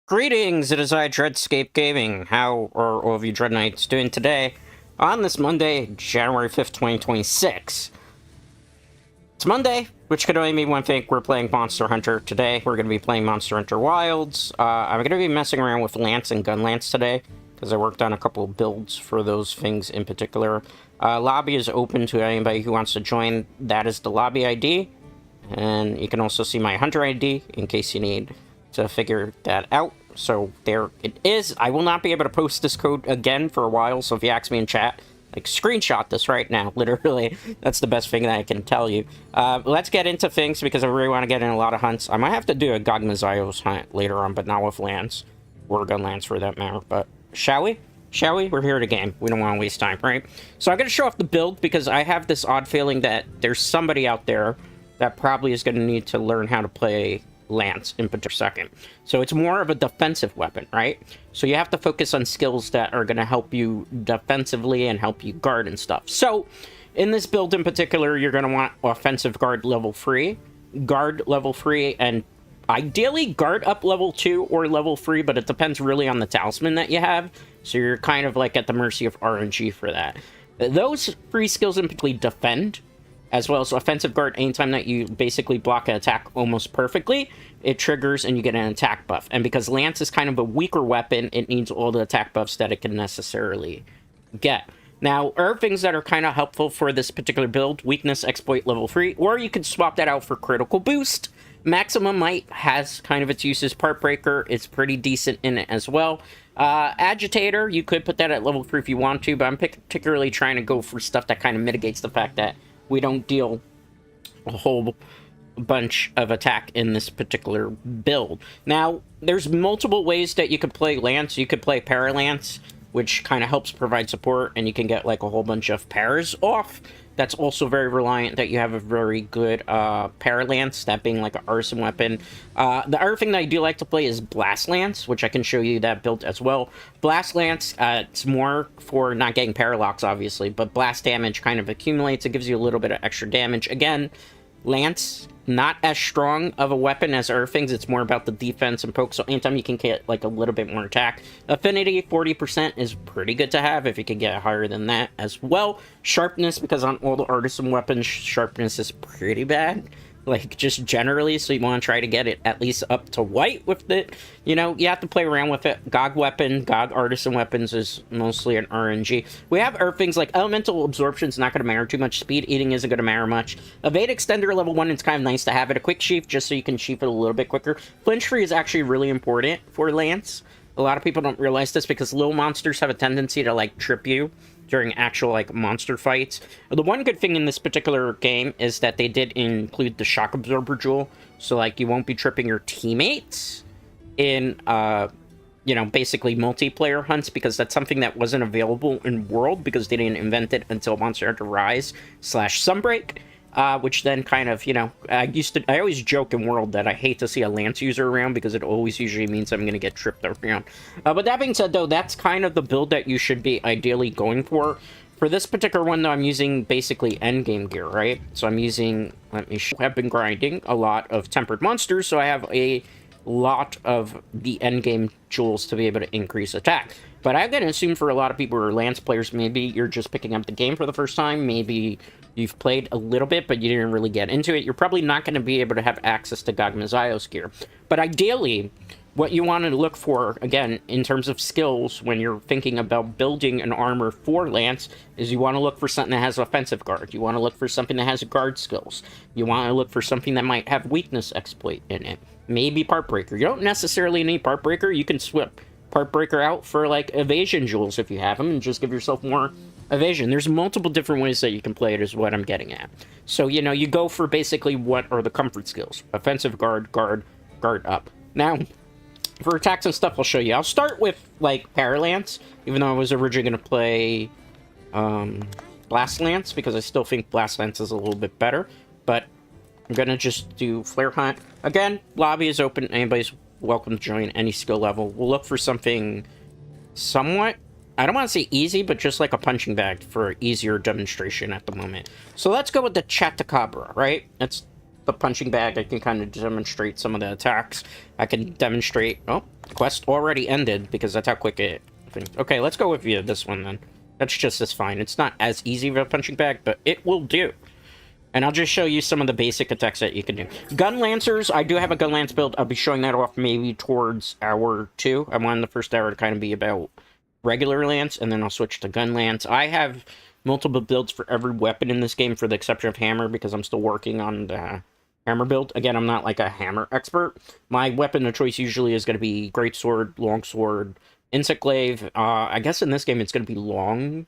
Greetings, it is I, Dreadscape Gaming. How are all of you Dread Knights doing today on this Monday, January 5th, 2026? It's Monday, which could only mean one thing. We're playing Monster Hunter today. We're going to be playing Monster Hunter Wilds. I'm going to be messing around with Lance and Gun Lance today, because I worked on a couple of builds for those things in particular. Lobby is open to anybody who wants to join. That is the lobby ID. And you can also see my Hunter ID in case you need to figure that out. So there it is. I will not be able to post this code again for a while, so if you ask me in chat, like, screenshot this right now, literally. That's the best thing that I can tell you. Let's get into things, because I really want to get in a lot of hunts. I might have to do a Gogmazios hunt later on, but not with Lance, or Gun Lance for that matter, but shall we? Shall we? We're here to game. We don't want to waste time, right? So I'm going to show off the build, because I have this odd feeling that there's somebody out there that probably is going to need to learn how to play Lance in particular second. So it's more of a defensive weapon, right? So you have to focus on skills that are going to help you defensively and help you guard and stuff. So in this build in particular, you're going to want offensive guard level 3, guard level 3, and ideally guard up level 2 or level 3, but it depends really on the talisman that you have. So you're kind of like at the mercy of RNG for that. Those 3 skills in particular defend, as well as offensive guard. Anytime that you basically block an attack almost perfectly, it triggers and you get an attack buff. And because Lance is kind of a weaker weapon, it needs all the attack buffs that it can necessarily get. Now, there are things that are kind of helpful for this particular build. Weakness, exploit level 3, or you could swap that out for critical boost. Maximum Might has kind of its uses. Part Breaker is pretty decent in it as well. Agitator, you could put that at level 3 if you want to, but I'm particularly trying to go for stuff that kind of mitigates the fact that we don't deal a whole bunch of attack in this particular build. Now, there's multiple ways that you could play Lance. You could play Paralance, which kind of helps provide support, and you can get like a whole bunch of paras off. That's also very reliant that you have a very good Paralance, that being like an arson weapon. The other thing that I do like to play is Blast Lance, which I can show you that build as well. Blast Lance, it's more for not getting Parallax, obviously, but blast damage kind of accumulates. It gives you a little bit of extra damage. Again, Lance, not as strong of a weapon as other things. It's more about the defense and poke, so anytime you can get like a little bit more attack. Affinity, 40% is pretty good to have if you can get higher than that as well. Sharpness, because on all the artisan weapons, sharpness is pretty bad. Like, just generally, so you want to try to get it at least up to white with it. You know, you have to play around with it. Gog weapon, Gog artisan weapons is mostly an RNG. We have other things like elemental absorption is not going to matter too much. Speed eating isn't going to matter much. Evade extender level 1, it's kind of nice to have it. A quick sheath, just so you can sheath it a little bit quicker. Flinch free is actually really important for Lance. A lot of people don't realize this because little monsters have a tendency to, like, trip you during actual, like, monster fights. The one good thing in this particular game is that they did include the shock absorber jewel, so, like, you won't be tripping your teammates in, you know, basically multiplayer hunts, because that's something that wasn't available in World, because they didn't invent it until Monster Hunter Rise / Sunbreak. Which then kind of, you know, I always joke in World that I hate to see a Lance user around, because it always usually means I'm going to get tripped around. But that being said, though, that's kind of the build that you should be ideally going for. For this particular one, though, I'm using basically endgame gear, right? So I'm using, let me show, I've been grinding a lot of tempered monsters, so I have a lot of the endgame jewels to be able to increase attack. But I'm going to assume for a lot of people who are Lance players, maybe you're just picking up the game for the first time, maybe you've played a little bit, but you didn't really get into it. You're probably not going to be able to have access to Gogmazios gear. But ideally, what you want to look for, again, in terms of skills, when you're thinking about building an armor for Lance, is you want to look for something that has offensive guard. You want to look for something that has guard skills. You want to look for something that might have weakness exploit in it. Maybe Part Breaker. You don't necessarily need Part Breaker. You can swap Part Breaker out for, like, evasion jewels if you have them, and just give yourself more evasion. There's multiple different ways that you can play it, is what I'm getting at. So, you know, you go for basically what are the comfort skills. Offensive guard, guard, guard up. Now, for attacks and stuff, I'll show you. I'll start with, like, Paralance, even though I was originally going to play Blast Lance, because I still think Blast Lance is a little bit better. But I'm going to just do Flare Hunt. Again, lobby is open. Anybody's welcome to join any skill level. We'll look for something somewhat, I don't want to say easy, but just like a punching bag for easier demonstration at the moment. So let's go with the Chatacabra, right? That's the punching bag, I can kind of demonstrate some of the attacks. I can demonstrate... Oh, quest already ended, because that's how quick it... Okay, let's go with this one, then. That's just as fine. It's not as easy of a punching bag, but it will do. And I'll just show you some of the basic attacks that you can do. Gun Lancers, I do have a Gun Lance build. I'll be showing that off maybe towards hour 2. I want the first hour to kind of be about regular Lance, and then I'll switch to Gun Lance. I have multiple builds for every weapon in this game, for the exception of Hammer, because I'm still working on the Hammer build. Again, I'm not like a Hammer expert. My weapon of choice usually is going to be Greatsword, Longsword, Insect Glaive. I guess in this game it's going to be Long...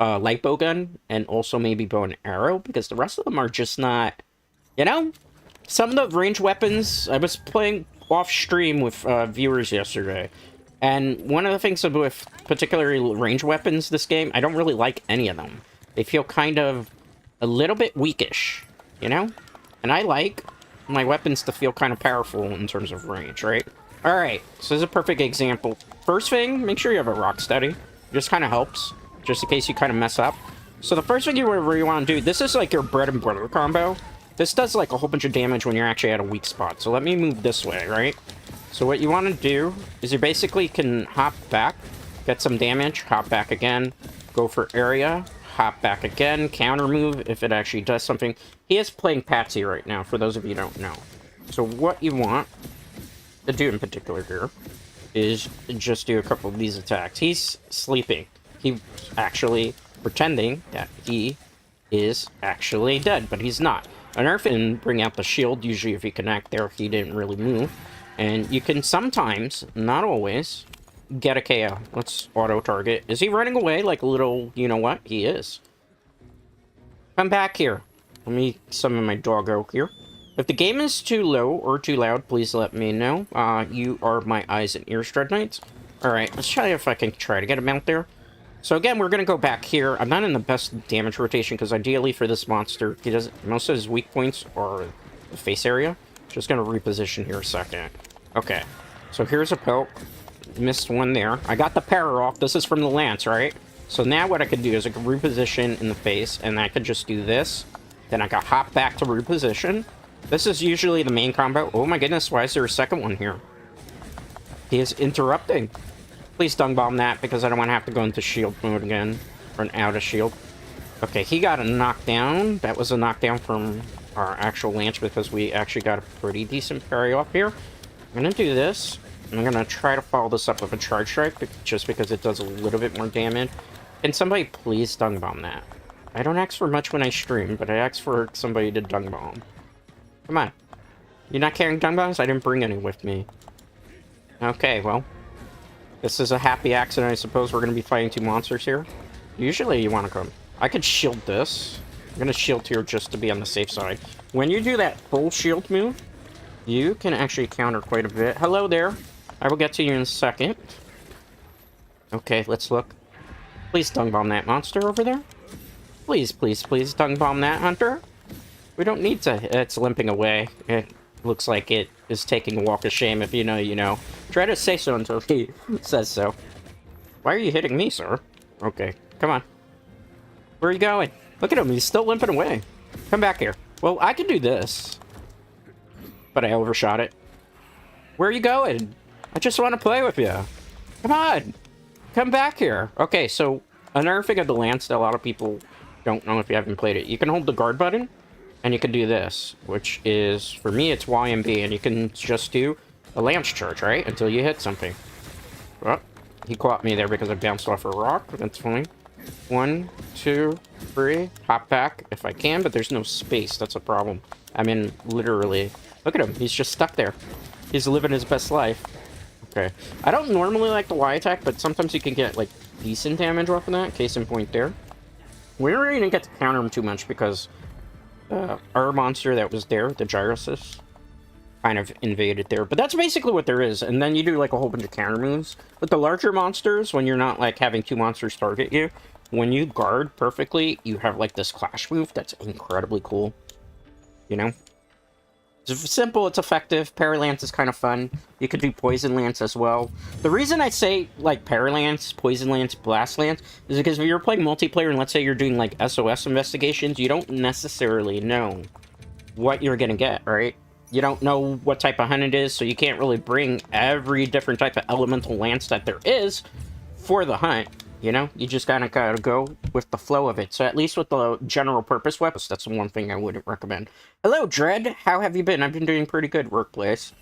light bow gun, and also maybe bow and arrow, because the rest of them are just not, you know? Some of the ranged weapons, I was playing off stream with viewers yesterday, and one of the things with particularly ranged weapons this game, I don't really like any of them. They feel kind of a little bit weakish, you know? And I like my weapons to feel kind of powerful in terms of range, right? Alright, so this is a perfect example. First thing, make sure you have a rock steady. It just kind of helps, just in case you kind of mess up. So the first thing you want to do, this is like your bread and butter combo. This does like a whole bunch of damage when you're actually at a weak spot. So let me move this way, right? So what you want to do is you basically can hop back, get some damage, hop back again, go for area, hop back again, counter move if it actually does something. He is playing Patsy right now, for those of you who don't know. So what you want to do in particular here is just do a couple of these attacks. He's sleeping. He's actually pretending that he is actually dead, but he's not. Unearth and bring out the shield. Usually if you connect there, he didn't really move. And you can sometimes, not always, get a KO. Let's auto-target. Is he running away like a little, you know what? He is. Come back here. Let me summon my doggo here. If the game is too low or too loud, please let me know. You are my eyes and ears, Dread Knights. Alright, let's try if I can try to get him out there. So again, we're going to go back here. I'm not in the best damage rotation, because ideally for this monster, he does most of his weak points are the face area. Just going to reposition here a second. Okay, so here's a poke. Missed one there. I got the parry off. This is from the lance, right? So now what I could do is I could reposition in the face, and I could just do this. Then I could hop back to reposition. This is usually the main combo. Oh my goodness, why is there a second one here? He is interrupting. Please dung bomb that, because I don't want to have to go into shield mode again. Or an out of shield. Okay, he got a knockdown. That was a knockdown from our actual lance, because we actually got a pretty decent parry off here. I'm going to do this. I'm going to try to follow this up with a charge strike, just because it does a little bit more damage. Can somebody please dung bomb that? I don't ask for much when I stream, but I ask for somebody to dung bomb. Come on. You're not carrying dung bombs? I didn't bring any with me. Okay, well. This is a happy accident, I suppose. We're going to be fighting two monsters here. Usually you want to come. I could shield this. I'm going to shield here just to be on the safe side. When you do that full shield move, you can actually counter quite a bit. Hello there. I will get to you in a second. Okay, let's look. Please dung bomb that monster over there. Please, please, please dung bomb that hunter. We don't need to... It's limping away. It looks like it is taking a walk of shame. If you know, you know. Try to say so until he says so. Why are you hitting me, sir? Okay, come on. Where are you going? Look at him, he's still limping away. Come back here. Well, I can do this. But I overshot it. Where are you going? I just want to play with you. Come on. Come back here. Okay, so another thing of the lance that a lot of people don't know if you haven't played it. You can hold the guard button. And you can do this, which is, for me, it's Y and B, and you can just do a lance charge, right? Until you hit something. Oh, he caught me there because I bounced off a rock. That's fine. 1, 2, 3. Hop back if I can, but there's no space. That's a problem. I mean, literally. Look at him. He's just stuck there. He's living his best life. Okay. I don't normally like the Y attack, but sometimes you can get, like, decent damage off of that. Case in point there. We really didn't get to counter him too much because... our monster that was there, the Gyrosis, kind of invaded there. But that's basically what there is. And then you do like a whole bunch of counter moves. With the larger monsters, when you're not like having two monsters target you, when you guard perfectly, you have like this clash move that's incredibly cool. You know? It's simple, it's effective. Parry Lance is kind of fun. You could do Poison Lance as well. The reason I say, like, Parry Lance, Poison Lance, Blast Lance, is because if you're playing multiplayer and let's say you're doing, like, SOS investigations, you don't necessarily know what you're gonna get, right? You don't know what type of hunt it is, so you can't really bring every different type of elemental lance that there is for the hunt. You know, you just kind of gotta go with the flow of it. So at least with the general purpose weapons, that's the one thing I wouldn't recommend. Hello, Dread. How have you been? I've been doing pretty good, workplace.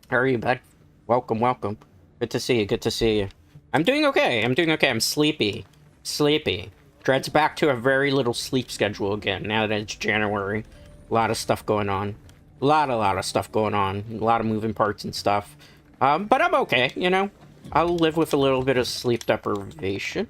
How are you, bud? Welcome, welcome. Good to see you. Good to see you. I'm doing okay. I'm doing okay. I'm sleepy. Sleepy. Dread's back to a very little sleep schedule again now that it's January. A lot of stuff going on. A lot of stuff going on. A lot of moving parts and stuff. But I'm okay, you know? I'll live with a little bit of sleep deprivation.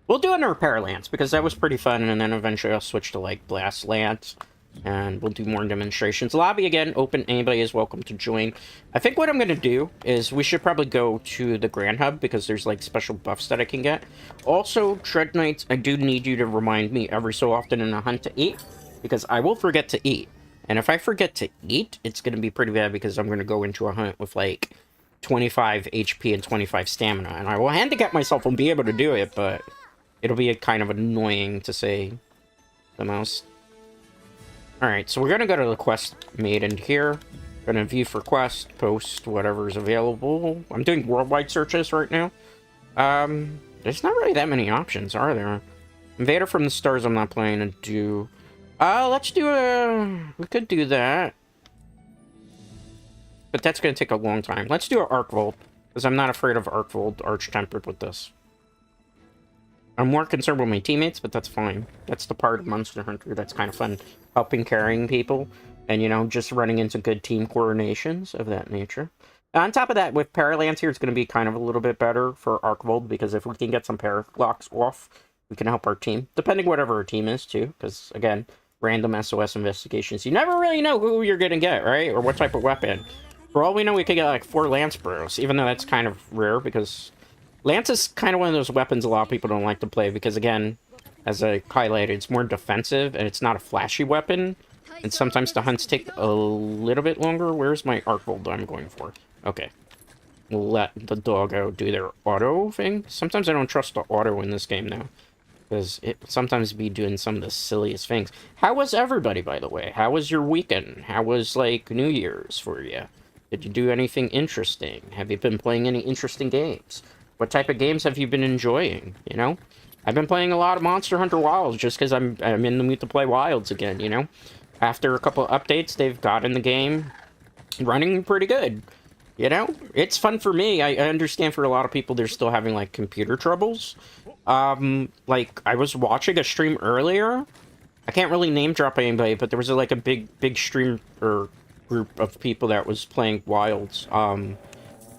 We'll do an repair lance, because that was pretty fun, and then eventually I'll switch to, like, blast lance. And we'll do more demonstrations. Lobby again, open. Anybody is welcome to join. I think what I'm going to do is we should probably go to the Grand Hub because there's like special buffs that I can get. Also, Dread Knights, I do need you to remind me every so often in a hunt to eat because I will forget to eat. And if I forget to eat, it's going to be pretty bad because I'm going to go into a hunt with like 25 HP and 25 stamina. And I will handicap myself and be able to do it, but it'll be kind of annoying to say the most. Alright, so we're gonna go to the quest made in here. Gonna view for quest, post, whatever's available. I'm doing worldwide searches right now. There's not really that many options, are there? Invader from the Stars I'm not planning to do. Let's do we could do that. But that's gonna take a long time. Let's do an Arcvold, because I'm not afraid of Arcvold Arch-Tempered with this. I'm more concerned with my teammates, but that's fine. That's the part of Monster Hunter that's kind of fun. Helping, carrying people, and, you know, just running into good team coordinations of that nature. On top of that, with Paralance here, it's going to be kind of a little bit better for Arcvold, because if we can get some Paraglocks off, we can help our team. Depending whatever our team is, too, because, again, random SOS investigations. You never really know who you're going to get, right? Or what type of weapon. For all we know, we could get, like, 4 Lance Bros, even though that's kind of rare, because Lance is kind of one of those weapons a lot of people don't like to play, because, again, as I highlighted, it's more defensive, and it's not a flashy weapon, and sometimes the hunts take a little bit longer. Where's my Arcvold I'm going for? Okay. We'll let the doggo do their auto thing. Sometimes I don't trust the auto in this game now, because it sometimes be doing some of the silliest things. How was everybody, by the way? How was your weekend? How was, like, New Year's for you? Did you do anything interesting? Have you been playing any interesting games? What type of games have you been enjoying, you know? I've been playing a lot of Monster Hunter Wilds just because I'm in the mood to play Wilds again, you know? After a couple of updates, they've gotten the game running pretty good, you know? It's fun for me. I understand for a lot of people they're still having, like, computer troubles. Like, I was watching a stream earlier. I can't really name drop anybody, but there was, like, a big stream or group of people that was playing Wilds.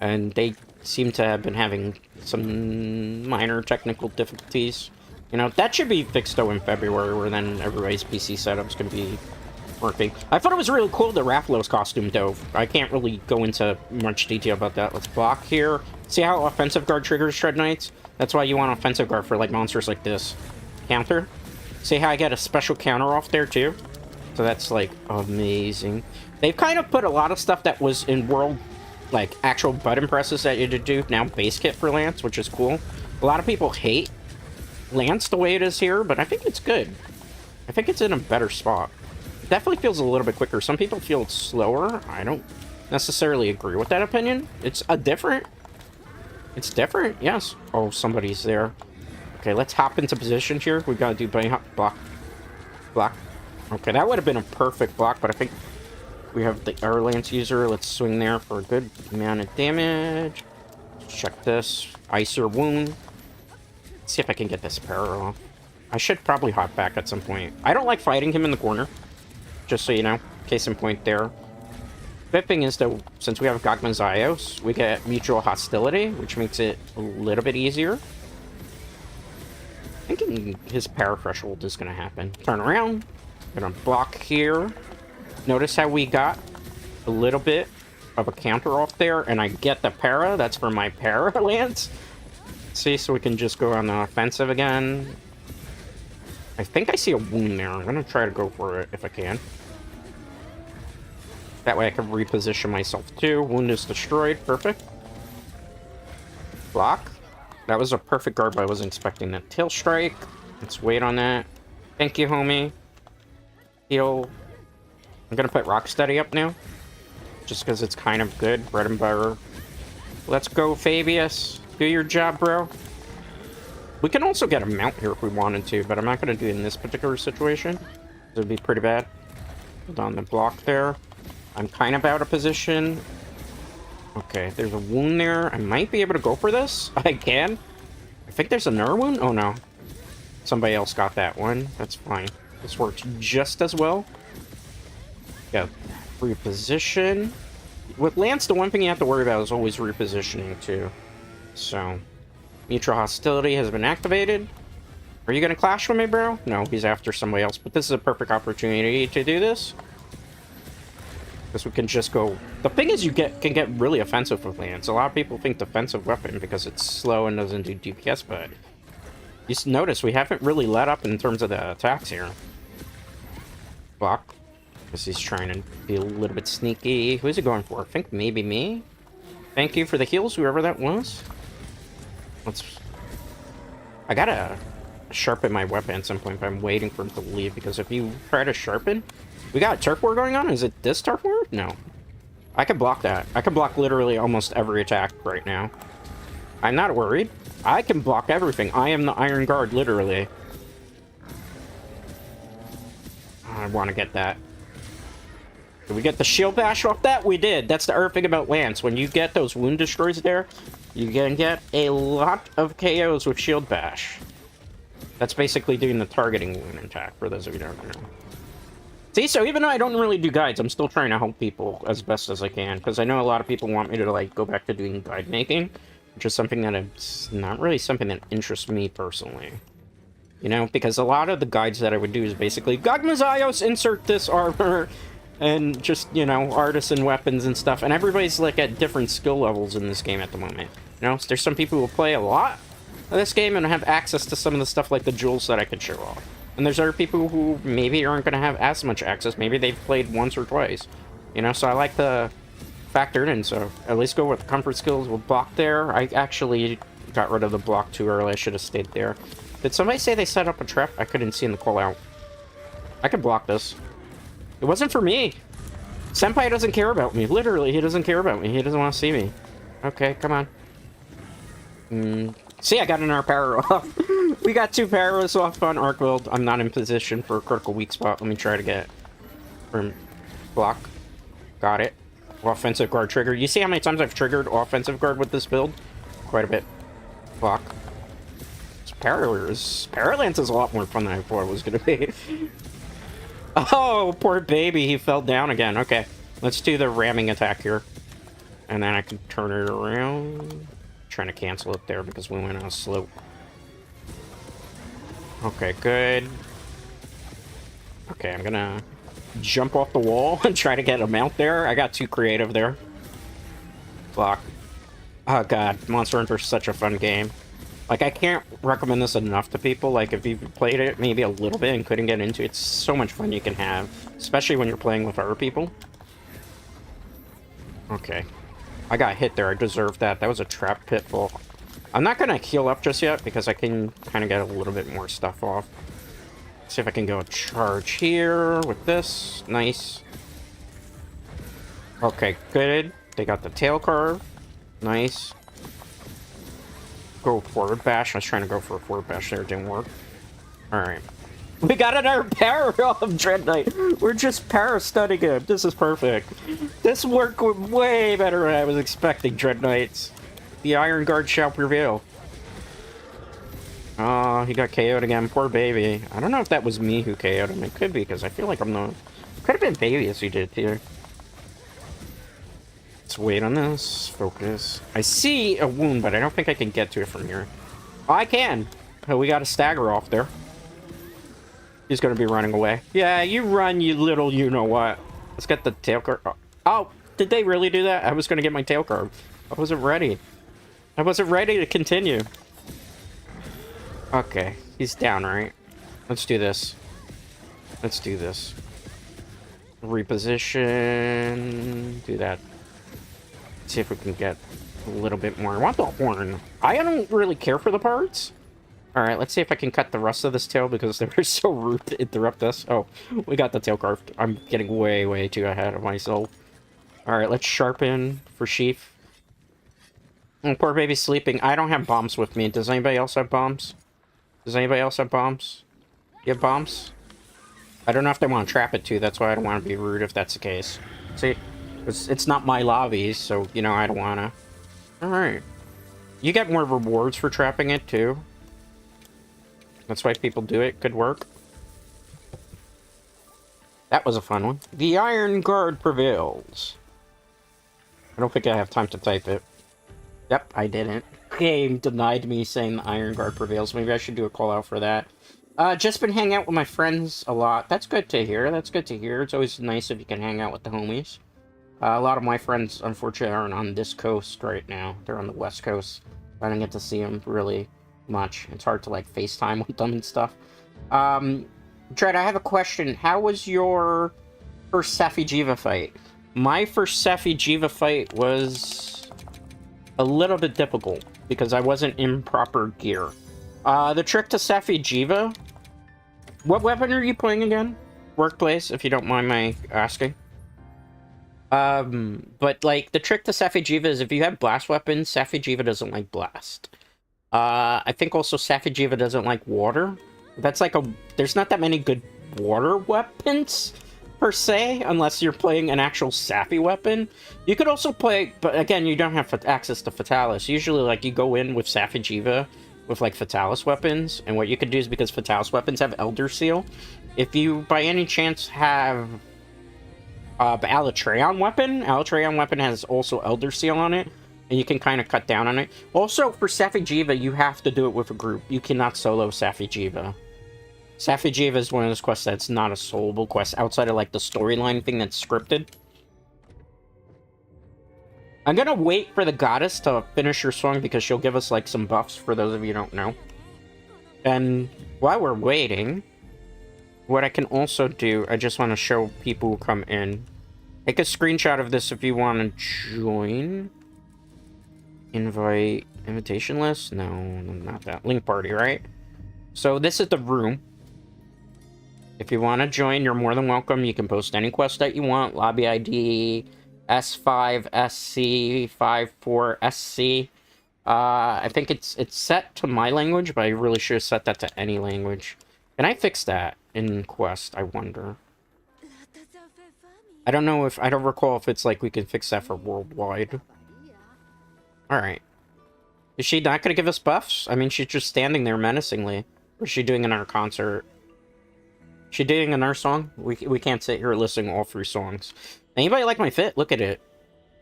And they seem to have been having some minor technical difficulties. You know, that should be fixed though in February, where then everybody's PC setup's gonna be working. I thought it was really cool, the Rathalos costume though. I can't really go into much detail about that. Let's block here. See how offensive guard triggers Dread Knights? That's why you want offensive guard for like monsters like this. Counter. See how I get a special counter off there too? So that's like amazing. They've kind of put a lot of stuff that was in World, like, actual button presses that you had to do, now base kit for Lance, which is cool. A lot of people hate Lance the way it is here, but I think it's good. I think it's in a better spot. It definitely feels a little bit quicker. Some people feel it's slower. I don't necessarily agree with that opinion. It's different. It's different, yes. Oh, somebody's there. Okay, let's hop into position here. We gotta do bunny hop, block, block. Okay, that would have been a perfect block, but I think we have the air lance user. Let's swing there for a good amount of damage. Check this. Icer wound. Let's see if I can get this para off. I should probably hop back at some point. I don't like fighting him in the corner. Just so you know. Case in point there. The thing is, though, since we have Gogma Zios, we get mutual hostility, which makes it a little bit easier. Thinking his para threshold is going to happen. Turn around. Gonna block here. Notice how we got a little bit of a counter off there, and I get the para. That's for my para lance. See, so we can just go on the offensive again. I think I see a wound there. I'm gonna try to go for it if I can. That way I can reposition myself too. Wound is destroyed. Perfect. Block. That was a perfect guard, but I wasn't expecting that. Tail strike. Let's wait on that. Thank you, homie. Heal. I'm gonna put Rocksteady up now. Just because it's kind of good. Bread and butter. Let's go, Fabius. Do your job, bro. We can also get a mount here if we wanted to, but I'm not going to do it in this particular situation. It would be pretty bad. Hold on the block there. I'm kind of out of position. Okay, there's a wound there. I might be able to go for this. I can. I think there's another wound. Oh, no. Somebody else got that one. That's fine. This works just as well. Yeah, reposition. With Lance, the one thing you have to worry about is always repositioning, too. So, mutual hostility has been activated. Are you going to clash with me, bro? No, he's after somebody else. But this is a perfect opportunity to do this. Because we can just go... The thing is, you can get really offensive with Lance. A lot of people think defensive weapon because it's slow and doesn't do DPS, but... You notice we haven't really let up in terms of the attacks here. Block. Because he's trying to be a little bit sneaky. Who's he going for? I think maybe me? Thank you for the heals, whoever that was. I gotta sharpen my weapon at some point, but I'm waiting for him to leave, because if you try to sharpen... We got a turf war going on? Is it this turf war? No. I can block that. I can block literally almost every attack right now. I'm not worried. I can block everything. I am the Iron Guard, literally. I want to get that. Did we get the shield bash off that? We did. That's the other thing about Lance. When you get those wound destroys there, you can get a lot of KOs with shield bash. That's basically doing the targeting wound attack, for those of you who don't know. See, so even though I don't really do guides, I'm still trying to help people as best as I can, because I know a lot of people want me to, like, go back to doing guide making, which is something that it's not really something that interests me personally. You know, because a lot of the guides that I would do is basically, Gogmazaios, insert this armor, and just, you know, artisan weapons and stuff, and everybody's, like, at different skill levels in this game at the moment. You know, there's some people who play a lot of this game and have access to some of the stuff like the jewels that I could show off. And there's other people who maybe aren't going to have as much access. Maybe they've played once or twice. You know, so I like to factor it in. So at least go with the comfort skills. We'll block there. I actually got rid of the block too early. I should have stayed there. Did somebody say they set up a trap? I couldn't see in the call out. I could block this. It wasn't for me. Senpai doesn't care about me. Literally, he doesn't care about me. He doesn't want to see me. Okay, come on. See, I got another power off. We got 2 powers off on Arc Build. I'm not in position for a critical weak spot. Let me try to get block. Got it. Offensive guard trigger. You see how many times I've triggered offensive guard with this build? Quite a bit. Block. Paralance is a lot more fun than I thought it was going to be. Oh, poor baby. He fell down again. Okay. Let's do the ramming attack here. And then I can turn it around. Trying to cancel it there because we went on a slope. Okay, good. Okay, I'm gonna jump off the wall and try to get a mount there. I got too creative there. Block. Oh god, Monster Hunter is such a fun game. Like, I can't recommend this enough to people. Like, if you've played it maybe a little bit and couldn't get into it, it's so much fun you can have. Especially when you're playing with other people. Okay. I got hit there. I deserved that. That was a trap pitfall. I'm not going to heal up just yet because I can kind of get a little bit more stuff off. See if I can go charge here with this. Nice. Okay, good. They got the tail carve. Nice. Go forward bash. I was trying to go for a forward bash there. It didn't work. Alright. We got another power of Dread Knight. We're just para stunning him. This is perfect. This worked way better than I was expecting, Dread Knights. The Iron Guard shall prevail. Oh, he got KO'd again. Poor baby. I don't know if that was me who KO'd him. It could be, because I feel like I'm the... Could have been baby as he did here. Let's wait on this. Focus. I see a wound, but I don't think I can get to it from here. Oh, I can. Oh, we got a stagger off there. He's going to be running away. Yeah, you run, you little you-know-what. Let's get the tail card. Oh, did they really do that? I was going to get my tail card. I wasn't ready. I wasn't ready to continue. Okay, he's down, right? Let's do this. Let's do this. Reposition. Do that. See if we can get a little bit more. I want the horn. I don't really care for the parts. Alright, let's see if I can cut the rest of this tail because they were so rude to interrupt us. Oh, we got the tail carved. I'm getting way, way too ahead of myself. Alright, let's sharpen for sheaf. Oh, poor baby's sleeping. I don't have bombs with me. Does anybody else have bombs? Does anybody else have bombs? You have bombs? I don't know if they want to trap it too. That's why I don't want to be rude if that's the case. See? It's not my lobby, so, you know, I don't want to. Alright. You get more rewards for trapping it too. That's why people do it. Good work. That was a fun one. The Iron Guard prevails. I don't think I have time to type it. Yep, I didn't. Game denied me saying the Iron Guard prevails. Maybe I should do a call out for that. Just been hanging out with my friends a lot. That's good to hear. That's good to hear. It's always nice if you can hang out with the homies. A lot of my friends, unfortunately, aren't on this coast right now. They're on the West Coast. I don't get to see them really much. It's hard to, like, FaceTime with them and stuff. Dread, I have a question. How was your first Safi Jiva fight? My first Safi Jiva fight was a little bit difficult because I wasn't in proper gear. The trick to Safi Jiva... What weapon are you playing again? Workplace, if you don't mind my asking. But, like, the trick to Safi Jiva is if you have blast weapons, Safi Jiva doesn't like blast. I think also Safi Jiva doesn't like water. That's like there's not that many good water weapons, per se, unless you're playing an actual Safi weapon. You could also play, but again, you don't have access to Fatalis. Usually, like, you go in with Safi Jiva with, like, Fatalis weapons, and what you could do is, because Fatalis weapons have Elder Seal, if you, by any chance, have Alatreon weapon has also Elder Seal on it, and you can kind of cut down on it. Also, for Safi Jiva, you have to do it with a group. You cannot solo Safi Jiva. Safi Jiva is one of those quests that's not a soloable quest outside of, like, the storyline thing that's scripted. I'm gonna wait for the goddess to finish her song because she'll give us, like, some buffs for those of you who don't know. And while we're waiting, what I can also do, I just want to show people who come in. Take a screenshot of this if you want to join. Invite invitation list? No, not that. Link party, right? So this is the room. If you want to join, you're more than welcome. You can post any quest that you want. Lobby ID S5SC54SC. I think it's set to my language, but I really should have set that to any language. Can I fix that in quest? I wonder. I don't know if I don't recall if it's like we can fix that for worldwide. Alright. Is she not gonna give us buffs? I mean, she's just standing there menacingly. Or is she doing another concert? Is she doing another song? We can't sit here listening to all 3 songs. Anybody like my fit? Look at it.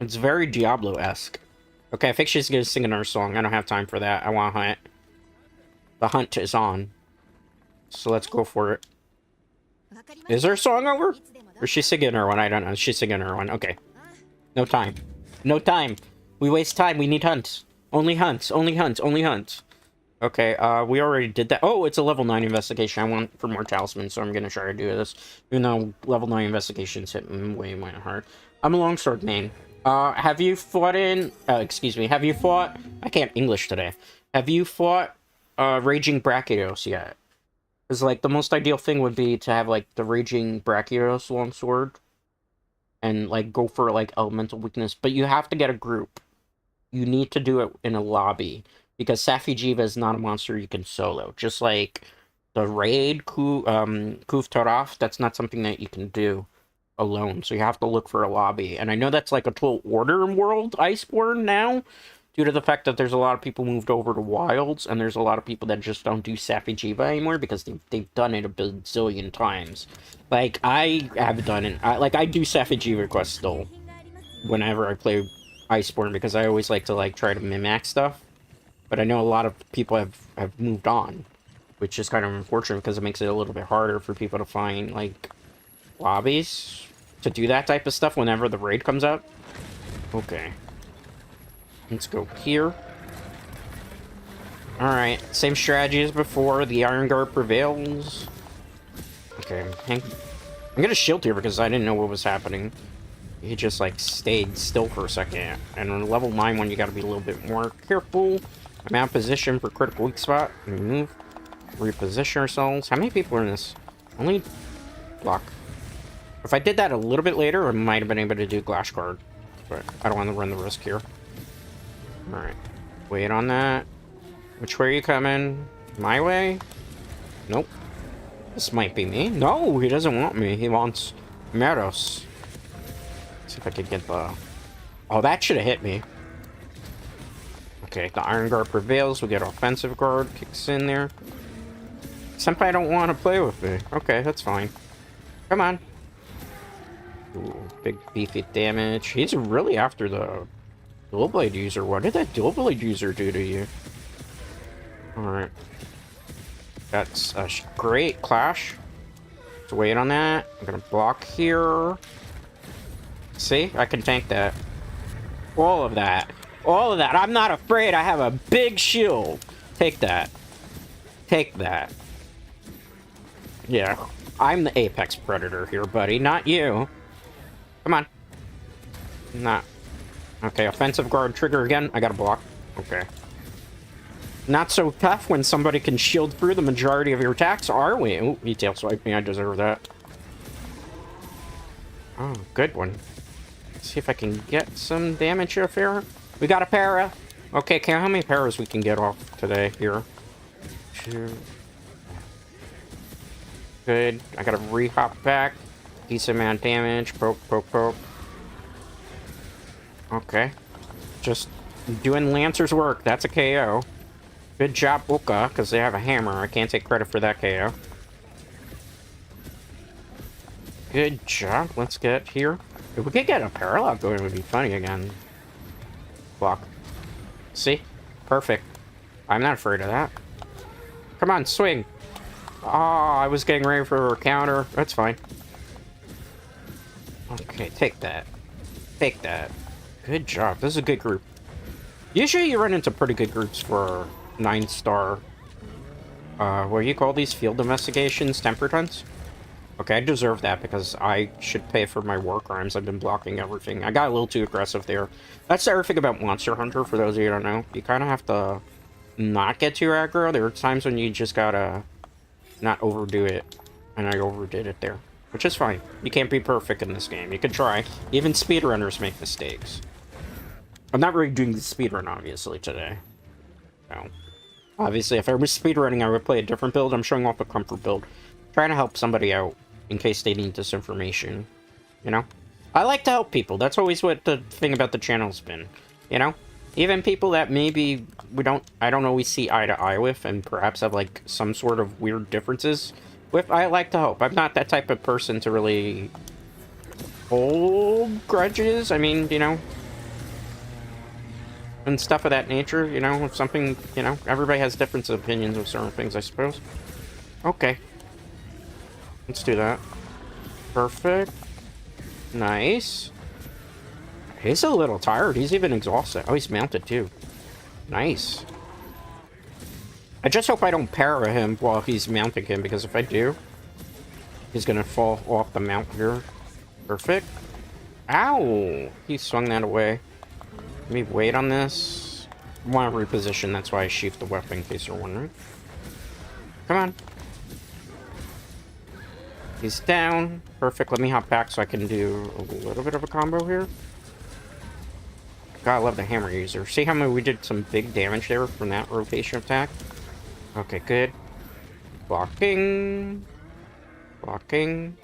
It's very Diablo-esque. Okay, I think she's gonna sing another song. I don't have time for that. I want to hunt. The hunt is on. So let's go for it. Is her song over? Or is she singing her one? I don't know. She's singing her one. Okay. No time. No time. We waste time. We need hunts. Only hunts. Only hunts. Only hunts. Okay, we already did that. Oh, it's a level 9 investigation. I want for more talismans, so I'm gonna try to do this. Even though level 9 investigations hit way, way hard. I'm a longsword main. Have you fought in... excuse me. Have you fought... I can't English today. Have you fought, Raging Brachiodos yet? Because, like, the most ideal thing would be to have, like, the Raging Brachiodos longsword. And, like, go for, like, elemental weakness. But you have to get a group. You need to do it in a lobby. Because Safi Jiva is not a monster you can solo. Just like the raid, Kuf Taraf, that's not something that you can do alone. So you have to look for a lobby. And I know that's like a tall order in World Iceborne now. Due to the fact that there's a lot of people moved over to Wilds. And there's a lot of people that just don't do Safi Jiva anymore. Because they've done it a bazillion times. Like, I have done it. I do Safi Jiva quests still. Whenever I play Iceborne. Because I always like to, like, try to min-max stuff. But I know a lot of people have moved on, which is kind of unfortunate because it makes it a little bit harder for people to find, like, lobbies to do that type of stuff whenever the raid comes out. Okay. Let's go here. Alright, same strategy as before. The Iron Guard prevails. Okay, I'm gonna shield here because I didn't know what was happening. He just, like, stayed still for a second. And on level 9 one, you gotta be a little bit more careful. I'm out of position for critical weak spot. Move. Reposition ourselves. How many people are in this? Only block. If I did that a little bit later, I might have been able to do glass guard. But I don't want to run the risk here. Alright. Wait on that. Which way are you coming? My way? Nope. This might be me. No, he doesn't want me. He wants Meros. See if I can get the... Oh, that should have hit me. Okay, the Iron Guard prevails. We get offensive guard. Kicks in there. Senpai don't want to play with me. Okay, that's fine. Come on. Ooh, big beefy damage. He's really after the dual blade user. What did that dual blade user do to you? Alright. That's a great clash. Let's wait on that. I'm gonna block here. See? I can tank that. All of that. All of that. I'm not afraid. I have a big shield. Take that. Take that. Yeah. I'm the apex predator here, buddy. Not you. Come on. Not. Okay, offensive guard trigger again. I gotta block. Okay. Not so tough when somebody can shield through the majority of your attacks, are we? Ooh, he tail swiped me. I deserve that. Oh, good one. Let's see if I can get some damage off here. We got a para. Okay, how many paras we can get off today here? 2. Good. I gotta re-hop back. Decent amount of damage. Poke, poke, poke. Okay. Just doing Lancer's work. That's a KO. Good job, Uka, because they have a hammer. I can't take credit for that KO. Good job. Let's get here. If we could get a parallel going, it would be funny again. Block. See? Perfect. I'm not afraid of that. Come on, swing. Oh, I was getting ready for a counter. That's fine. Okay, take that. Take that. Good job. This is a good group. Usually you run into pretty good groups for 9-star. What do you call these? Field investigations? Tempered hunts? Okay, I deserve that because I should pay for my war crimes. I've been blocking everything. I got a little too aggressive there. That's the other thing about Monster Hunter, for those of you who don't know. You kind of have to not get too aggro. There are times when you just gotta not overdo it. And I overdid it there. Which is fine. You can't be perfect in this game. You can try. Even speedrunners make mistakes. I'm not really doing the speedrun, obviously, today. No. Obviously, if I was speedrunning, I would play a different build. I'm showing off a comfort build. Trying to help somebody out in case they need this information. You know? I like to help people. That's always what the thing about the channel's been. You know? Even people that maybe I don't always see eye to eye with, and perhaps have, like, some sort of weird differences with, I like to help. I'm not that type of person to really hold grudges. I mean, you know, and stuff of that nature, you know, if something, you know, everybody has different opinions of certain things, I suppose. Okay. Let's do that. Perfect. Nice. He's a little tired. He's even exhausted. Oh, he's mounted too. Nice. I just hope I don't para him while he's mounting him, because if I do, he's gonna fall off the mount here. Perfect. Ow! He swung that away. Let me wait on this. I want to reposition, that's why I sheathed the weapon, in case you're wondering. Come on. He's down. Perfect. Let me hop back so I can do a little bit of a combo here. God, I love the hammer user. See how we did some big damage there from that rotation attack? Okay, good. Blocking. Blocking.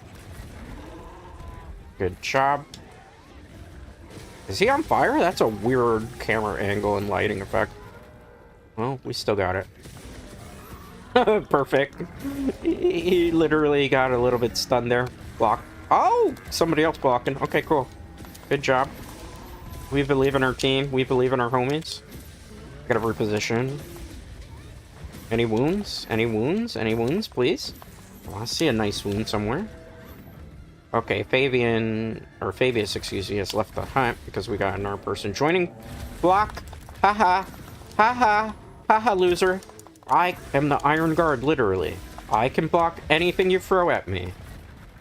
Good job. Is he on fire? That's a weird camera angle and lighting effect. Well, we still got it. Perfect. He literally got a little bit stunned there. Block. Oh! Somebody else blocking. Okay, cool. Good job. We believe in our team. We believe in our homies. Gotta reposition. Any wounds? Any wounds? Any wounds, please? Oh, I see a nice wound somewhere. Okay, Fabius, excuse me, has left the hunt because we got another person joining. Block. Haha. Haha. Haha, loser. I am the Iron Guard, literally. I can block anything you throw at me,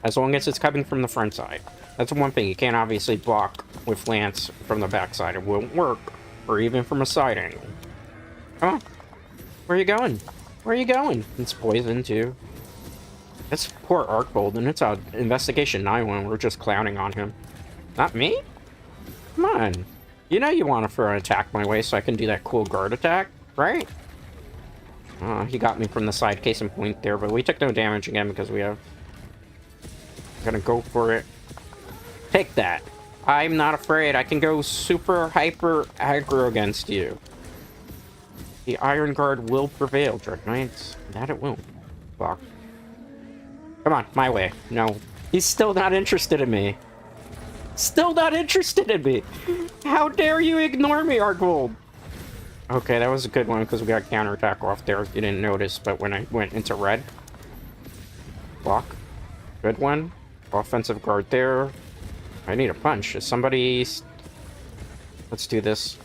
as long as it's coming from the front side. That's one thing. You can't obviously block with Lance from the back side. It won't work, or even from a side angle. Come on. Where are you going? Where are you going? It's poison, too. That's poor Arcbold, and it's an investigation 9 when we're just clowning on him. Not me? Come on. You know you want to throw an attack my way so I can do that cool guard attack, right? He got me from the side, case in point there, but we took no damage again because we have... Gonna go for it. Take that. I'm not afraid. I can go super hyper aggro against you. The Iron Guard will prevail, Dread Knights. That it will. Fuck. Come on, my way. No. He's still not interested in me. Still not interested in me. How dare you ignore me, Arcbold? Okay, that was a good one because we got counterattack off there. You didn't notice, but when I went into red. Block. Good one. Offensive guard there. I need a punch. Is somebody... Let's do this.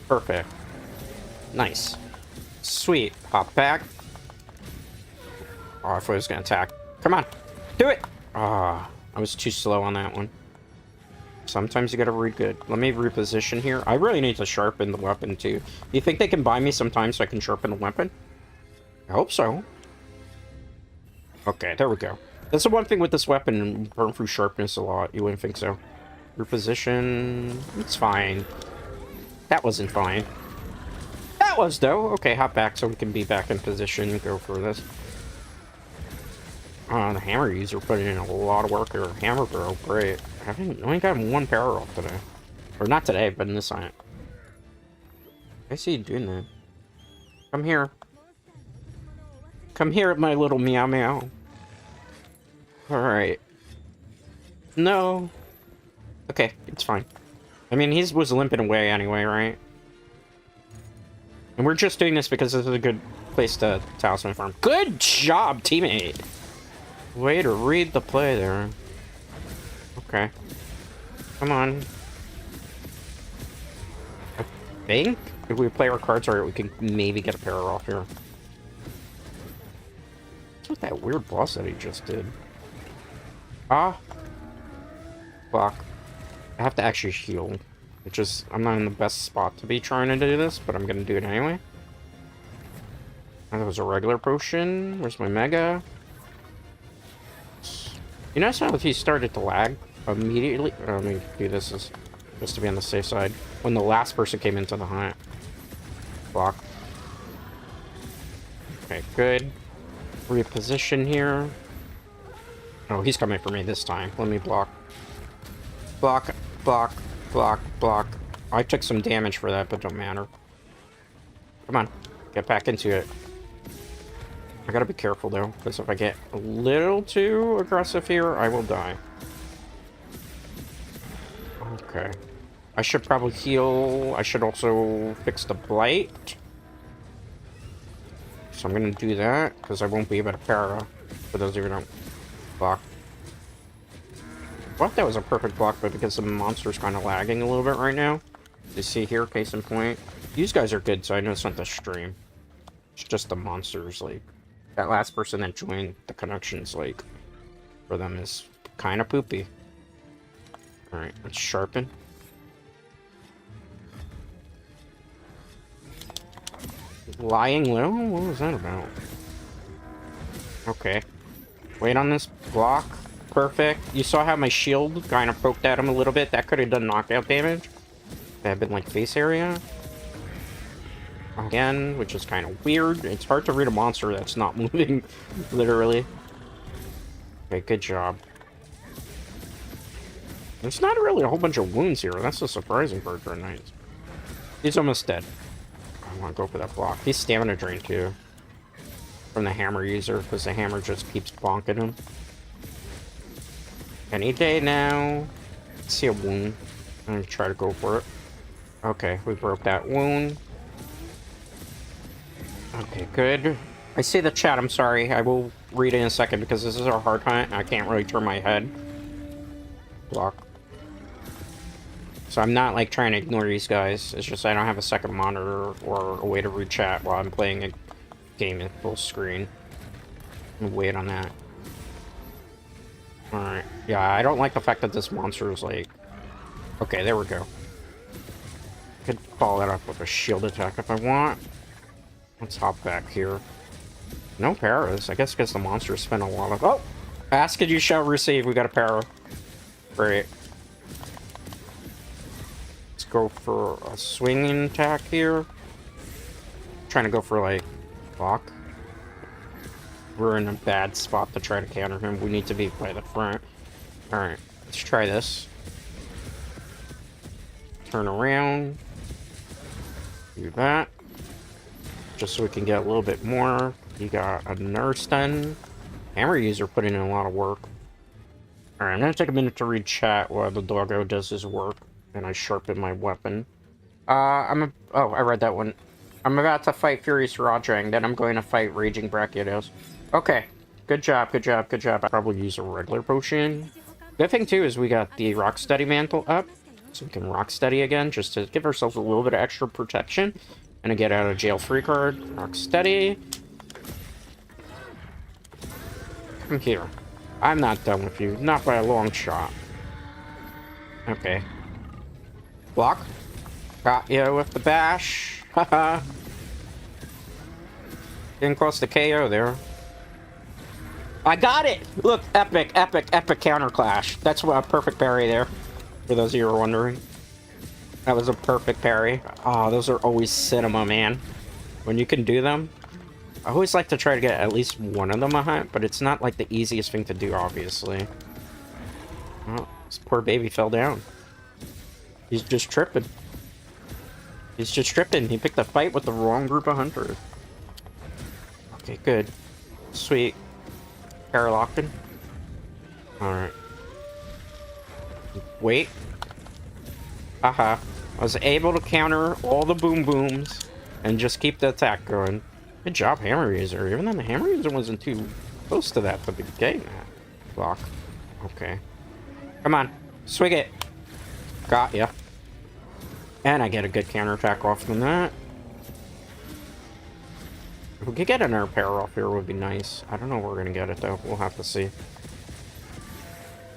Perfect. Nice. Sweet. Pop back. Oh, I thought he was going to attack. Come on. Do it! Ah, I was too slow on that one. Sometimes you gotta read good. Let me reposition here. I really need to sharpen the weapon, too. Do you think they can buy me sometimes so I can sharpen the weapon? I hope so. Okay, there we go. That's the one thing with this weapon. Burn through sharpness a lot. You wouldn't think so. Reposition. It's fine. That wasn't fine. That was, though. Okay, hop back so we can be back in position. Go for this. The hammer user putting in a lot of work here. Hammer bro, great. I only got one power off today. Or not today, but in this sign. I see you doing that. Come here. Come here, my little meow meow. Alright. No. Okay, it's fine. I mean, he was limping away anyway, right? And we're just doing this because this is a good place to talisman farm. Good job, teammate! Way to read the play there. Okay. Come on. I think if we play our cards right, we can maybe get a pair off here. What's with that weird boss that he just did? Ah. Fuck. I have to actually heal. Which is, I'm not in the best spot to be trying to do this, but I'm gonna do it anyway. That was a regular potion. Where's my mega? You notice how he started to lag immediately? Oh, let me do this just to be on the safe side. When the last person came into the hunt. Block. Okay, good. Reposition here. Oh, he's coming for me this time. Let me block. Block, block, block, block. I took some damage for that, but don't matter. Come on. Get back into it. I gotta be careful, though, because if I get a little too aggressive here, I will die. Okay. I should probably heal. I should also fix the blight. So I'm gonna do that, because I won't be able to para, for those of you who don't block. I thought that was a perfect block, but because the monster's kind of lagging a little bit right now. You see here, case in point. These guys are good, so I know it's not the stream. It's just the monsters, like... That last person that joined the connections, like, for them is kind of poopy. Alright, let's sharpen. Lying low? What was that about? Okay. Wait on this block. Perfect. You saw how my shield kind of poked at him a little bit? That could have done knockout damage. That had been, like, face area. Again, which is kind of weird. It's hard to read a monster that's not moving, literally. Okay, good job. There's not really a whole bunch of wounds here. That's the surprising part for a knight. He's almost dead. I want to go for that block. He's stamina drain too. From the hammer user, because the hammer just keeps bonking him. Any day now. Let's see a wound. I'm going to try to go for it. Okay, we broke that wound. Okay, good. I see the chat, I'm sorry. I will read it in a second because this is our hard hunt. I can't really turn my head. Block. So I'm not, like, trying to ignore these guys. It's just I don't have a second monitor or a way to read chat while I'm playing a game in full screen. I'm gonna wait on that. Alright. Yeah, I don't like the fact that this monster is, like... Okay, there we go. Could follow that up with a shield attack if I want. Let's hop back here. No paras. I guess because the monsters spend a lot of... Oh! Ask and you shall receive. We got a para. Great. Let's go for a swinging attack here. Trying to go for, like, block. We're in a bad spot to try to counter him. We need to be by the front. Alright, let's try this. Turn around. Do that. Just so we can get a little bit more. You got a nurse then. Hammer user putting in a lot of work. Alright, I'm gonna take a minute to read chat while the doggo does his work. And I sharpen my weapon. Oh, I read that one. I'm about to fight Furious Rajang, then I'm going to fight Raging Brachiodos. Okay. Good job, good job, good job. I'll probably use a regular potion. Good thing, too, is we got the Rocksteady mantle up. So we can Rocksteady again, just to give ourselves a little bit of extra protection. And a get out of jail free card. Rocksteady. Come here. I'm not done with you. Not by a long shot. Okay. Block. Got you with the bash. Haha. Getting close to KO there. I got it! Look, epic, epic, epic counter clash. That's a perfect parry there. For those of you who are wondering. That was a perfect parry. Oh, those are always cinema, man. When you can do them. I always like to try to get at least one of them a hunt, but it's not like the easiest thing to do, obviously. Oh, this poor baby fell down. He's just tripping. He's just tripping. He picked a fight with the wrong group of hunters. Okay, good. Sweet. Paralocking. Alright. Wait. Haha. I was able to counter all the boom booms and just keep the attack going. Good job, Hammer User. Even though the Hammer User wasn't too close to that, but getting that block. Okay. Come on. Swing it. Got ya. And I get a good counterattack off from that. If we could get another pair off here, it would be nice. I don't know where we're going to get it, though. We'll have to see.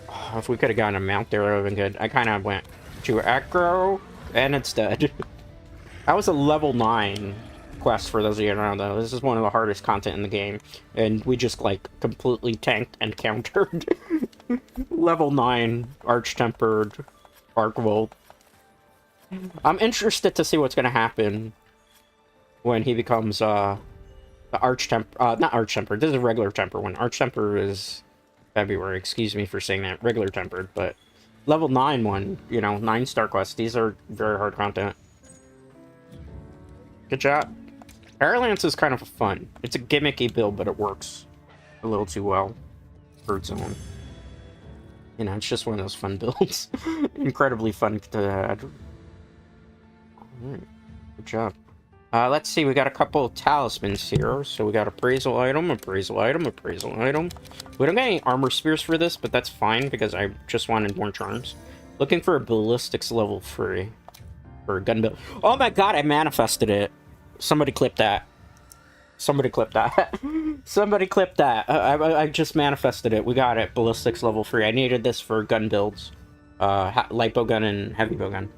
Oh, if we could have gotten a mount there, it would have been good. I kind of went to aggro, and it's dead. That was a level 9 quest, for those of you who don't know, though. This is one of the hardest content in the game. And we just, like, completely tanked and countered. Level 9 Arch-Tempered Arcvolt. I'm interested to see what's going to happen when he becomes, the Arch-Temper, not Arch-Tempered, this is a regular Temper one. Arch-Temper is February, excuse me for saying that, regular Tempered, but level 9 one, you know, 9 Star Quests, these are very hard content. Good job. Airlance is kind of fun. It's a gimmicky build, but it works a little too well for its own. You know, it's just one of those fun builds. Incredibly fun to add. Alright, good job. Let's see, we got a couple of talismans here. So we got appraisal item, appraisal item, appraisal item. We don't get any armor spears for this, but that's fine because I just wanted more charms. Looking for a ballistics level 3 for a gun build. Oh my god, I manifested it. Somebody clip that. Somebody clip that. Somebody clip that. I just manifested it. We got it. Ballistics level 3. I needed this for gun builds. Light bow gun and heavy bow gun.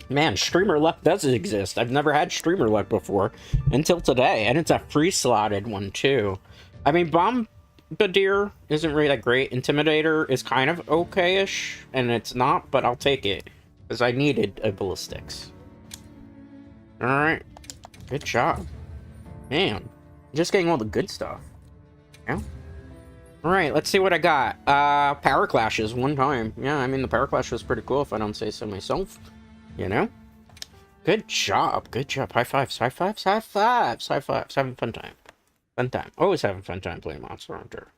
Man, streamer luck does exist. I've never had streamer luck before until today, and it's a free slotted one too. I mean, Bombardier isn't really that great. Intimidator is kind of okay-ish, and it's not, but I'll take it because I needed a ballistics. All right, good job, man. Just getting all the good stuff. Yeah. All right, let's see what I got. Power clashes one time. Yeah, I mean the power clash was pretty cool if I don't say so myself. You know? Good job. Good job. High fives. High fives. High fives. High fives. Having fun time. Fun time. Always having fun time playing Monster Hunter.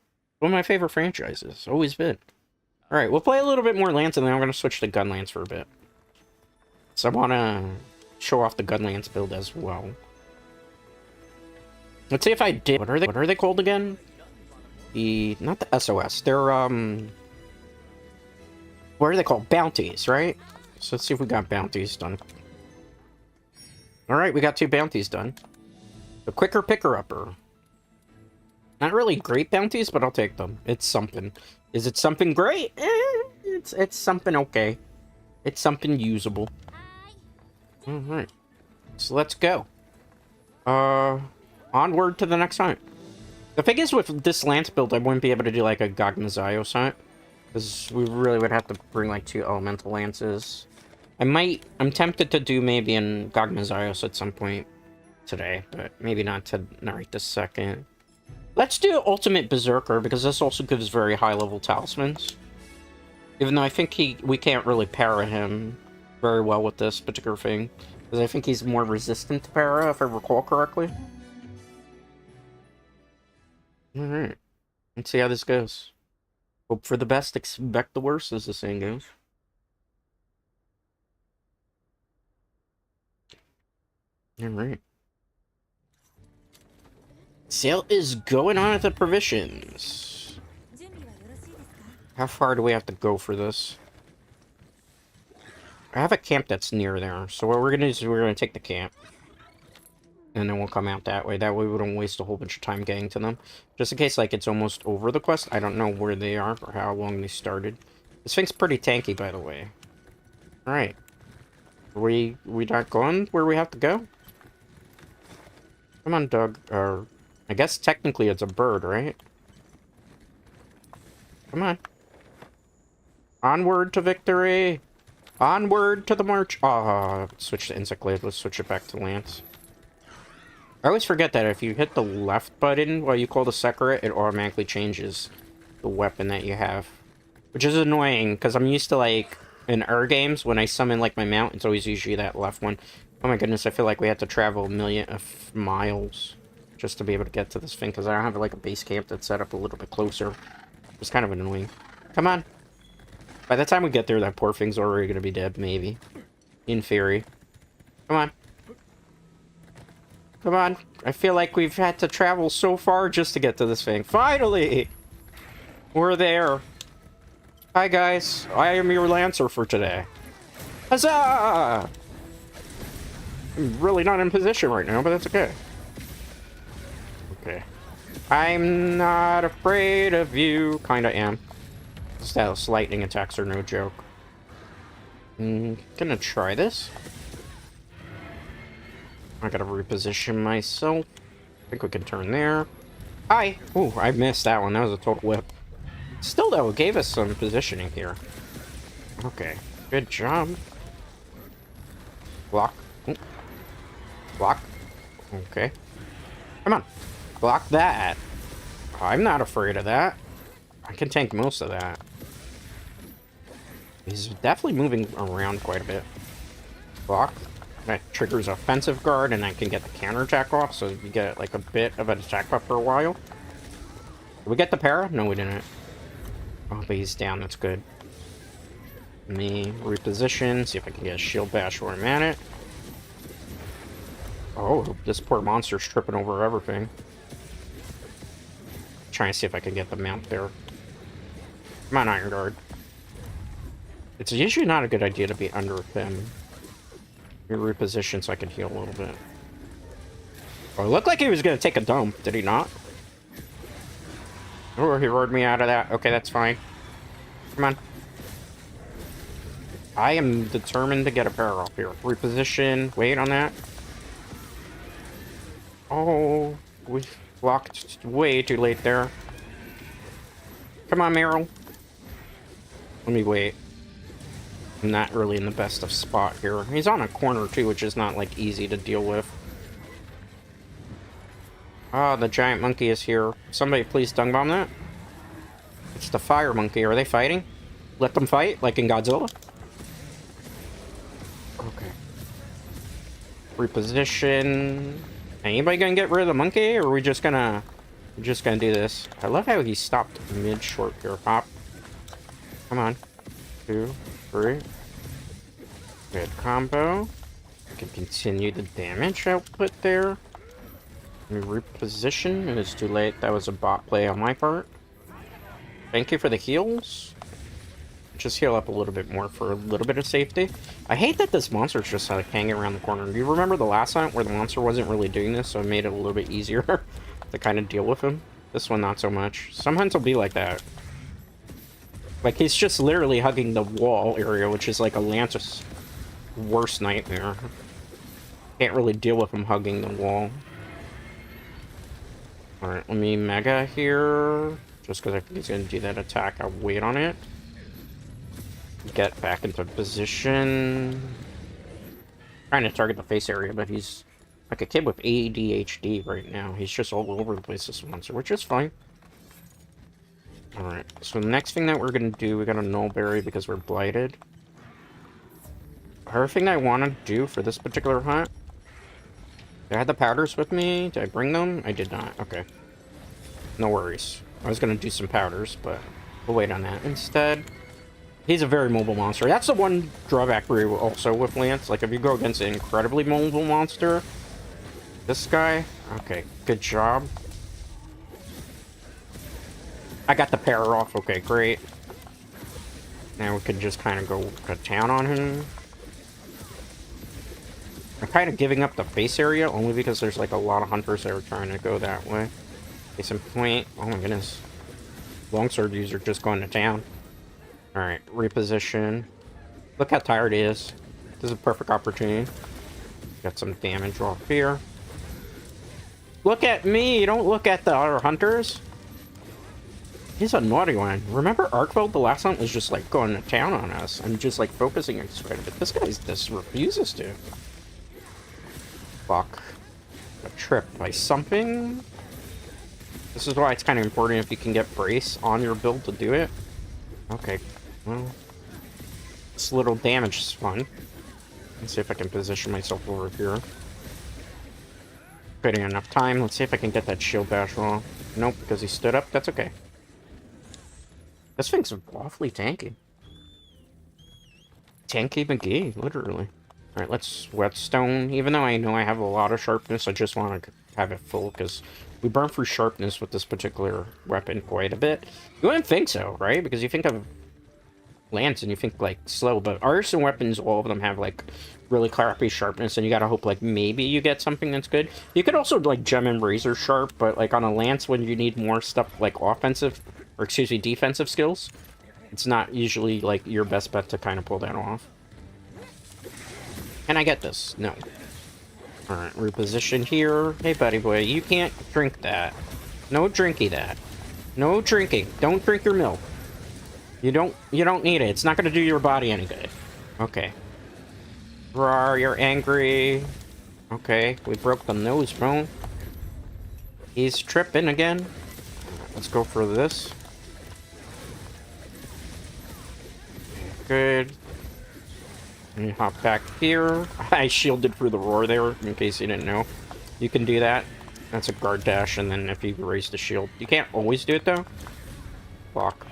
One of my favorite franchises. Always been. Alright, we'll play a little bit more Lance, and then I'm going to switch to Gun Lance for a bit. So I want to show off the Gun Lance build as well. Let's see if I did. What are they called again? Not the SOS. They're, what are they called? Bounties, right? So let's see if we got bounties done. Alright, we got 2 bounties done. The quicker picker-upper. Not really great bounties, but I'll take them. It's something. Is it something great? it's something okay. It's something usable. Alright. So let's go. Onward to the next hunt. The thing is, with this lance build, I wouldn't be able to do, like, a Gogmazios hunt. Because we really would have to bring, like, 2 elemental lances. I'm tempted to do maybe an Gogmazios at some point today, but maybe not right this second. Let's do Ultimate Berserker, because this also gives very high-level talismans. Even though I think we can't really para him very well with this particular thing. Because I think he's more resistant to para, if I recall correctly. Alright. Let's see how this goes. Hope for the best, expect the worst, as the saying goes. Alright. Sale is going on at the provisions. How far do we have to go for this? I have a camp that's near there, so what we're gonna do is we're gonna take the camp. And then we'll come out that way. That way we don't waste a whole bunch of time getting to them. Just in case, like, it's almost over the quest. I don't know where they are or how long they started. This thing's pretty tanky, by the way. Alright. We not going where we have to go? Come on, Doug. I guess technically it's a bird, right? Come on. Onward to victory! Onward to the march! Switch to insect glaive. Let's switch it back to lance. I always forget that if you hit the left button while you call the Sekret, it automatically changes the weapon that you have. Which is annoying, because I'm used to, like, in games, when I summon, like, my mount, it's always usually that left one. Oh my goodness, I feel like we have to travel a million of miles just to be able to get to this thing, because I don't have, like, a base camp that's set up a little bit closer. It's kind of annoying. Come on. By the time we get there, that poor thing's already going to be dead, maybe. In theory. Come on. Come on. I feel like we've had to travel so far just to get to this thing. Finally! We're there. Hi, guys. I am your Lancer for today. Huzzah! I'm really not in position right now, but that's okay. Okay. I'm not afraid of you. Kinda am. Status lightning attacks are no joke. Gonna try this. I gotta reposition myself. I think we can turn there. Hi! Ooh, I missed that one. That was a total whip. Still, though, it gave us some positioning here. Okay. Good job. Block. Ooh. Block. Okay. Come on. Block that. I'm not afraid of that. I can tank most of that. He's definitely moving around quite a bit. Block. That triggers offensive guard, and I can get the counterattack off, so you get, like, a bit of an attack buff for a while. Did we get the para? No, we didn't. Oh, but he's down. That's good. Let me reposition, see if I can get a shield bash where I'm at it. Oh, this poor monster's tripping over everything. Trying to see if I can get the mount there. Come on, Iron Guard. It's usually not a good idea to be under him. Let me reposition so I can heal a little bit. Oh, it looked like he was going to take a dump, did he not? Oh, he roared me out of that. Okay, that's fine. Come on. I am determined to get a pair off here. Reposition. Wait on that. Oh, we blocked way too late there. Come on, Meryl. Let me wait. I'm not really in the best of spot here. He's on a corner, too, which is not, like, easy to deal with. Ah, the giant monkey is here. Somebody please dung bomb that. It's the fire monkey. Are they fighting? Let them fight, like in Godzilla? Okay. Reposition. Anybody gonna get rid of the monkey, or are we just gonna... We're just gonna do this. I love how he stopped mid-short here. Hop. Come on. 2, 3. Good combo. I can continue the damage output there. Let me reposition. It is too late. That was a bot play on my part. Thank you for the heals. Just heal up a little bit more for a little bit of safety. I hate that this monster's just like hanging around the corner. Do you remember the last time where the monster wasn't really doing this, so it made it a little bit easier to kind of deal with him? This one, not so much. Some hunts will be like that. Like, he's just literally hugging the wall area, which is like a Lance's worst nightmare. Can't really deal with him hugging the wall. Alright, let me Mega here. Just because I think he's going to do that attack, I'll wait on it. Get back into position. Trying to target the face area, but he's like a kid with ADHD right now. He's just all over the place, this monster, which is fine. Alright, so the next thing that we're going to do, we got a Nullberry because we're blighted. Everything I want to do for this particular hunt. Did I have the powders with me? Did I bring them? I did not. Okay. No worries. I was going to do some powders, but we'll wait on that instead. He's a very mobile monster. That's the one drawback for you also with Lance. Like, if you go against an incredibly mobile monster, this guy... Okay, good job. I got the pair off. Okay, great. Now we can just kind of go to town on him. I'm kind of giving up the face area only because there's like a lot of hunters that are trying to go that way. Case in point. Oh my goodness. Longsword user just going to town. Alright, reposition. Look how tired he is. This is a perfect opportunity. Got some damage off here. Look at me! Don't look at the other hunters. He's a naughty one. Remember Arkveld the last hunt was just like going to town on us and just like focusing on quite a bit. This guy just refuses to. Fuck. Got tripped by something. This is why it's kind of important if you can get brace on your build to do it. Okay, well, this little damage is fun. Let's see if I can position myself over here. Getting enough time. Let's see if I can get that shield bash off. Nope, because he stood up. That's okay. This thing's awfully tanky. Tanky McGee, literally. Alright, let's whetstone. Even though I know I have a lot of sharpness, I just want to have it full, because we burn through sharpness with this particular weapon quite a bit. You wouldn't think so, right? Because you think of Lance and you think, like, slow, but artisan weapons, all of them have, like, really crappy sharpness, and you gotta hope, like, maybe you get something that's good. You could also, like, gem and razor sharp, but, like, on a Lance, when you need more stuff, like, offensive, or, excuse me, defensive skills, it's not usually, like, your best bet to kind of pull that off. Can I get this? No. Alright, reposition here. Hey, buddy boy, you can't drink that. No drinky that. No drinking. Don't drink your milk. You don't need it. It's not gonna do your body any good. Okay. Rawr, you're angry. Okay, we broke the nose bone. He's tripping again. Let's go for this. Good. Let me hop back here. I shielded through the roar there, in case you didn't know. You can do that. That's a guard dash, and then if you raise the shield. You can't always do it, though. Block.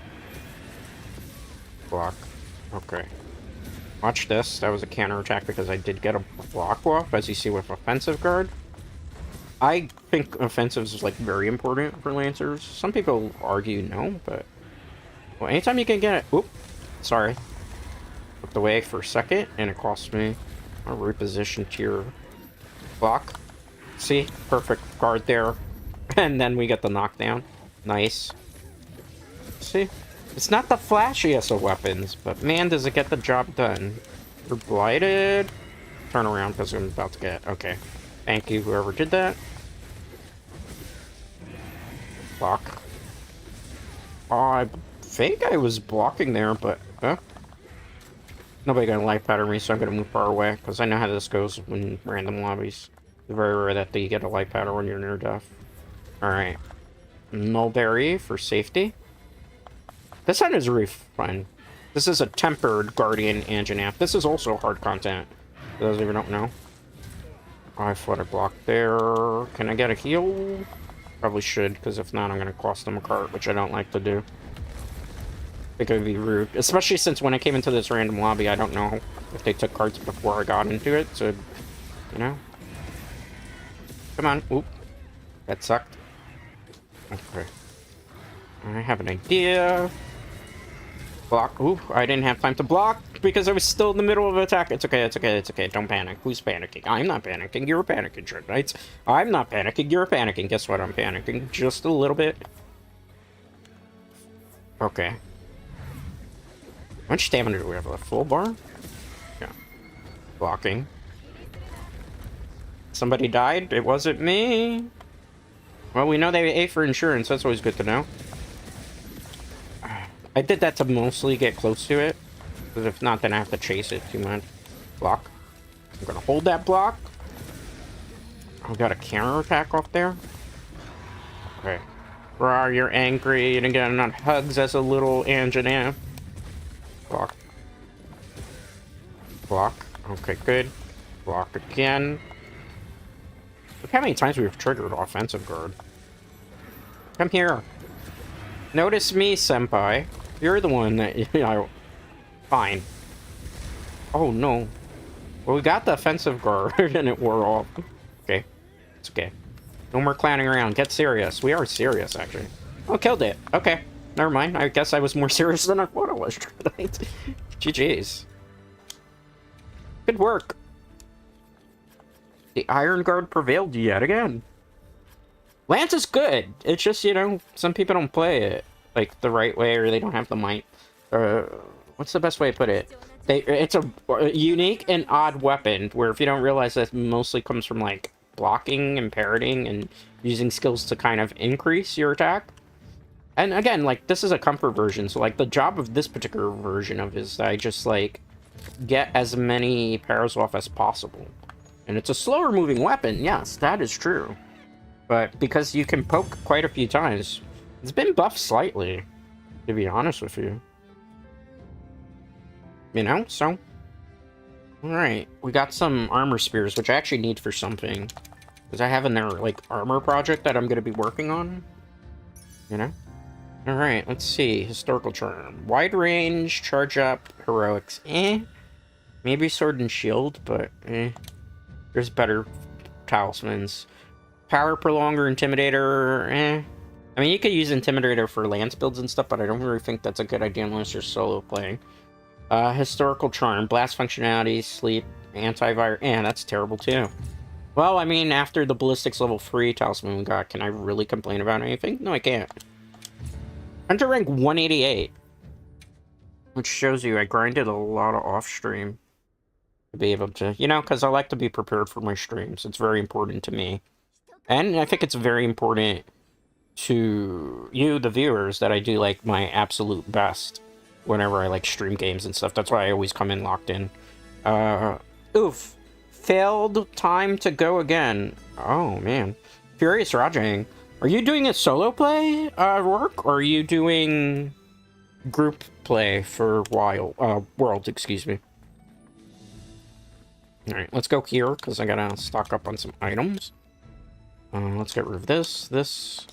Block. Okay. Watch this. That was a counterattack because I did get a block off, as you see with offensive guard. I think offensives is, like, very important for Lancers. Some people argue no, but... Well, anytime you can get it... Oop. Sorry. Looked away for a second, and it cost me a reposition tier block. See? Perfect guard there. And then we get the knockdown. Nice. See? It's not the flashiest of weapons, but man, does it get the job done. We're blighted. Turn around because I'm about to get... Okay. Thank you, whoever did that. Block. I think I was blocking there, but... Nobody gonna life pattern me, so I'm gonna move far away, because I know how this goes in random lobbies. It's very rare that you get a life pattern when you're near death. Alright. Mulberry for safety. This one is really fun. This is a tempered Guardian Anjanath. This is also hard content. For those of you who don't know. I flutter block there. Can I get a heal? Probably should, because if not, I'm going to cost them a cart, which I don't like to do. I think it would be rude. Especially since when I came into this random lobby, I don't know if they took carts before I got into it, so, you know. Come on. Oop. That sucked. Okay. I have an idea. Block. Ooh, I didn't have time to block because I was still in the middle of an attack. It's okay, it's okay, it's okay. Don't panic. Who's panicking? I'm not panicking. You're panicking, Dread Knights. I'm not panicking. You're panicking. Guess what? I'm panicking. Just a little bit. Okay. How much stamina do we have left? Full bar? Yeah. Blocking. Somebody died? It wasn't me. Well, we know they ate for insurance. That's always good to know. I did that to mostly get close to it. Because if not, then I have to chase it too much. Block. I'm gonna hold that block. I've got a counter attack off there. Okay. Rawr, you're angry. And again, not hugs as a little engineer. Block. Block. Okay, good. Block again. Look how many times we've triggered offensive guard. Come here. Notice me, senpai. You're the one that, you know... Fine. Oh, no. Well, we got the offensive guard, and it wore off. Okay. It's okay. No more clowning around. Get serious. We are serious, actually. Oh, killed it. Okay. Never mind. I guess I was more serious than I thought I was. GG's. Good work. The Iron Guard prevailed yet again. Lance is good. It's just, you know, some people don't play it, like, the right way, or they don't have the might. What's the best way to put it? It's a unique and odd weapon, where if you don't realize that mostly comes from, like, blocking and parrying and using skills to kind of increase your attack. And again, like, this is a comfort version, so, like, the job of this particular version of it is that I just, like, get as many parries off as possible. And it's a slower moving weapon, yes, that is true. But because you can poke quite a few times, it's been buffed slightly, to be honest with you. You know, so... Alright, we got some armor spears, which I actually need for something. Because I have another, like, armor project that I'm going to be working on. You know? Alright, let's see. Historical charm. Wide range, charge up, heroics. Maybe sword and shield, but there's better talismans. Power prolonger, intimidator, I mean, you could use intimidator for lance builds and stuff, but I don't really think that's a good idea unless you're solo playing. Historical charm, blast functionality, sleep, antivirus. That's terrible too. Well, I mean, after the ballistics level 3 talisman we got, can I really complain about anything? No, I can't. Hunter rank 188. Which shows you I grinded a lot of off-stream to be able to, you know, because I like to be prepared for my streams. It's very important to me. And I think it's very important to you, the viewers, that I do, like, my absolute best whenever I, like, stream games and stuff. That's why I always come in locked in. Oof. Failed time to go again. Oh, man. Furious Rajang. Are you doing a solo play, work? Or are you doing group play for World, excuse me. Alright, let's go here, because I gotta stock up on some items. Let's get rid of this.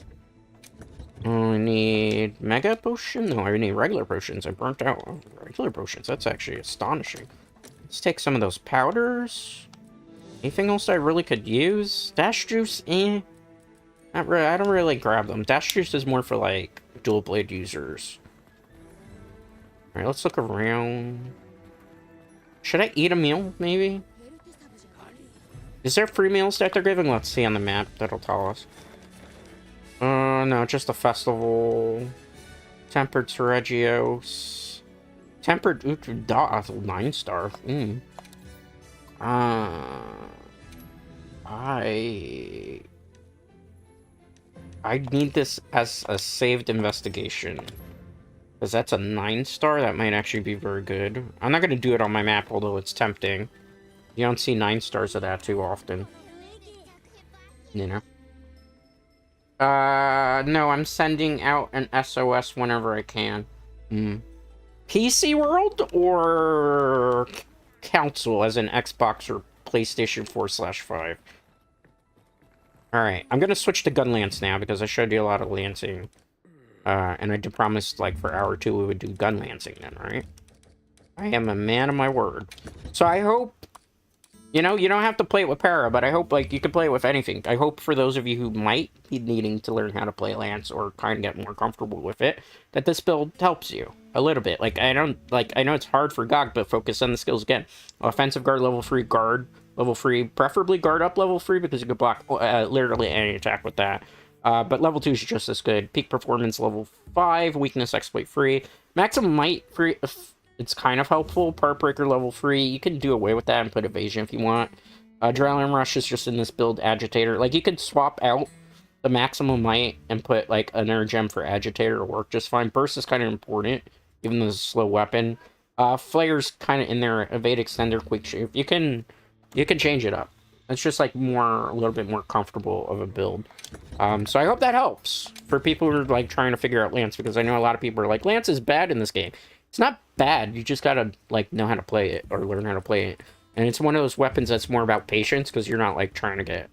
I need Mega Potion? No, I need regular potions. I burnt out regular potions. That's actually astonishing. Let's take some of those powders. Anything else I really could use? Dash Juice? Not really. I don't really grab them. Dash Juice is more for, like, dual blade users. Alright, let's look around. Should I eat a meal, maybe? Is there free meals that they're giving? Let's see on the map. That'll tell us. No, just a festival. Tempered Seregios. Tempered 9-star. I need this as a saved investigation. Because that's a 9-star. That might actually be very good. I'm not going to do it on my map, although it's tempting. You don't see 9 stars of that too often. You know? No, I'm sending out an SOS whenever I can. PC World or Council, as in Xbox or PlayStation 4/5? Alright, I'm gonna switch to Gun Lance now, because I showed you a lot of lancing. And I did promise, like, for hour 2 we would do gun lancing then, right? I am a man of my word. So I hope... You know, you don't have to play it with para, but I hope, like, you can play it with anything. I hope for those of you who might be needing to learn how to play Lance or kind of get more comfortable with it, that this build helps you a little bit. Like, I know it's hard for GOG, but focus on the skills again. Offensive guard level 3, guard level 3, preferably guard up level 3, because you can block literally any attack with that. But level 2 is just as good. Peak performance level 5, weakness exploit free. Maximum might free... It's kind of helpful. Part breaker level 3. You can do away with that and put evasion if you want. Adrenaline rush is just in this build. Agitator. Like, you could swap out the maximum might and put, like, an energy gem for agitator to work just fine. Burst is kind of important, even though it's a slow weapon. Flare's kind of in there. Evade, extender, quick shape. You can change it up. It's just, like, a little bit more comfortable of a build. So I hope that helps for people who are, like, trying to figure out Lance, because I know a lot of people are like, Lance is bad in this game. It's not bad. You just gotta, like, know how to play it or learn how to play it. And it's one of those weapons that's more about patience, because you're not, like, trying to get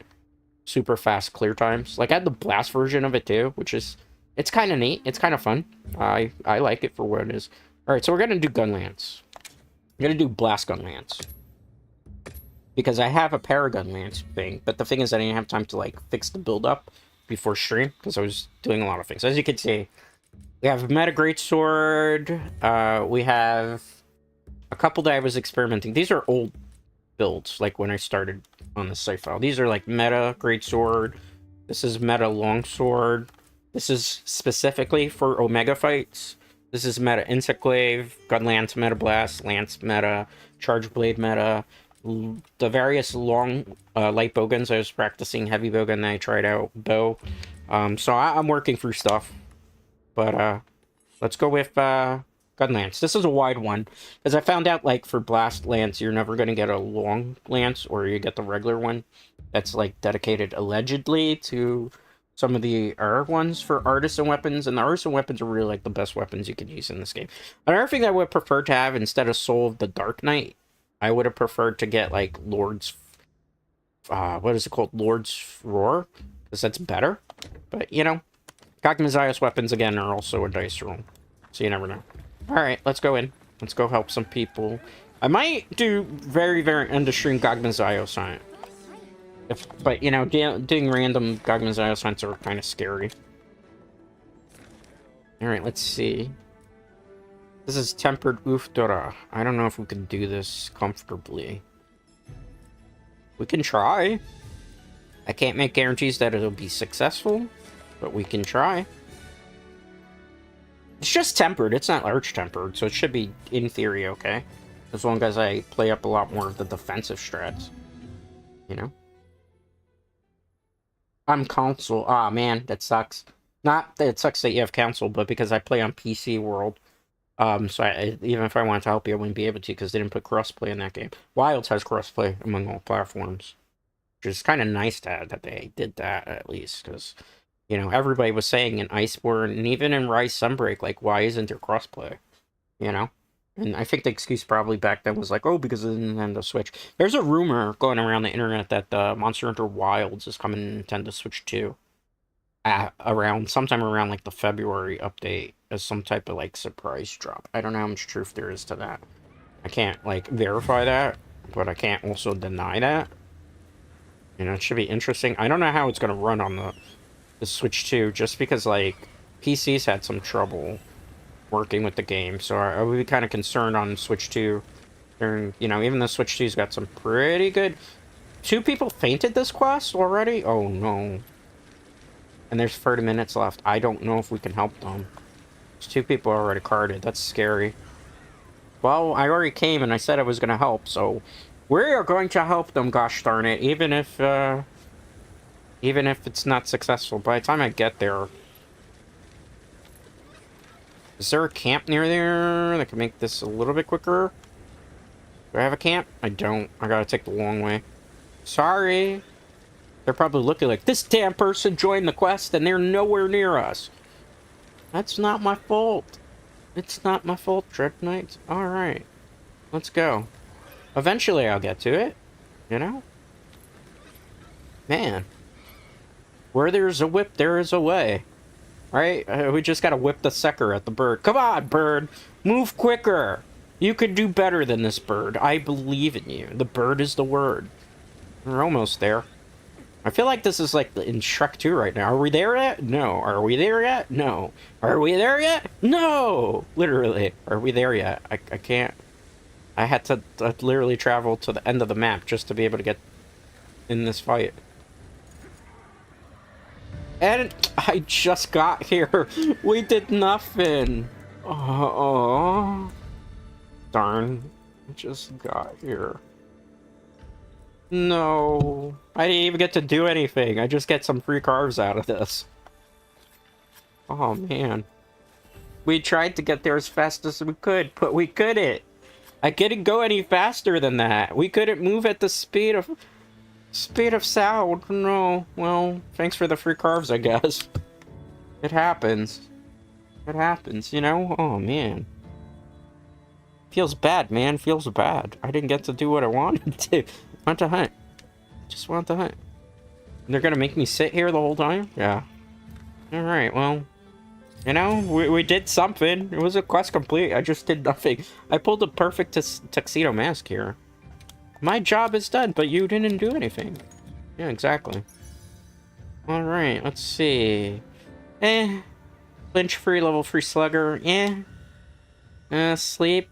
super fast clear times. Like, I had the blast version of it, too, which is... It's kind of neat. It's kind of fun. I like it for what it is. Alright, so we're gonna do Gun Lance. I'm gonna do Blast Gun Lance. Because I have a Paragun Lance thing, but the thing is I didn't have time to, like, fix the build-up before stream, because I was doing a lot of things. As you can see, we have Meta Greatsword, we have a couple that I was experimenting. These are old builds, like when I started on the site file. These are like Meta Greatsword, this is Meta Longsword, this is specifically for Omega fights, this is Meta Insectglaive, Gun Lance Meta Blast, Lance Meta, Charge Blade Meta, the various long light bowguns. I was practicing heavy bowgun, then I tried out bow. So I'm working through stuff. But let's go with Gun Lance. This is a wide one, because I found out, like, for Blast Lance, you're never going to get a long lance, or you get the regular one that's, like, dedicated allegedly to some of the other ones for artisan weapons, and the artisan weapons are really, like, the best weapons you can use in this game. Another thing that I would prefer to have, instead of Soul of the Dark Knight, I would have preferred to get, like, Lord's... what is it called? Lord's Roar? Because that's better. But, you know, Gogmazios weapons, again, are also a dice roll. So you never know. Alright, let's go in. Let's go help some people. I might do very end of stream Gogmazios on it. But, you know, doing random Gogmazios hunts are kind of scary. Alright, let's see. This is Tempered Ufdora. I don't know if we can do this comfortably. We can try. I can't make guarantees that it'll be successful, but we can try. It's just tempered. It's not large tempered, so it should be, in theory, okay. As long as I play up a lot more of the defensive strats. You know? I'm console. Ah, man, that sucks. Not that it sucks that you have console, but because I play on PC World. So even if I wanted to help you, I wouldn't be able to, because they didn't put crossplay in that game. Wilds has crossplay among all platforms. Which is kind of nice to have that they did that, at least, because, you know, everybody was saying in Iceborne, and even in Rise Sunbreak, like, why isn't there crossplay? You know? And I think the excuse probably back then was like, oh, because of the Nintendo Switch. There's a rumor going around the internet that Monster Hunter Wilds is coming to Nintendo Switch 2. Sometime around, like, the February update as some type of, like, surprise drop. I don't know how much truth there is to that. I can't, like, verify that, but I can't also deny that. You know, it should be interesting. I don't know how it's going to run on the Switch 2, just because, like, PC's had some trouble working with the game, so I would be kind of concerned on Switch 2. You know, even the Switch 2's got some pretty good... 2 people fainted this quest already? Oh, no. And there's 30 minutes left. I don't know if we can help them. There's 2 people already carded. That's scary. Well, I already came and I said I was going to help, so... We are going to help them, gosh darn it, even if it's not successful. By the time I get there... Is there a camp near there that can make this a little bit quicker? Do I have a camp? I don't. I gotta take the long way. Sorry. They're probably looking like, this damn person joined the quest and they're nowhere near us. That's not my fault. It's not my fault, Dread Knights. Alright. Let's go. Eventually I'll get to it. You know? Man. Where there's a whip, there is a way. Right? We just gotta whip the sucker at the bird. Come on, bird! Move quicker! You could do better than this bird. I believe in you. The bird is the word. We're almost there. I feel like this is like in Shrek 2 right now. Are we there yet? No. Are we there yet? No. Are we there yet? No! Literally. Are we there yet? I can't. I had to literally travel to the end of the map just to be able to get in this fight. And I just got here. We did nothing. Oh. Darn. I just got here. No. I didn't even get to do anything. I just get some free carves out of this. Oh, man. We tried to get there as fast as we could, but we couldn't. I couldn't go any faster than that. We couldn't move at the speed of sound. No. Well, thanks for the free carves, I guess. It happens. It happens, you know? Oh, man. Feels bad, man. Feels bad. I didn't get to do what I wanted to. I want to hunt. Just want to hunt. And they're gonna make me sit here the whole time? Yeah. Alright, well... You know, we did something. It was a quest complete. I just did nothing. I pulled a perfect tuxedo mask here. My job is done, but you didn't do anything. Yeah, exactly. Alright, let's see. Flinch-free, level 3 slugger. Sleep.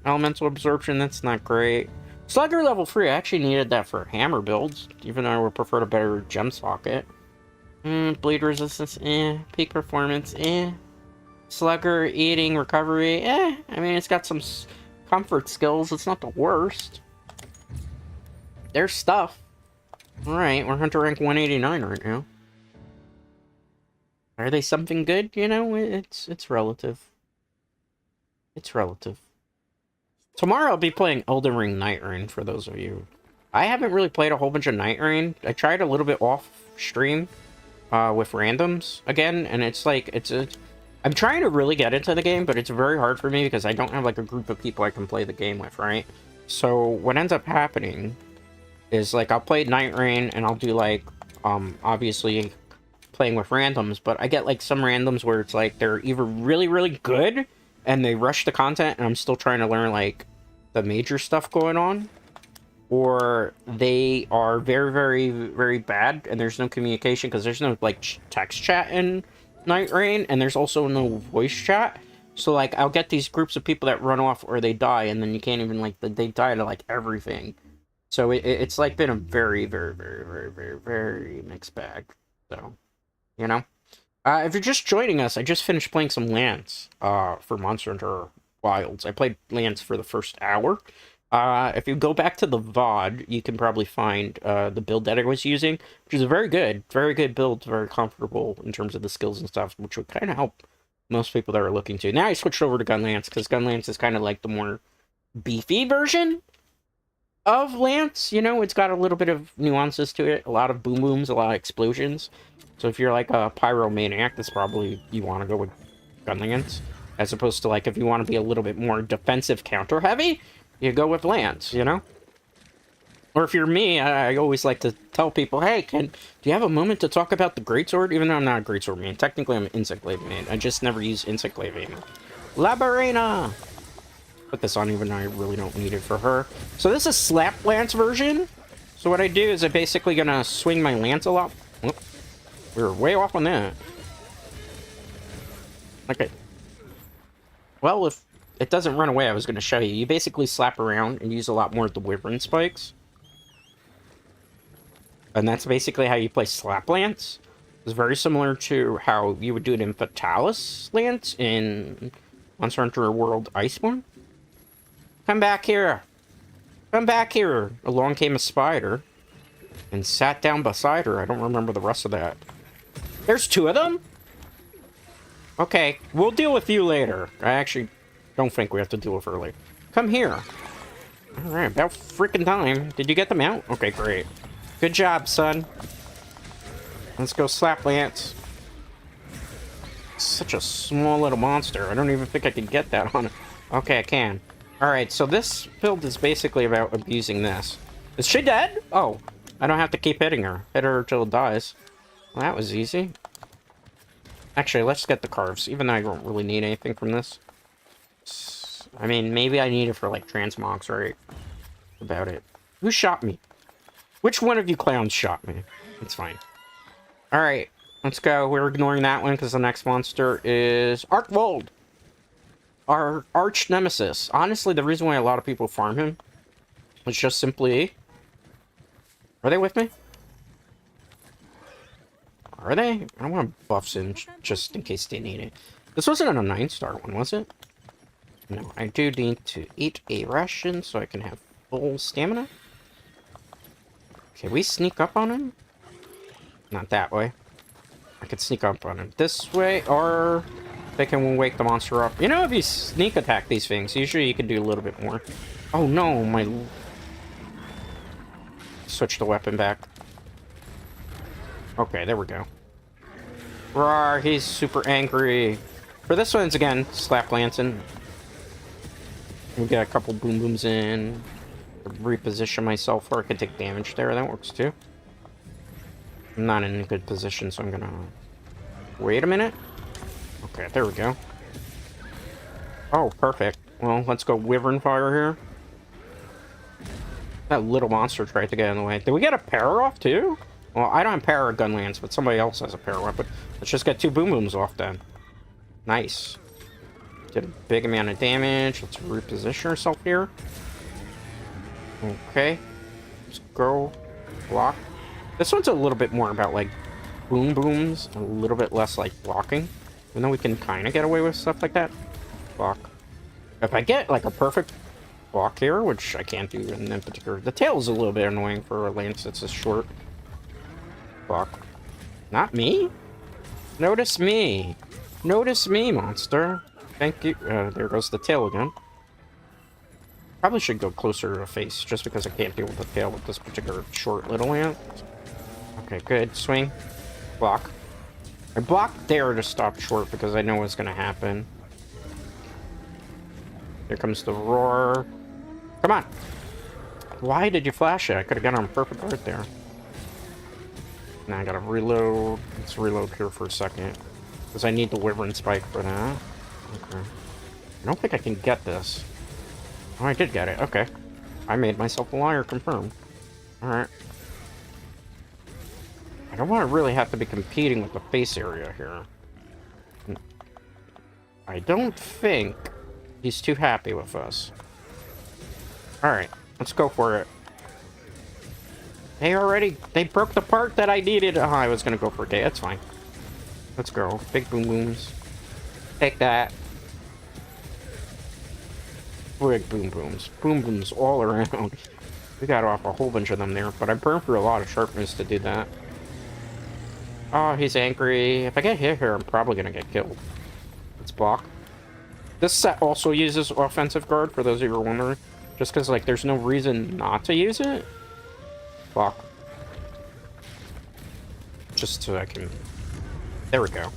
Elemental absorption, that's not great. Slugger level 3, I actually needed that for hammer builds, even though I would prefer a better gem socket. Bleed resistance, Peak performance, Slugger, eating, recovery, I mean, it's got some comfort skills, it's not the worst. There's stuff. Alright, we're Hunter rank 189 right now. Are they something good? You know, it's relative. It's relative. Tomorrow I'll be playing Elden Ring Night Rain, for those of you. I haven't really played a whole bunch of Night Rain. I tried a little bit off stream with randoms again, and it's like, I'm trying to really get into the game, but it's very hard for me because I don't have like a group of people I can play the game with, right? So what ends up happening is like I'll play Night Rain and I'll do like, obviously playing with randoms, but I get like some randoms where it's like they're either really, really good and they rush the content and I'm still trying to learn like the major stuff going on, or they are very, very, very bad and there's no communication because there's no like text chat in Night Rain, and there's also no voice chat. So like I'll get these groups of people that run off or they die, and then you can't even like, they die to like everything. So it's like been a very, very, very, very, very, very mixed bag. So, you know. If you're just joining us, I just finished playing some Lance for Monster Hunter Wilds. I played Lance for the first hour. If you go back to the VOD, you can probably find the build that I was using, which is a very good build, very comfortable in terms of the skills and stuff, which would kind of help most people that are looking to. Now I switched over to Gun Lance, because Gun Lance is kind of like the more beefy version of Lance. You know, it's got a little bit of nuances to it, a lot of boom booms, a lot of explosions. So if you're like a pyromaniac, that's probably you want to go with Gun Lance, as opposed to like if you want to be a little bit more defensive counter heavy, you go with Lance, you know? Or if you're me, I always like to tell people, hey, do you have a moment to talk about the Greatsword? Even though I'm not a Greatsword main. Technically, I'm an Insect Glaive main. I just never use Insect Glaive aiming. Labarena! Put this on even though I really don't need it for her. So this is Slap Lance version. So what I do is I'm basically gonna swing my Lance a lot. Whoop. We were way off on that. Okay. Well, if it doesn't run away, I was going to show you. You basically slap around and use a lot more of the Wyvern spikes. And that's basically how you play Slap Lance. It's very similar to how you would do it in Fatalis Lance in Monster Hunter World Iceborne. Come back here. Come back here. Along came a spider and sat down beside her. I don't remember the rest of that. There's two of them? Okay, we'll deal with you later. I actually don't think we have to deal with her later. Come here. Alright, about freaking time. Did you get them out? Okay, great. Good job, son. Let's go Slap Lance. Such a small little monster. I don't even think I can get that on it. Okay, I can. Alright, so this build is basically about abusing this. Is she dead? Oh, I don't have to keep hitting her. Hit her until it dies. Well, that was easy. Actually, let's get the carves, even though I don't really need anything from this. I mean, maybe I need it for, like, transmogs, right? About it. Who shot me? Which one of you clowns shot me? It's fine. Alright, let's go. We're ignoring that one, because the next monster is Arkvold. Our arch nemesis. Honestly, the reason why a lot of people farm him is just simply... Are they with me? Are they? I don't want buffs in just in case they need it. This wasn't a 9-star one, was it? No, I do need to eat a ration so I can have full stamina. Can we sneak up on him? Not that way. I could sneak up on him this way, or they can wake the monster up. You know, if you sneak attack these things, usually you can do a little bit more. Oh no, my... Switch the weapon back. Okay, there we go. Rawr, he's super angry. For this one's again, slap Lantern. We got a couple boom booms in. Reposition myself where I can take damage there. That works too. I'm not in a good position, so I'm gonna... Wait a minute. Okay, there we go. Oh, perfect. Well, let's go Wyvern Fire here. That little monster tried to get in the way. Did we get a para off too? Well, I don't have para gun lance, but somebody else has a para weapon. Let's just get 2 boom booms off then. Nice. Did a big amount of damage. Let's reposition ourselves here. Okay. Let's go. Block. This one's a little bit more about, like, boom booms. A little bit less, like, blocking. Even though we can kind of get away with stuff like that. Block. If I get, like, a perfect block here, which I can't do in particular. The tail is a little bit annoying for a lance that's a short. Block. Not me? Notice me. Notice me, monster. Thank you. There goes the tail again. Probably should go closer to the face, just because I can't deal with the tail with this particular short little lance. Okay, good. Swing. Block. I blocked there to stop short because I know what's going to happen. Here comes the roar. Come on. Why did you flash it? I could have gotten on perfect right there. Now I gotta reload. Let's reload here for a second. Because I need the Wyvern Spike for that. Okay. I don't think I can get this. Oh, I did get it. Okay. I made myself a liar. Confirmed. Alright. I don't want to really have to be competing with the face area here. I don't think he's too happy with us. Alright. Let's go for it. They broke the part that I needed. Oh, I was gonna go for a day. That's fine. Let's go. Big boom booms. Take that. Big boom booms. Boom booms all around. We got off a whole bunch of them there, but I burned through a lot of sharpness to do that. Oh, he's angry. If I get hit here, I'm probably gonna get killed. Let's block. This set also uses offensive guard, for those of you who are wondering. Just because, like, there's no reason not to use it. Block. Just so I can... There we go.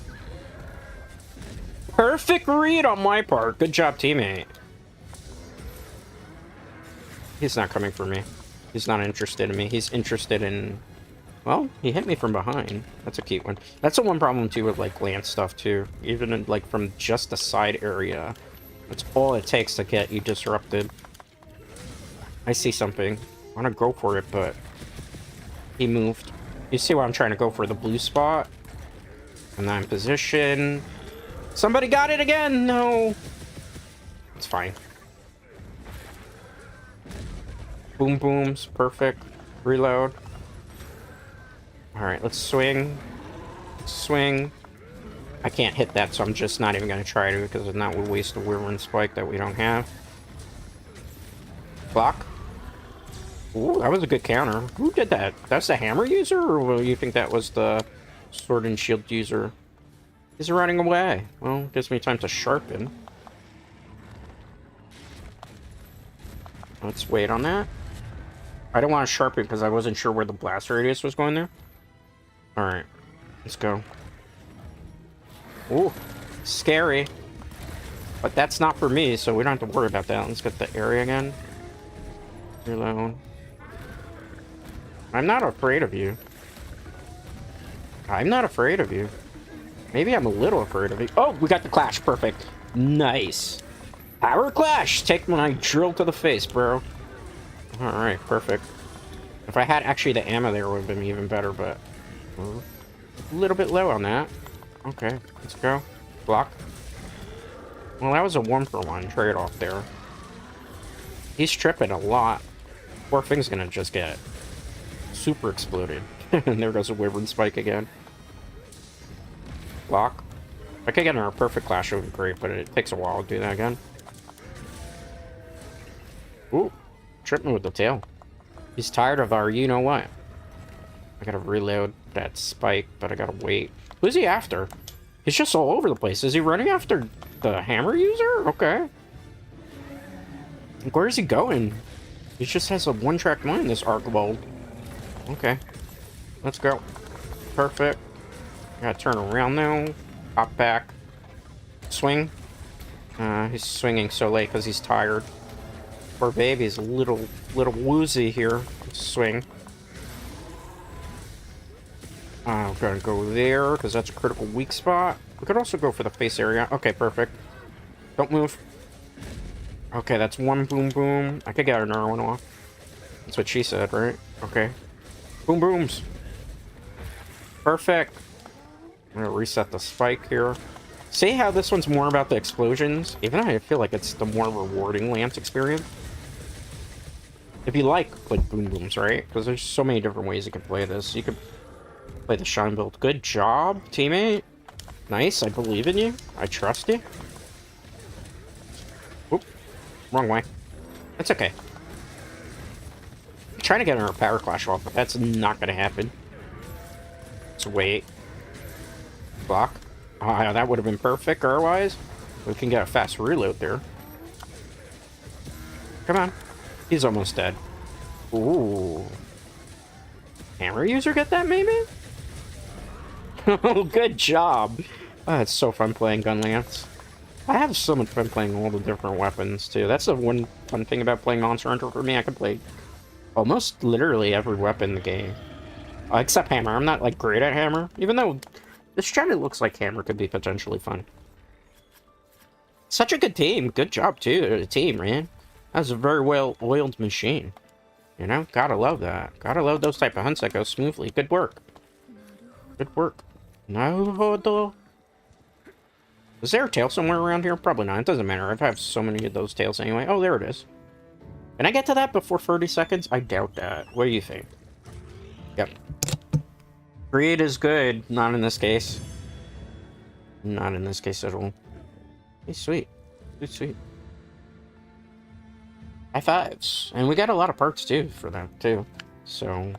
Perfect read on my part. Good job, teammate. He's not coming for me. He's not interested in me. He's interested in... Well, he hit me from behind. That's a cute one. That's the one problem, too, with, like, lance stuff, too. Even, in, like, from just the side area. That's all it takes to get you disrupted. I see something. I want to go for it, but... He moved. You see why I'm trying to go for the blue spot? And I'm in position. Somebody got it again! No! It's fine. Boom booms. Perfect. Reload. Alright, let's swing. Swing. I can't hit that, so I'm just not even going to try to, because if not, we'll waste a Wyvern Spike that we don't have. Block. Ooh, that was a good counter. Who did that? That's the hammer user, or will you think that was the sword and shield user? He's running away. Well, gives me time to sharpen. Let's wait on that. I don't want to sharpen because I wasn't sure where the blast radius was going there. Alright, let's go. Ooh, scary. But that's not for me, so we don't have to worry about that. Let's get the area again. Reload. I'm not afraid of you. I'm not afraid of you. Maybe I'm a little afraid of you. Oh, we got the clash. Perfect. Nice. Power clash. Take my drill to the face, bro. Alright, perfect. If I had actually the ammo there, it would have been even better, but... A little bit low on that. Okay, let's go. Block. Well, that was a 1-for-1 trade-off there. He's tripping a lot. Poor thing's gonna just get super exploded. And there goes a Wyvern Spike again. Block. If I could get in a perfect clash, it would be great, but it takes a while to do that again. Ooh, tripped me with the tail. He's tired of our you-know-what. I gotta reload that spike, but I gotta wait. Who's he after? He's just all over the place. Is he running after the hammer user? Okay. Where is he going? He just has a one-track mind, this Archibald. Okay. Let's go. Perfect. Gotta turn around now. Hop back. Swing. He's swinging so late because he's tired. Poor baby's a little woozy here. Swing. I'm gonna go there because that's a critical weak spot. We could also go for the face area. Okay, perfect. Don't move. Okay, that's one boom boom. I could get another one off. That's what she said, right? Okay. Boom booms. Perfect. I'm gonna reset the spike here. See how this one's more about the explosions? Even though I feel like it's the more rewarding Lance experience. If you like boom booms, right? Because there's so many different ways you can play this. You could play the shine build. Good job, teammate. Nice, I believe in you. I trust you. Oop, wrong way. That's okay. I'm trying to get our power clash off, but that's not gonna happen. Let's wait. Block. That would have been perfect, otherwise. We can get a fast reload there. Come on. He's almost dead. Ooh. Hammer user get that, maybe? Oh, good job. Oh, it's so fun playing Gun Lance. I have so much fun playing all the different weapons, too. That's the one fun thing about playing Monster Hunter for me. I can play almost literally every weapon in the game. Except Hammer. I'm not, like, great at Hammer. Even though this kind of looks like Hammer could be potentially fun. Such a good team. Good job, too, the team, man. That was a very well-oiled machine. You know? Gotta love that. Gotta love those type of hunts that go smoothly. Good work. Good work. No. Is there a tail somewhere around here? Probably not. It doesn't matter. I've had so many of those tails anyway. Oh, there it is. Can I get to that before 30 seconds? I doubt that. What do you think? Yep. Greed is good. Not in this case. Not in this case at all. Hey, sweet. Sweet, sweet. High fives. And we got a lot of parts, too, for that, too. So,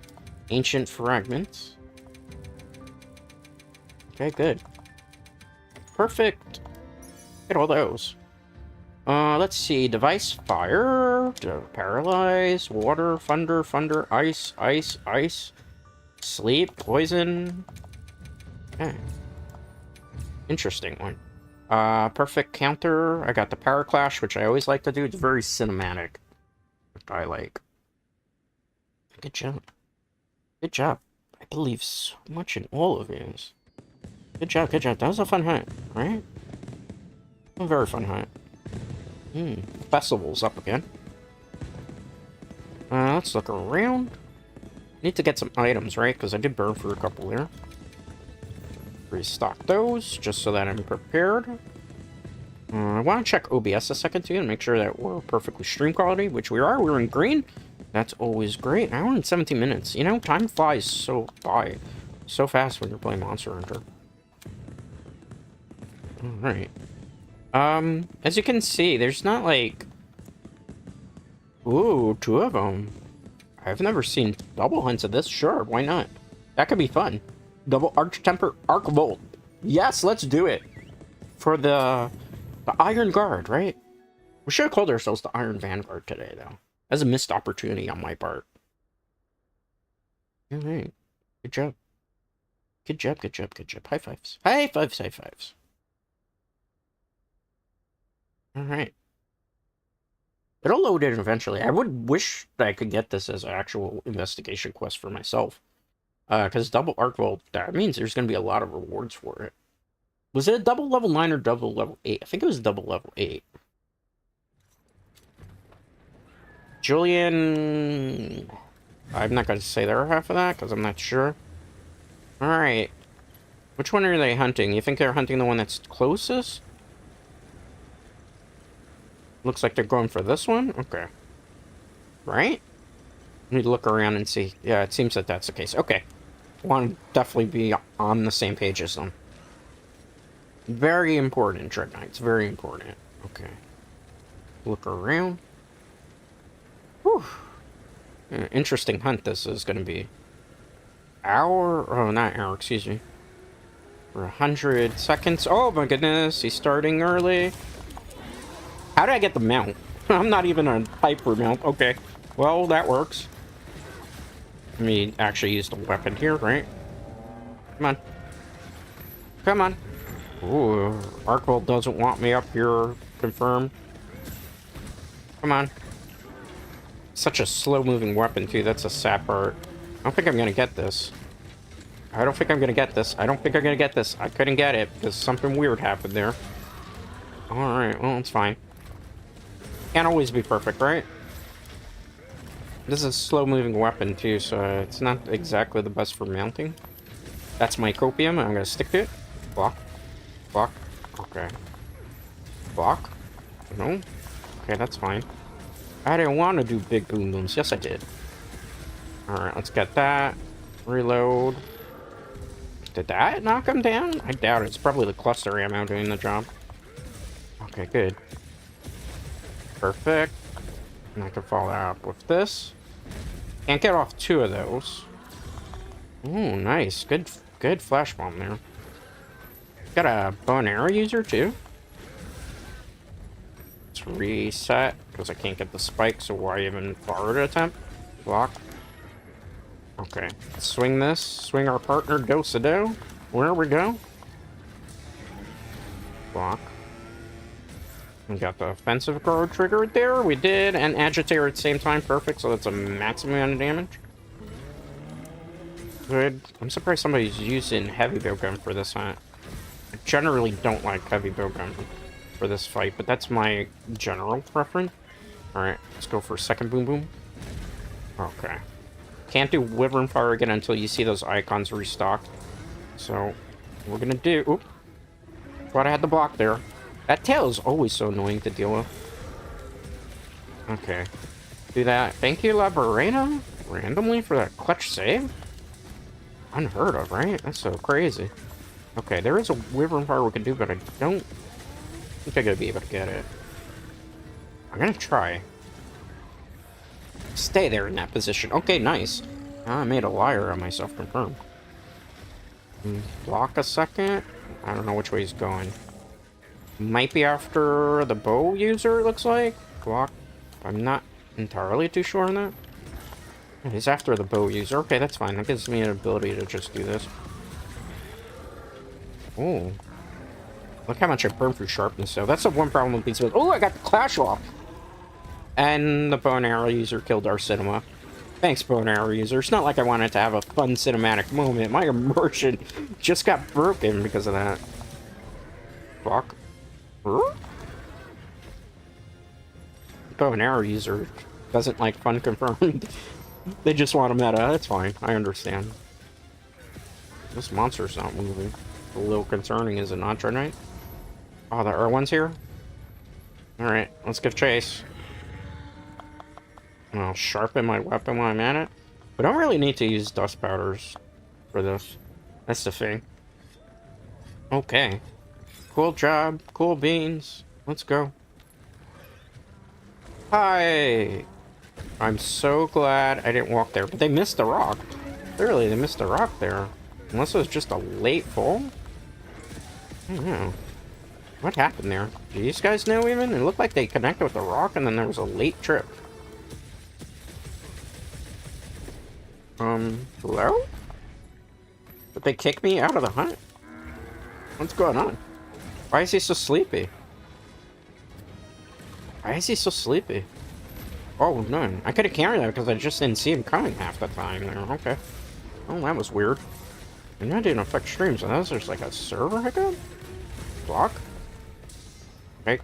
ancient fragments. Okay, good. Perfect. Get all those. Let's see. Device, fire, paralyze, water, thunder, ice, ice, sleep, poison. Okay. Interesting one. Perfect counter. I got the power clash, which I always like to do. It's very cinematic, which I like. Good job. Good job. I believe so much in all of these. Good job, good job. That was a fun hunt, right? A very fun hunt. Festival's up again. Let's look around. Need to get some items, right? Because I did burn through a couple there. Restock those, just so that I'm prepared. I want to check OBS a second, too, and make sure that we're perfectly stream quality, which we are. We're in green. That's always great. An hour and 17 minutes. You know, time flies so fast when you're playing Monster Hunter. Alright. As you can see, there's not like... Ooh, 2 of them. I've never seen double hunts of this. Sure, why not? That could be fun. Double Arch-Temper Archbolt. Yes, let's do it. For the Iron Guard, right? We should have called ourselves the Iron Vanguard today, though. That's a missed opportunity on my part. Alright. Good job. Good job, good job, good job. High fives. High fives, high fives. Alright. It'll load in eventually. I would wish that I could get this as an actual investigation quest for myself. Because double Archbolt, that means there's going to be a lot of rewards for it. Was it a double level 9 or double level 8? I think it was double level 8. Julian... I'm not going to say their half of that, because I'm not sure. Alright. Which one are they hunting? You think they're hunting the one that's closest? Looks like they're going for this one? Okay. Right? Need to look around and see. Yeah, it seems that that's the case. Okay. Want to definitely be on the same page as them. Very important, Dread Knights. Very important. Okay. Look around. Whew. Interesting hunt this is going to be. Hour? Oh, not hour, excuse me. For 100 seconds. Oh my goodness, he's starting early. How did I get the mount? I'm not even on hyper mount. Okay, well, that works. Let me actually use the weapon here, right? Come on. Come on. Ooh, Arkwell doesn't want me up here. Confirm. Come on. Such a slow-moving weapon, too. That's a sap part. I don't think I'm gonna get this. I don't think I'm gonna get this. I don't think I'm gonna get this. I couldn't get it because something weird happened there. Alright, well, it's fine. Can't always be perfect, right? This is a slow-moving weapon, too, so it's not exactly the best for mounting. That's my copium. I'm gonna stick to it. Block. Block. Okay. Block. No. Okay, that's fine. I didn't want to do big boom booms. Yes, I did. Alright, let's get that. Reload. Did that knock him down? I doubt it. It's probably the cluster ammo doing the job. Okay, good. Perfect. And I can follow up with this. Can't get off 2 of those. Ooh, nice. Good flash bomb there. Got a bow and arrow user, too. Let's reset, because I can't get the spike, so why even bother to attempt? Block. Okay. Swing this. Swing our partner, Do-sa-do. Where we go? Block. We got the offensive guard triggered there. We did. And agitator at the same time. Perfect. So that's a maximum amount of damage. Good. I'm surprised somebody's using heavy bowgun for this hunt. I generally don't like heavy bowgun for this fight, but that's my general preference. Alright, let's go for a second boom boom. Okay. Can't do Wyvern Fire again until you see those icons restocked. So, we're gonna do... Oop. Thought I had the block there. That tail is always so annoying to deal with. Okay. Do that. Thank you, Labarena, randomly for that clutch save? Unheard of, right? That's so crazy. Okay, there is a Wyvern Fire we can do, but I don't think I'm gonna be able to get it. I'm gonna try. Stay there in that position. Okay, nice. I made a liar of myself, confirmed. Block a second. I don't know which way he's going. Might be after the bow user, it looks like. Block. I'm not entirely too sure on that. He's after the bow user. Okay, that's fine. That gives me an ability to just do this. Oh. Look how much I burned through sharpness, so that's the one problem with these. Oh, I got the clash off! And the bow and arrow user killed our cinema. Thanks, bow and arrow user. It's not like I wanted to have a fun cinematic moment. My immersion just got broken because of that. Fuck. Huh? Bow and arrow user doesn't like fun confirmed. They just want a meta. That's fine. I understand. This monster's not moving. A little concerning, is it not, Dreadnought? Oh, there are ones here? Alright, let's give chase. And I'll sharpen my weapon when I'm at it. We don't really need to use dust powders for this. That's the thing. Okay. Cool job. Cool beans. Let's go. Hi! I'm so glad I didn't walk there. But they missed the rock. Clearly, they missed the rock there. Unless it was just a late fall? I don't know. What happened there? Do these guys know even? It looked like they connected with the rock and then there was a late trip. Hello? Did they kick me out of the hunt? What's going on? Why is he so sleepy? Why is he so sleepy? Oh, no. I could have carried that because I just didn't see him coming half the time there. Okay. Oh, that was weird. And that didn't affect streams. Unless there's like a server hiccup? Block? Okay.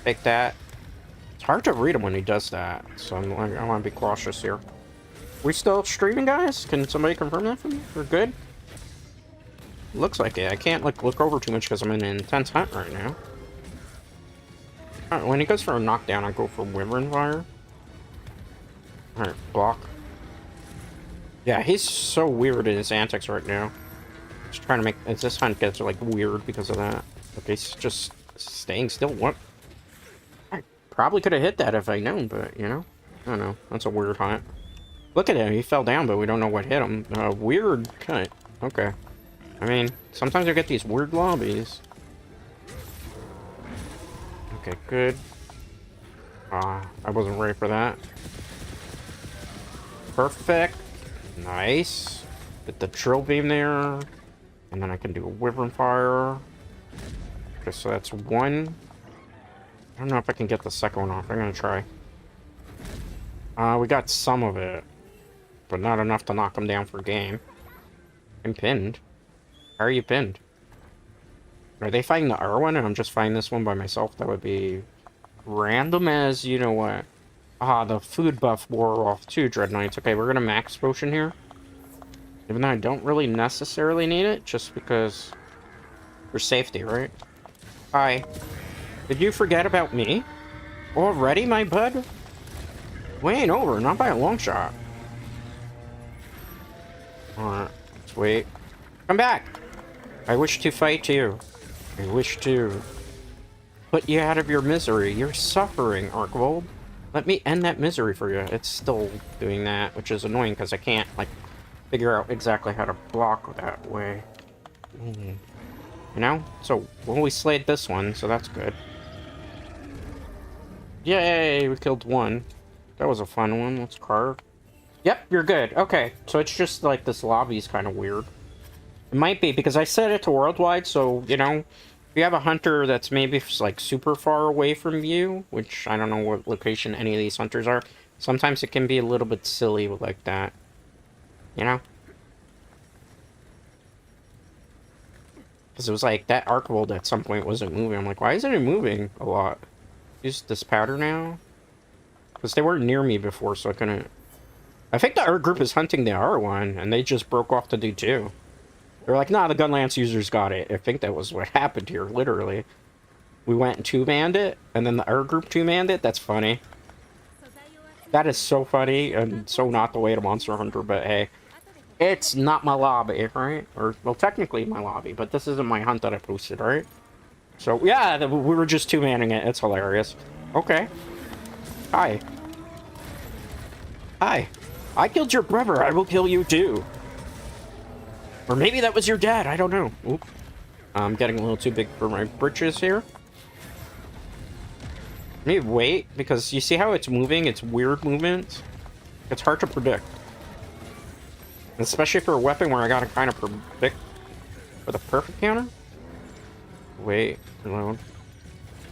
Take that. It's hard to read him when he does that. So I want to be cautious here. We still streaming, guys? Can somebody confirm that for me? We're good? Looks like it. I can't like look over too much because I'm in an intense hunt right now. Alright, when he goes for a knockdown, I go for Wyvern Fire. Alright, block. Yeah, he's so weird in his antics right now. Just trying to make this hunt gets like weird because of that. Okay, he's just staying still. What? I probably could have hit that if I known, but you know. I don't know. That's a weird hunt. Look at him. He fell down, but we don't know what hit him. Weird cut. Okay. I mean, sometimes I get these weird lobbies. Okay, good. I wasn't ready for that. Perfect. Nice. Get the drill beam there. And then I can do a wyvern fire. Okay, so that's one. I don't know if I can get the second one off. I'm gonna try. We got some of it, but not enough to knock him down for game. I'm pinned. How are you pinned? Are they fighting the R one and I'm just fighting this one by myself? That would be random as you know what. The food buff wore off too, Dread Knights. Okay, we're gonna max potion here. Even though I don't really necessarily need it, just because for safety, right? Hi. Did you forget about me? Already, my bud? We ain't over, not by a long shot. Alright, let's wait. Come back! I wish to fight you. I wish to put you out of your misery. You're suffering, Archvold. Let me end that misery for you. It's still doing that, which is annoying because I can't, like, figure out exactly how to block that way. You know? So, well, we slayed this one, so that's good. Yay! We killed one. That was a fun one. Let's carve. Yep, you're good. Okay, so it's just like this lobby's kind of weird. It might be, because I set it to worldwide, so, you know, if you have a hunter that's maybe, like, super far away from you, which I don't know what location any of these hunters are, sometimes it can be a little bit silly like that. You know? Because it was like, that Archvold at some point wasn't moving. I'm like, why isn't it moving a lot? Use this powder now? Because they weren't near me before, so I couldn't... I think the R group is hunting the R one, and they just broke off to do 2. They're like, nah, the Gunlance users got it. I think that was what happened here, literally. We went and 2-manned it, and then the R group 2-manned it? That's funny. That is so funny, and so not the way to Monster Hunter, but hey. It's not my lobby, right? Or, well, technically my lobby, but this isn't my hunt that I posted, right? So, yeah, we were just 2-manning it. It's hilarious. Okay. Hi. Hi. I killed your brother. I will kill you too. Or maybe that was your dad. I don't know. Oop. I'm getting a little too big for my britches here. Maybe wait, because you see how it's moving? It's weird movements. It's hard to predict. Especially for a weapon where I gotta kind of predict for the perfect counter. Wait, reload.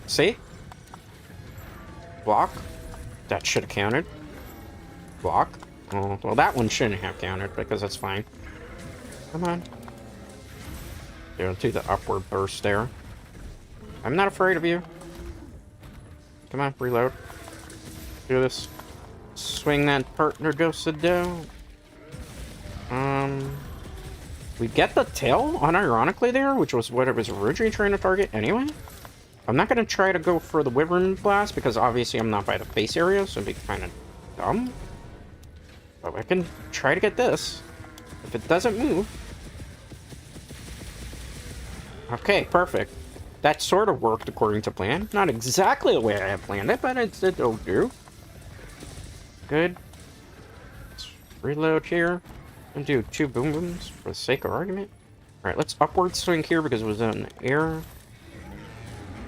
See? Block. That should have counted. Block. Oh, well, that one shouldn't have counted because that's fine. Come on. Do the upward burst there. I'm not afraid of you. Come on, reload. Do this. Swing that partner ghosted down. We get the tail, unironically there, which was what it was originally trying to target anyway. I'm not going to try to go for the Wyvern Blast, because obviously I'm not by the face area, so it'd be kind of dumb. But I can try to get this. If it doesn't move. Okay, perfect. That sort of worked according to plan. Not exactly the way I had planned it, but it'll do. Good. Let's reload here. And do 2 boom booms for the sake of argument. Alright, let's upward swing here because it was in the air.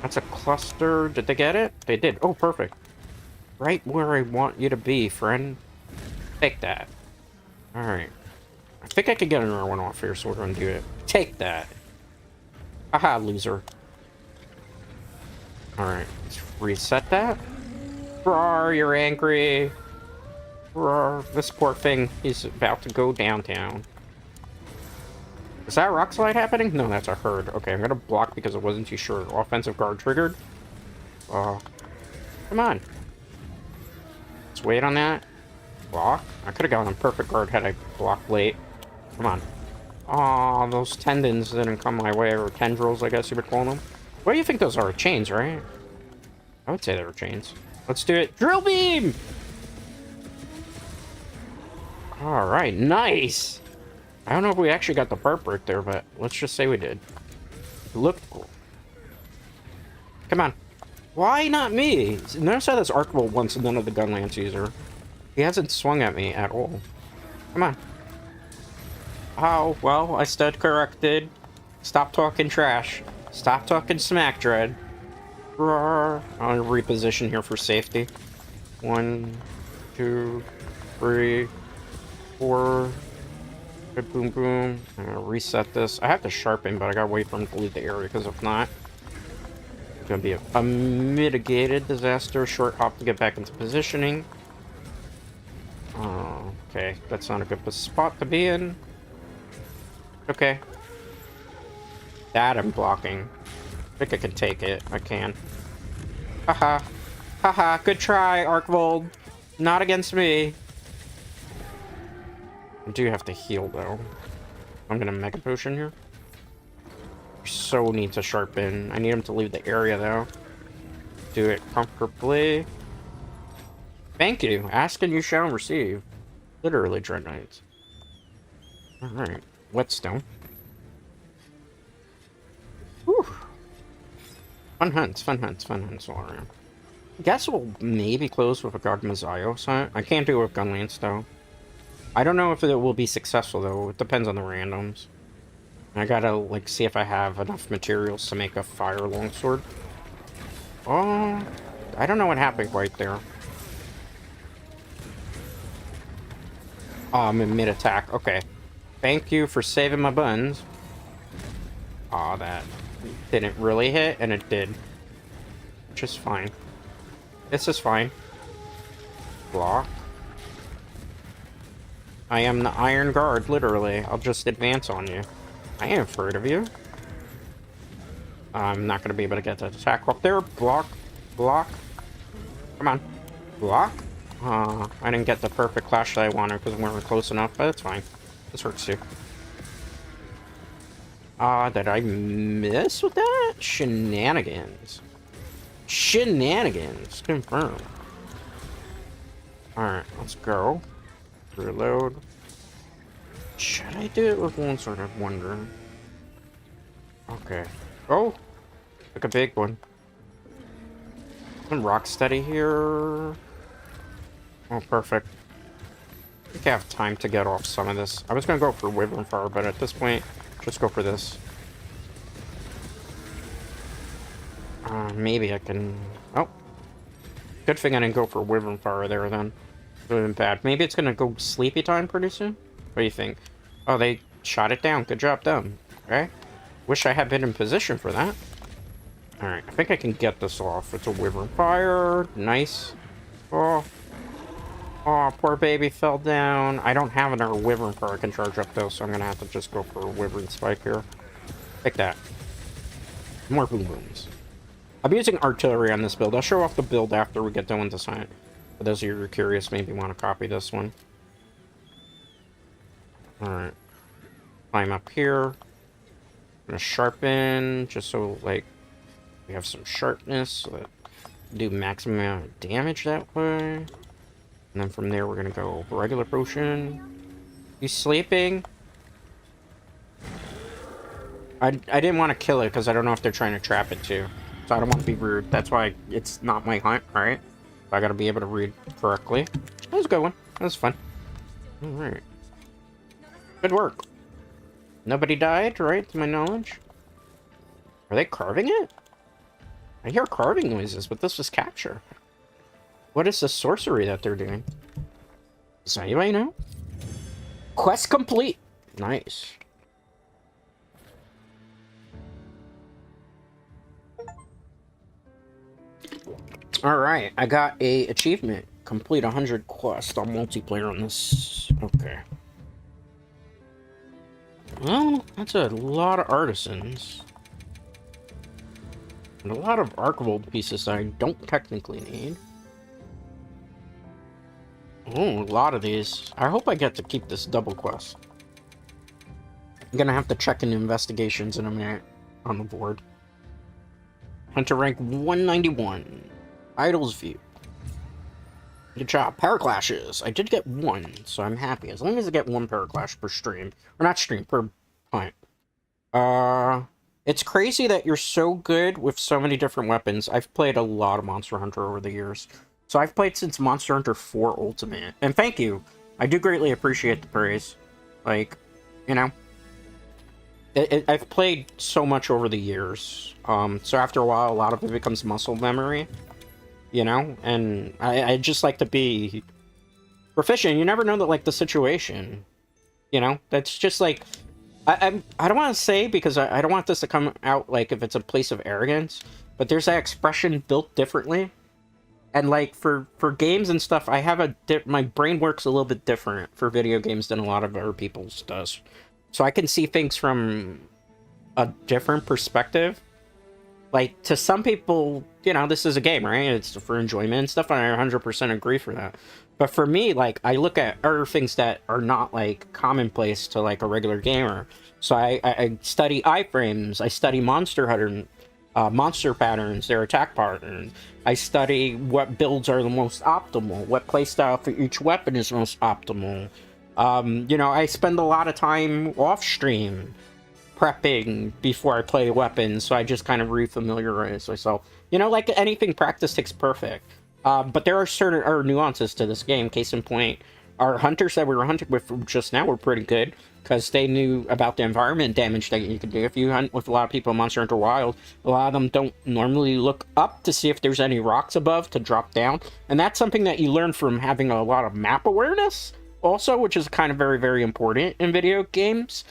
That's a cluster. Did they get it? They did. Oh, perfect. Right where I want you to be, friend. Take that. Alright. I think I could get another one off here, so we're going to do it. Take that. Haha, loser. Alright, let's reset that. Roar, you're angry. Roar. This poor thing is about to go downtown. Is that a rock slide happening? No, that's a herd. Okay, I'm going to block because I wasn't too sure. Offensive guard triggered. Come on. Let's wait on that. Block. I could have gotten a perfect guard had I blocked late. Come on. Aw, those tendons didn't come my way, or tendrils, I guess you would call them. What do you think those are? Chains, right? I would say they were chains. Let's do it. Drill beam! Alright, nice! I don't know if we actually got the part break there, but let's just say we did. It looked cool. Come on. Why not me? Notice how this Archbolt wants none of the Gunlance user. He hasn't swung at me at all. Come on. Oh, well, I stood corrected. Stop talking trash. Stop talking smack, Dread. Roar. I'll reposition here for safety. 1, 2, 3, 4. Good, boom, boom. I'm gonna reset this. I have to sharpen, but I gotta wait for him to leave the area, because if not, it's gonna be a mitigated disaster. Short hop to get back into positioning. Oh, okay. That's not a good spot to be in. Okay. That I'm blocking. I think I can take it. I can. Haha. Haha. Good try, Archvold. Not against me. I do have to heal, though. I'm gonna Mega Potion here. So need to sharpen. I need him to leave the area, though. Do it comfortably. Thank you. Ask and you shall receive. Literally, Dread Knights. Alright. Whetstone. Whew. Fun hunts, fun hunts, fun hunts all around. I guess we'll maybe close with a Guard Mazayo set. I can't do it with Gunlance, though. I don't know if it will be successful, though. It depends on the randoms. I gotta, like, see if I have enough materials to make a fire longsword. Oh, I don't know what happened right there. Oh, I'm in mid-attack. Okay. Thank you for saving my buns. Aw, that didn't really hit, and it did. Which is fine. This is fine. Block. I am the Iron Guard, literally. I'll just advance on you. I ain't afraid of you. I'm not going to be able to get that attack up there. Block. Block. Come on. Block. I didn't get the perfect clash that I wanted because we weren't close enough, but it's fine. This works too. Did I miss with that? Shenanigans. Shenanigans. Confirm. Alright, let's go. Reload. Should I do it with one sword? I'm wondering. Okay. Oh! Like a big one. Some rock steady here. Oh, perfect. I think I have time to get off some of this. I was gonna go for Wyvern Fire, but at this point, just go for this. Maybe I can... Oh. Good thing I didn't go for Wyvern Fire there, then. It would have been bad. Maybe it's gonna go sleepy time pretty soon? What do you think? Oh, they shot it down. Good job done. Okay. Wish I had been in position for that. Alright, I think I can get this off. It's a Wyvern Fire. Nice. Oh. Oh, poor baby fell down. I don't have another Wyvern Fire I can charge up, though, so I'm gonna have to just go for a Wyvern Spike here. Take that. More boom booms. I'm using artillery on this build. I'll show off the build after we get done with the science. For those of you who are curious, maybe want to copy this one. Alright. Climb up here. I'm gonna sharpen, just so, like, we have some sharpness, so that we do maximum amount of damage that way. And then from there, we're gonna go regular potion. You sleeping? I didn't want to kill it, because I don't know if they're trying to trap it, too. So I don't want to be rude. That's why it's not my hunt, right? I gotta be able to read correctly. That was a good one. That was fun. Alright. Good work. Nobody died, right? To my knowledge. Are they carving it? I hear carving noises, but this was capture. What is the sorcery that they're doing? Does anybody know? Quest complete. Nice. Alright, I got a achievement. Complete 100 quests on multiplayer on this. Okay. Well, that's a lot of artisans. And a lot of Archvold pieces that I don't technically need. Oh, a lot of these. I hope I get to keep this double quest. I'm gonna have to check in investigations in a minute on the board. Hunter rank 191. Idol's View. Good job. Paraclashes. I did get one, so I'm happy. As long as I get one Paraclash per stream. Or not stream, per hunt. It's crazy that you're so good with so many different weapons. I've played a lot of Monster Hunter over the years. So I've played since Monster Hunter 4 Ultimate. And thank you. I do greatly appreciate the praise. Like, you know, I've played so much over the years. So after a while, a lot of it becomes muscle memory, you know? And I just like to be proficient. You never know that, like, the situation, you know? That's just like, I don't want to say, because I don't want this to come out like if it's a place of arrogance, but there's that expression, built differently. And like for games and stuff, I have my brain works a little bit different for video games than a lot of other people's does. So I can see things from a different perspective. Like, to some people, you know, this is a game, right? It's for enjoyment and stuff, and I 100% agree for that. But for me, like, I look at other things that are not, like, commonplace to, like, a regular gamer. So I study iframes, I study monster hunter, monster patterns, their attack patterns. I study what builds are the most optimal, what playstyle for each weapon is most optimal. You know, I spend a lot of time off stream prepping before I play weapons, so I just kind of refamiliarize myself. You know, like anything, practice takes perfect. But there are certain nuances to this game. Case in point, our hunters that we were hunting with just now were pretty good, because they knew about the environment damage that you could do. If you hunt with a lot of people in Monster Hunter Wild, a lot of them don't normally look up to see if there's any rocks above to drop down. And that's something that you learn from having a lot of map awareness also, which is kind of very, very important in video games.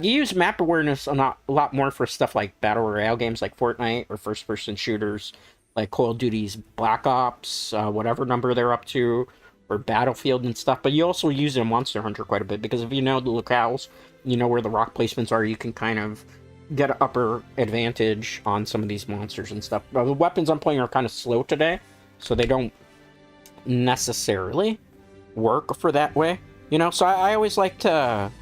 You use map awareness a lot more for stuff like Battle Royale games like Fortnite, or first-person shooters like Call of Duty's Black Ops, whatever number they're up to, or Battlefield and stuff. But you also use it in Monster Hunter quite a bit, because if you know the locales, you know where the rock placements are, you can kind of get an upper advantage on some of these monsters and stuff. The weapons I'm playing are kind of slow today, so they don't necessarily work for that way, you know? So I always like to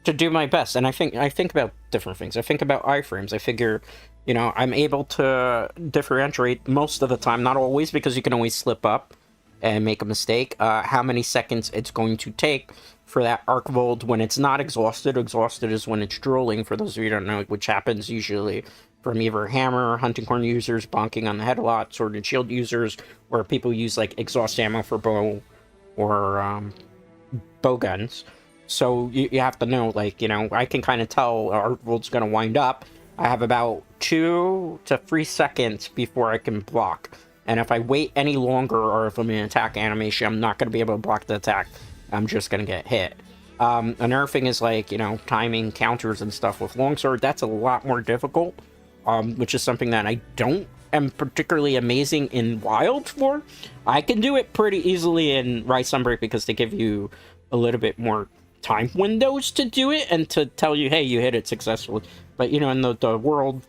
do my best, and I think about different things. I think about iframes. I figure, you know, I'm able to differentiate most of the time, not always, because you can always slip up and make a mistake, how many seconds it's going to take for that arcvold when it's not exhausted. Exhausted is when it's drooling, for those of you who don't know, which happens usually from either hammer, hunting horn users, bonking on the head a lot, sword and shield users, or people use like exhaust ammo for bow or bow guns. So you have to know, like, you know, I can kind of tell our world's going to wind up. I have about 2 to 3 seconds before I can block. And if I wait any longer, or if I'm in attack animation, I'm not going to be able to block the attack. I'm just going to get hit. Another thing is, like, you know, timing counters and stuff with longsword. That's a lot more difficult, which is something that I am particularly amazing in Wild for. I can do it pretty easily in Rise Sunbreak, because they give you a little bit more time windows to do it and to tell you, hey, you hit it successfully. But, you know, in the World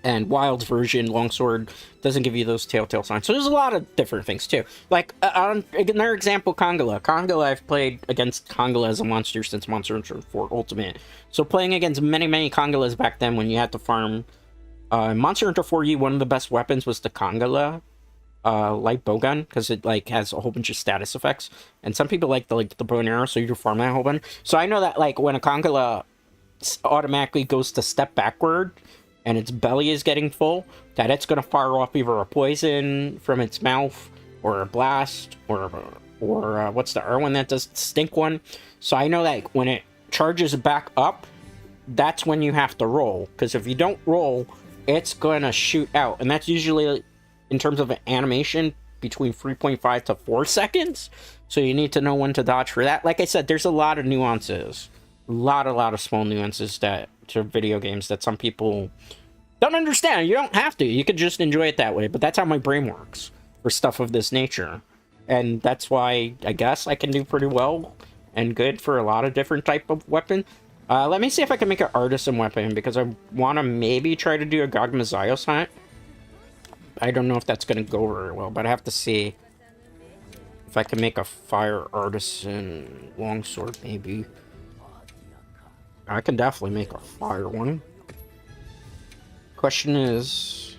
and Wild's version, longsword doesn't give you those telltale signs. So there's a lot of different things too. Like, another example, Kongala. Kongala, I've played against Kongala as a monster since Monster Hunter 4 Ultimate. So playing against many, many Kongalas back then, when you had to farm Monster Hunter 4E, one of the best weapons was the Kongala light bowgun, because it like has a whole bunch of status effects, and some people like the bow and arrow, so you farm that whole bunch. So I know that, like, when a Kongala automatically goes to step backward and its belly is getting full, that it's going to fire off either a poison from its mouth, or a blast, or what's the other one that does the stink one. So I know that when it charges back up, that's when you have to roll, because if you don't roll, it's going to shoot out, and that's usually, in terms of an animation, between 3.5 to 4 seconds. So you need to know when to dodge for that. Like I said, there's a lot of nuances. A lot of small nuances that to video games that some people don't understand. You don't have to. You could just enjoy it that way. But that's how my brain works for stuff of this nature. And that's why I guess I can do pretty well and good for a lot of different type of weapon. Let me see if I can make an artisan weapon, because I want to maybe try to do a Gog Mazios hunt. I don't know if that's going to go very well, but I have to see if I can make a fire artisan longsword, maybe. I can definitely make a fire one. Question is,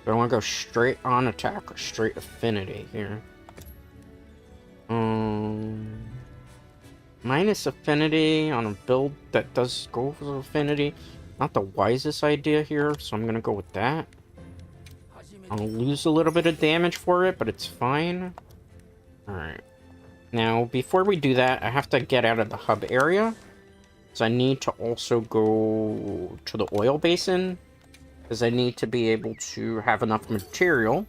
do I want to go straight on attack or straight affinity here? Minus affinity on a build that does go for affinity not the wisest idea here, so I'm gonna go with that. I'll lose a little bit of damage for it, but it's fine. Alright. Now, before we do that, I have to get out of the hub area. So I need to also go to the oil basin. Because I need to be able to have enough material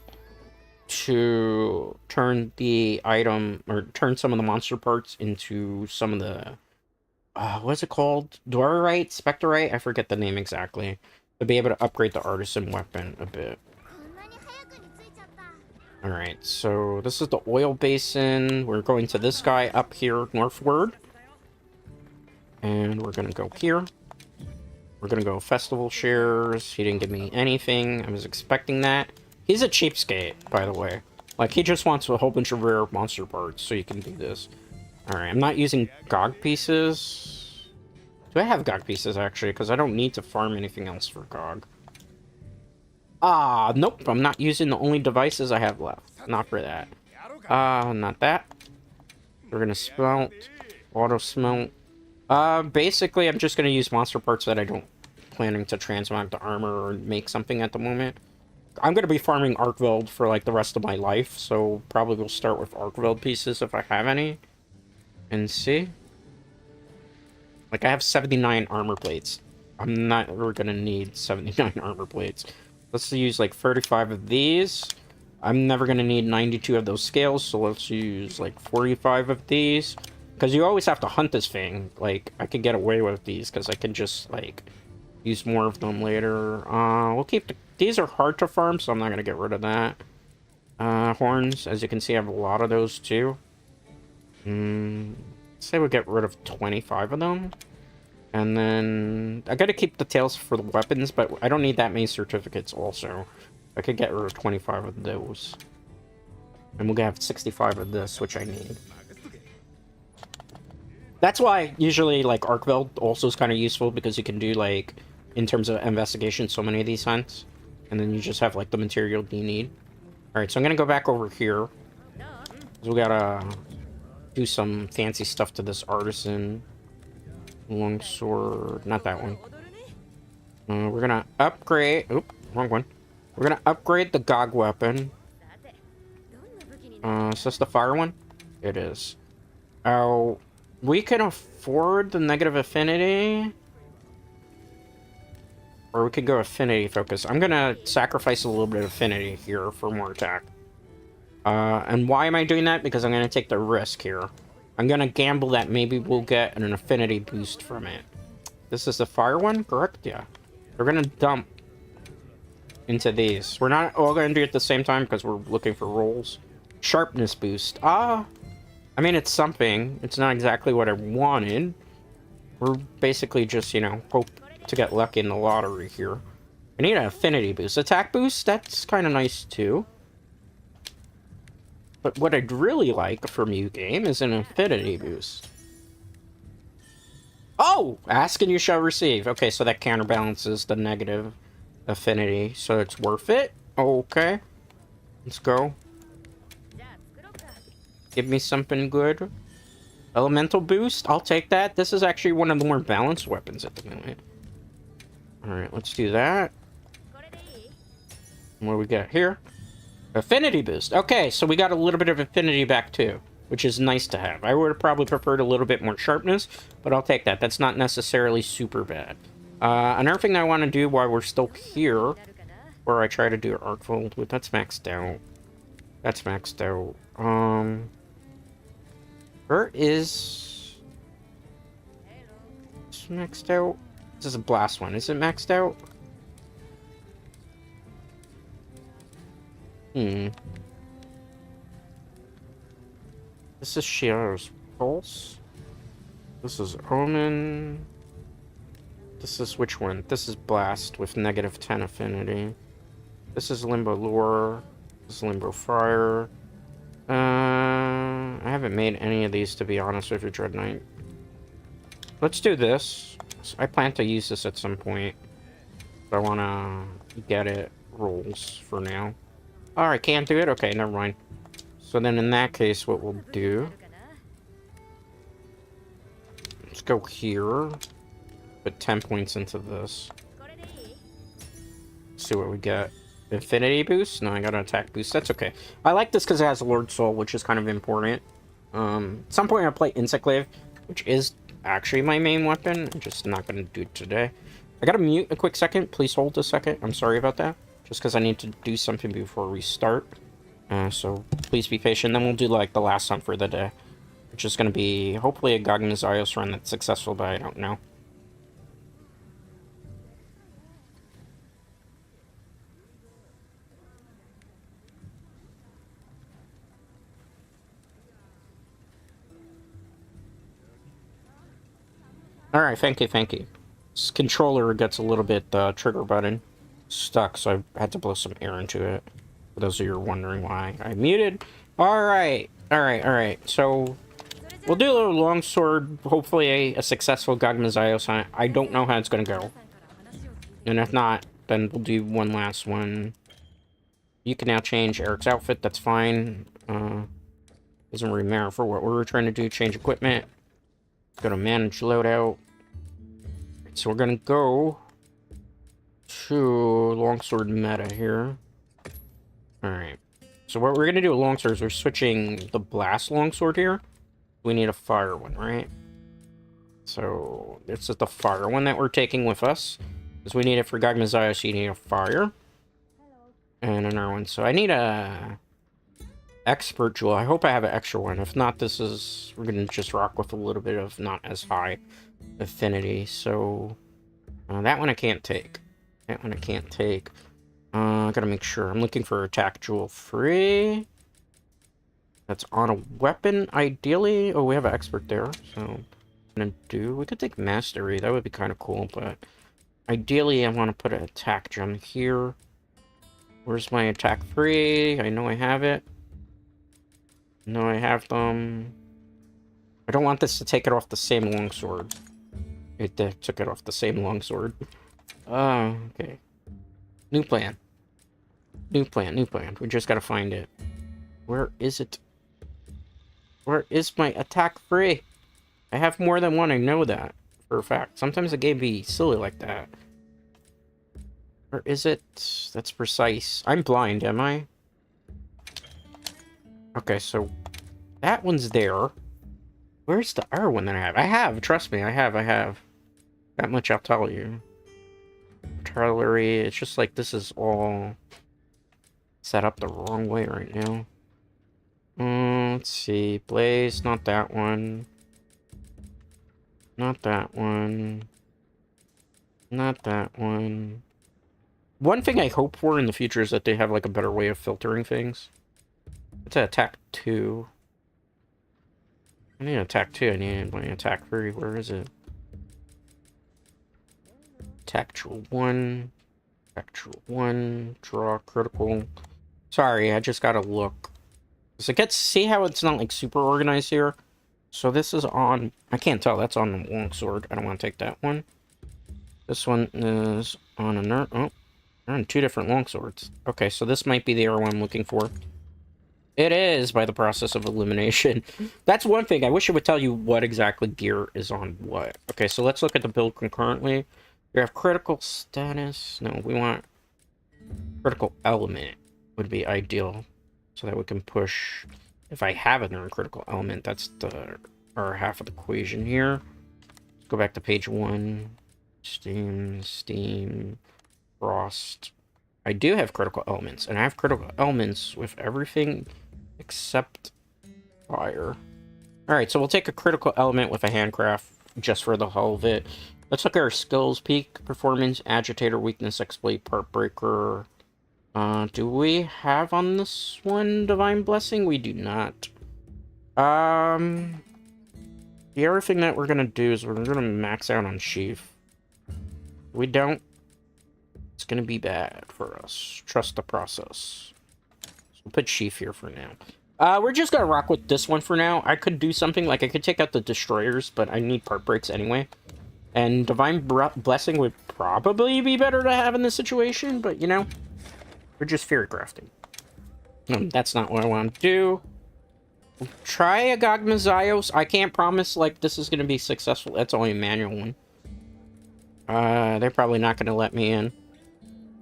to turn the item, or turn some of the monster parts into some of the... what's it called? Dorite? Spectrite? I forget the name exactly. To be able to upgrade the artisan weapon a bit. Alright, so this is the oil basin. We're going to this guy up here northward. And we're gonna go here. We're gonna go festival shares. He didn't give me anything. I was expecting that. He's a cheapskate, by the way. Like, he just wants a whole bunch of rare monster parts, so you can do this. Alright, I'm not using GOG pieces. Do I have GOG pieces, actually? Because I don't need to farm anything else for GOG. Nope, I'm not using the only devices I have left. Not for that. Not that. We're gonna smelt. Auto smelt. Basically, I'm just gonna use monster parts that I don't planning to transmog to armor or make something at the moment. I'm gonna be farming arc weld for, like, the rest of my life, so probably we'll start with arc weld pieces if I have any. And see? Like, I have 79 armor plates. I'm not ever gonna need 79 armor plates. Let's use, like, 35 of these. I'm never going to need 92 of those scales, so let's use, like, 45 of these. Because you always have to hunt this thing. Like, I can get away with these, because I can just, like, use more of them later. We'll keep the... These are hard to farm, so I'm not going to get rid of that. Horns, as you can see, I have a lot of those, too. Say we'll get rid of 25 of them. And then I gotta keep the tails for the weapons, but I don't need that many certificates also. I could get rid of 25 of those. And we'll have 65 of this, which I need. That's why usually, like, arc weld also is kind of useful, because you can do, like, in terms of investigation, so many of these hunts. And then you just have, like, the material you need. Alright, so I'm gonna go back over here. We gotta do some fancy stuff to this artisan. Longsword, not that one. We're gonna upgrade. Oop, wrong one. We're gonna upgrade the GOG weapon. Is this the fire one? It is. Oh, we can afford the negative affinity, or we could go affinity focus. I'm gonna sacrifice a little bit of affinity here for more attack. And why am I doing that? Because I'm gonna take the risk here. I'm gonna gamble that maybe we'll get an affinity boost from it. This is the fire one, correct? Yeah. We're gonna dump into these. We're not all gonna do it at the same time because we're looking for rolls. Sharpness boost. I mean, it's something. It's not exactly what I wanted. We're basically just, you know, hope to get lucky in the lottery here. I need an affinity boost. Attack boost, that's kind of nice too. But what I'd really like from you, game, is an affinity boost. Oh! Ask and you shall receive. Okay, so that counterbalances the negative affinity, so it's worth it. Okay. Let's go. Give me something good. Elemental boost? I'll take that. This is actually one of the more balanced weapons at the moment. Alright, let's do that. And what do we got here? Affinity boost. Okay, so we got a little bit of affinity back too, which is nice to have. I would have probably preferred a little bit more sharpness, but I'll take that. That's not necessarily super bad. Another thing I want to do while we're still here, where I try to do arc fold with, that's maxed out. That's maxed out. Where is... It's maxed out? This is a blast one. Is it maxed out? This is Shiara's Pulse. This is Omen. This is which one? This is Blast with negative 10 affinity. This is Limbo Lure. This is Limbo Fire. I haven't made any of these, to be honest with you, Dread Knight. Let's do this. I plan to use this at some point, but I want to get it rolls for now. Alright, can't do it? Okay, never mind. So then in that case, what we'll do... Let's go here. Put 10 points into this. Let's see what we get. Infinity boost? No, I got an attack boost. That's okay. I like this because it has Lord Soul, which is kind of important. At some point I'll play Insect Glaive, which is actually my main weapon. I'm just not going to do it today. I gotta mute a quick second. Please hold a second. I'm sorry about that. Just because I need to do something before we start. So please be patient. Then we'll do like the last hunt for the day. Which is going to be hopefully a Gogmazios run that's successful, but I don't know. Alright, thank you, thank you. This controller gets a little bit, trigger button stuck, so I had to blow some air into it. For those of you who are wondering why I muted. Alright, alright. So, we'll do a little longsword, hopefully a successful Gogmazios hunt. I don't know how it's gonna go. And if not, then we'll do one last one. You can now change Eric's outfit, that's fine. Doesn't really matter for what we're trying to do. Change equipment. Go to manage loadout. So we're gonna go to longsword meta here. Alright. So what we're gonna do with longsword is we're switching the blast longsword here. We need a fire one, right? So this is the fire one that we're taking with us. Because we need it for Gogmazios, so you need a fire. And another one. So I need a expert jewel. I hope I have an extra one. If not, we're gonna just rock with a little bit of not as high affinity. So that one I can't take. I gotta make sure. I'm looking for attack jewel free. That's on a weapon, ideally. Oh, we have an expert there. So we could take mastery. That would be kind of cool, but ideally I want to put an attack gem here. Where's my attack free? I know I have it. No, I have them. I don't want this to take it off the same longsword. It took it off the same longsword. Okay. New plan. We just gotta find it. Where is it? Where is my attack free? I have more than one, I know that. For a fact. Sometimes the game be silly like that. Where is it? That's precise. I'm blind, am I? Okay, so that one's there. Where's the other one that I have? Trust me, I have. That much I'll tell you. Artillery, it's just like this is all set up the wrong way right now. Let's see. Blaze, not that one. Not that one. Not that one. One thing I hope for in the future is that they have like a better way of filtering things. It's an attack 2. I need an attack 2. I need my attack 3. Where is it? Tactual 1. Tactual 1. Draw critical. Sorry, I just gotta look. So see how it's not like super organized here? So this is on... I can't tell. That's on the longsword. I don't want to take that one. This one is on a... Oh, they're on 2 different longswords. Okay, so this might be the arrow I'm looking for. It is, by the process of elimination. That's one thing. I wish it would tell you what exactly gear is on what. Okay, so let's look at the build concurrently. We have critical status. No, we want critical element would be ideal. So that we can push... If I have another critical element, that's our half of the equation here. Let's go back to page 1. Steam, frost. I do have critical elements, and I have critical elements with everything except fire. Alright, so we'll take a critical element with a handcraft just for the hell of it. Let's look at our skills. Peak, performance, agitator, weakness, exploit, part breaker. Do we have on this one Divine Blessing? We do not. The other thing that we're gonna do is we're gonna max out on Sheath. We don't. It's gonna be bad for us. Trust the process. So we'll put Sheath here for now. We're just gonna rock with this one for now. I could do something like I could take out the destroyers, but I need part breaks anyway. And Divine Blessing would probably be better to have in this situation, but you know, we're just Fury Crafting. That's not what I want to do. We'll try a Gogmazios. I can't promise like this is gonna be successful. That's only a manual one. They're probably not gonna let me in.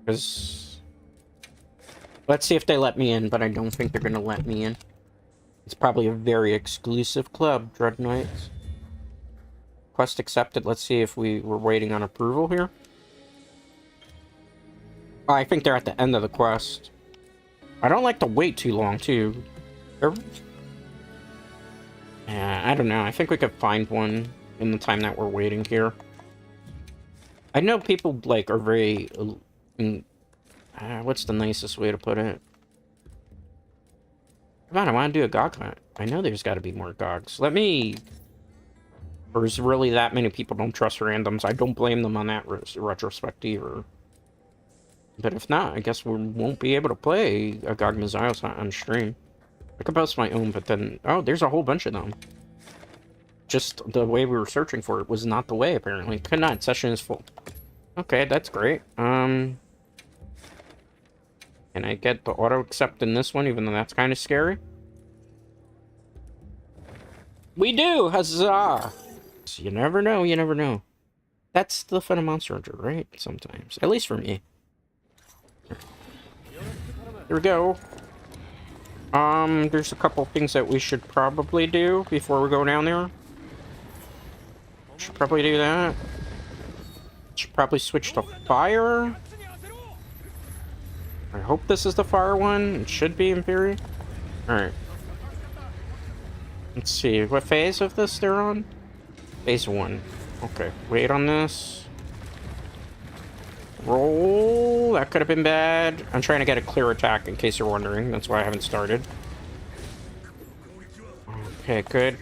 Because... let's see if they let me in, but I don't think they're gonna let me in. It's probably a very exclusive club, Dread Knights. Quest accepted. Let's see if we're waiting on approval here. Oh, I think they're at the end of the quest. I don't like to wait too long, too. Yeah, I don't know. I think we could find one in the time that we're waiting here. I know people, like, are very... what's the nicest way to put it? Come on, I want to do a GOG hunt. I know there's got to be more GOGs. Let me... or is really that many people don't trust randoms? I don't blame them on that retrospect either. But if not, I guess we won't be able to play a GOG Missiles hunt on stream. I could post my own, but then... oh, there's a whole bunch of them. Just the way we were searching for it was not the way, apparently. Could not. Session is full. Okay, that's great. Can I get the auto-accept in this one, even though that's kind of scary? We do! Huzzah! So you never know, you never know. That's the fun of Monster Hunter, right? Sometimes. At least for me. Here we go. There's a couple things that we should probably do before we go down there. Should probably do that. Should probably switch to fire. I hope this is the fire one. It should be, in theory. Alright. Let's see. What phase of this they're on? Phase 1. Okay. Wait on this. Roll. That could have been bad. I'm trying to get a clear attack, in case you're wondering. That's why I haven't started. Okay, good.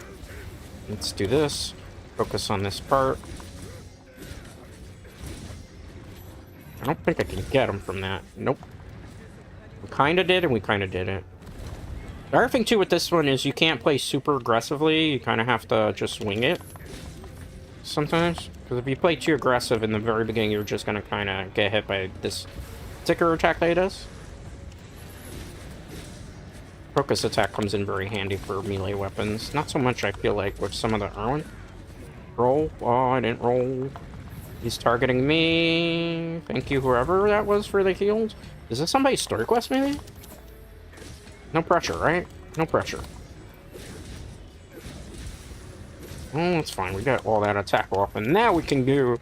Let's do this. Focus on this part. I don't think I can get him from that. Nope. We kind of did, and we kind of didn't. The other thing, too, with this one is you can't play super aggressively. You kind of have to just wing it sometimes. Because if you play too aggressive in the very beginning, you're just going to kind of get hit by this particular attack that he does. Focus attack comes in very handy for melee weapons. Not so much, I feel like, with some of the Erwin. Roll. Oh, I didn't roll. He's targeting me. Thank you, whoever that was, for the heals. Is this somebody's story quest, maybe? No pressure, right? No pressure. Oh, that's fine. We got all that attack off. And now we can do,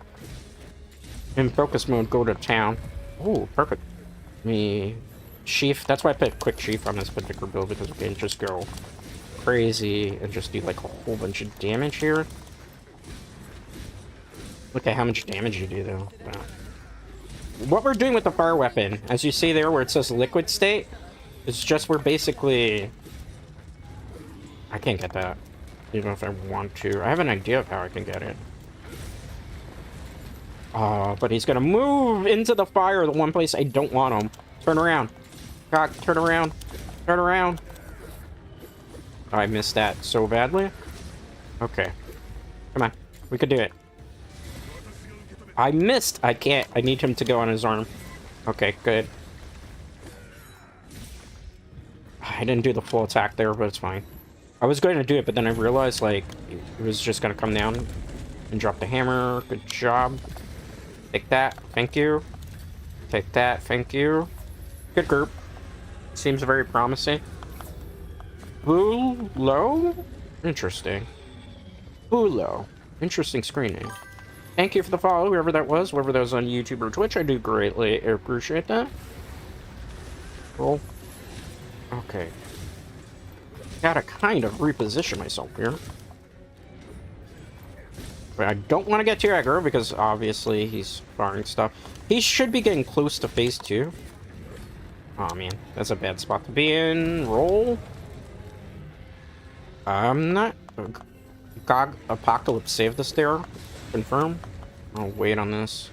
in focus mode, go to town. Oh, perfect. Me... sheath. That's why I picked quick sheath on this particular build, because we can just go crazy and just do, like, a whole bunch of damage here. Look at how much damage you do, though. Wow. What we're doing with the fire weapon, as you see there where it says liquid state, is just we're basically... I can't get that, even if I want to. I have an idea of how I can get it. But he's gonna move into the fire, the one place I don't want him. Turn around. God, turn around. Turn around. Oh, I missed that so badly. Okay. Come on. We could do it. I missed! I can't. I need him to go on his arm. Okay, good. I didn't do the full attack there, but it's fine. I was going to do it, but then I realized, like, it was just going to come down and drop the hammer. Good job. Take that. Thank you. Take that. Thank you. Good group. Seems very promising. Blue low? Interesting. Blue low. Interesting screen name. Thank you for the follow, whoever that was on YouTube or Twitch. I do greatly appreciate that. Roll. Okay. Gotta kind of reposition myself here. But I don't want to get too aggro because obviously he's firing stuff. He should be getting close to phase 2. Oh man, that's a bad spot to be in. Roll. I'm not... GOG Apocalypse saved us there. Confirm. I'll wait on this.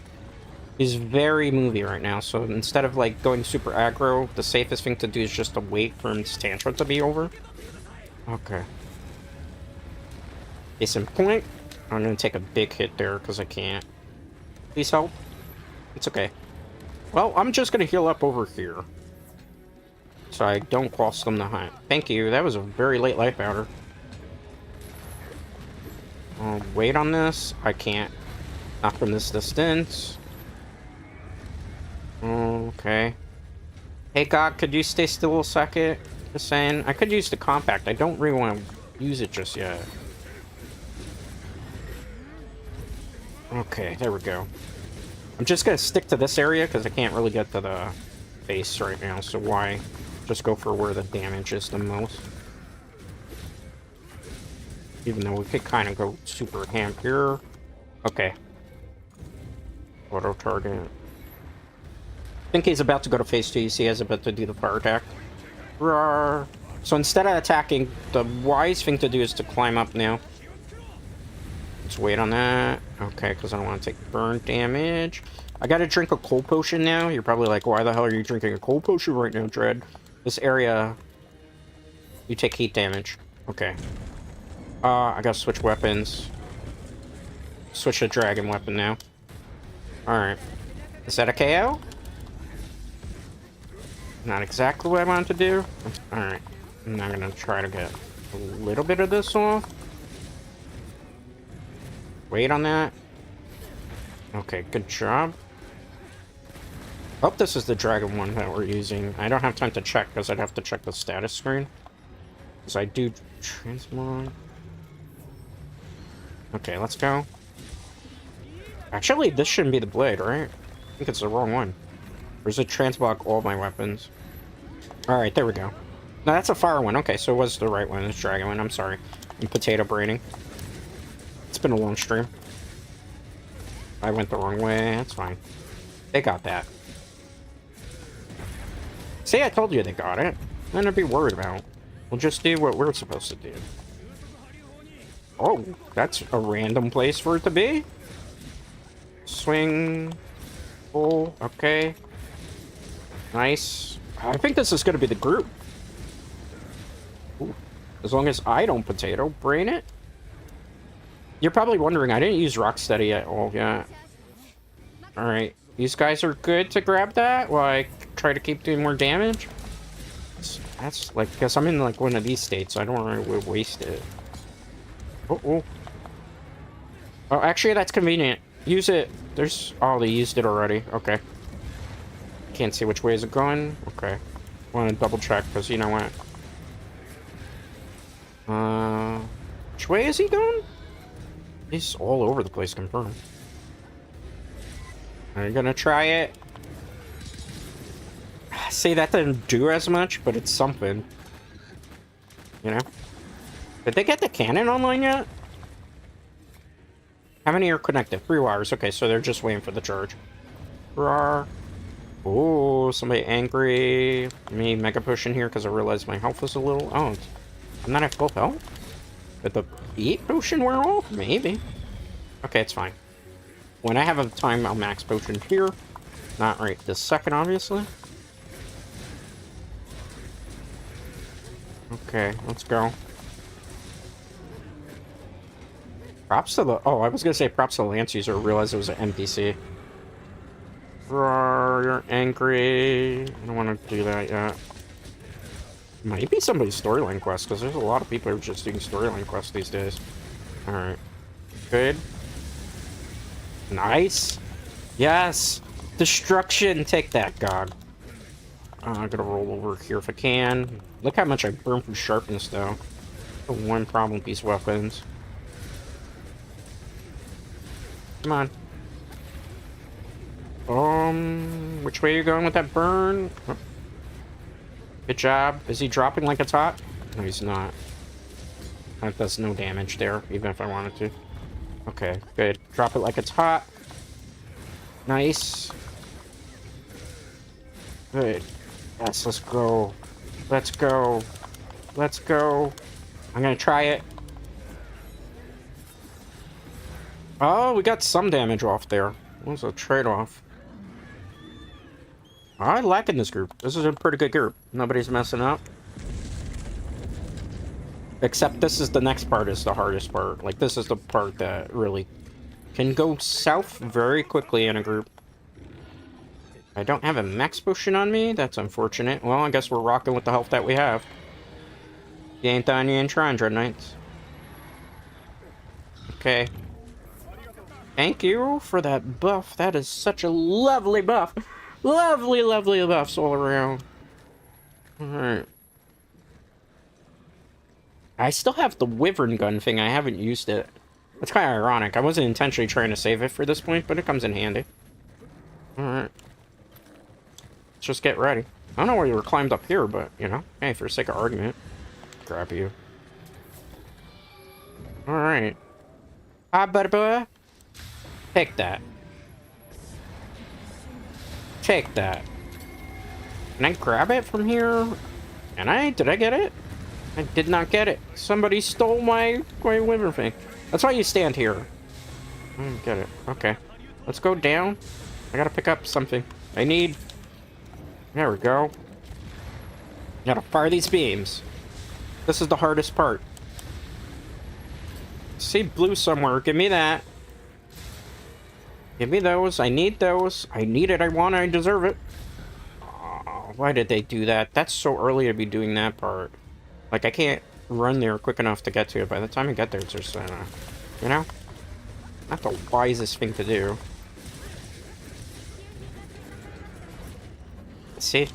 He's very movie right now, so instead of like going super aggro, the safest thing to do is just to wait for his tantrum to be over. Okay. Case in point, I'm gonna take a big hit there because I can't. Please help. It's okay. Well, I'm just gonna heal up over here, so I don't cost them the hunt. Thank you. That was a very late life outer. I'll wait on this. I can't. Not from this distance. Okay. Hey, God, could you stay still a second? Just saying. I could use the compact. I don't really want to use it just yet. Okay, there we go. I'm just gonna stick to this area because I can't really get to the face right now, so why just go for where the damage is the most? Even though we could kind of go super ham here. Okay. Auto target. I think he's about to go to phase 2. You see he's about to do the fire attack. Roar. So instead of attacking, the wise thing to do is to climb up now. Let's wait on that. Okay, because I don't want to take burn damage. I gotta drink a cold potion now. You're probably like, why the hell are you drinking a cold potion right now, Dread? This area, you take heat damage. Okay. I gotta switch weapons. Switch to dragon weapon now. Alright. Is that a KO? Not exactly what I wanted to do. Alright. I'm now gonna try to get a little bit of this off. Wait on that. Okay, good job. Hope this is the dragon one that we're using. I don't have time to check because I'd have to check the status screen. Because I do transmog. Okay, let's go. Actually, this shouldn't be the blade, right? I think it's the wrong one. Or is it transmog all my weapons? Alright, there we go. No, that's a fire one. Okay, so it was the right one. It's dragon one. I'm sorry. I'm potato braining. It's been a long stream. I went the wrong way. That's fine. They got that. See, I told you they got it. Nothing to be worried about. We'll just do what we're supposed to do. Oh, that's a random place for it to be. Swing. Pull. Okay. Nice. I think this is going to be the group. Ooh. As long as I don't potato brain it. You're probably wondering, I didn't use Rocksteady at all yet. Alright. These guys are good to grab that while I try to keep doing more damage. That's like, because I'm in like one of these states, so I don't want to waste it. Oh, actually, that's convenient. Use it. There's... Oh, they used it already. Okay. Can't see which way is it going. Okay. Want to double check, because you know what? Which way is he going? He's all over the place, confirmed. Are you gonna try it? See, that didn't do as much, but it's something. You know? Did they get the cannon online yet? How many are connected? 3 wires. Okay, so they're just waiting for the charge. Roar. Oh, somebody angry. Me mega pushing here because I realized my health was a little... Oh, I'm not at full health? Did the eat potion wear off? Maybe. Okay, it's fine. When I have a time, I'll max potion here. Not right this second, obviously. Okay, let's go. Props to the... Oh, I was gonna say props to the Lance user. I realized it was an NPC. Roar, you're angry. I don't want to do that yet. Might be somebody's storyline quest, because there's a lot of people who are just doing storyline quests these days. Alright. Good. Nice. Yes. Destruction. Take that, God. I'm gonna roll over here if I can. Look how much I burn from sharpness, though. The one problem with these weapons. Come on. Which way are you going with that burn? Oh. Good job. Is he dropping like it's hot? No, he's not. That does no damage there, even if I wanted to. Okay, good. Drop it like it's hot. Nice. Good. Yes, let's go. Let's go. Let's go. I'm gonna try it. Oh, we got some damage off there. What was a trade-off? I like in this group. This is a pretty good group. Nobody's messing up. Except this is the next part is the hardest part. Like, this is the part that really can go south very quickly in a group. I don't have a max potion on me. That's unfortunate. Well, I guess we're rocking with the health that we have. You ain't done, you ain't trying, Dread Knights. Okay. Thank you for that buff. That is such a lovely buff. Lovely, lovely buffs all around. Alright. I still have the wyvern gun thing. I haven't used it. It's kind of ironic. I wasn't intentionally trying to save it for this point, but it comes in handy. Alright. Let's just get ready. I don't know why you were climbed up here, but, you know, hey, for the sake of argument. Grab you. Alright. Hi, buddy boy. Take that. Take that. Can I grab it from here? Can I? Did I get it? I did not get it. Somebody stole my wyvern thing. That's why you stand here. I don't get it. Okay. Let's go down. I gotta pick up something. I need... There we go. Gotta fire these beams. This is the hardest part. See blue somewhere. Give me that. Give me those. I need those. I need it. I want it. I deserve it. Oh, why did they do that? That's so early to be doing that part. Like, I can't run there quick enough to get to it. By the time I get there, it's just, you know? Not the wisest thing to do. See?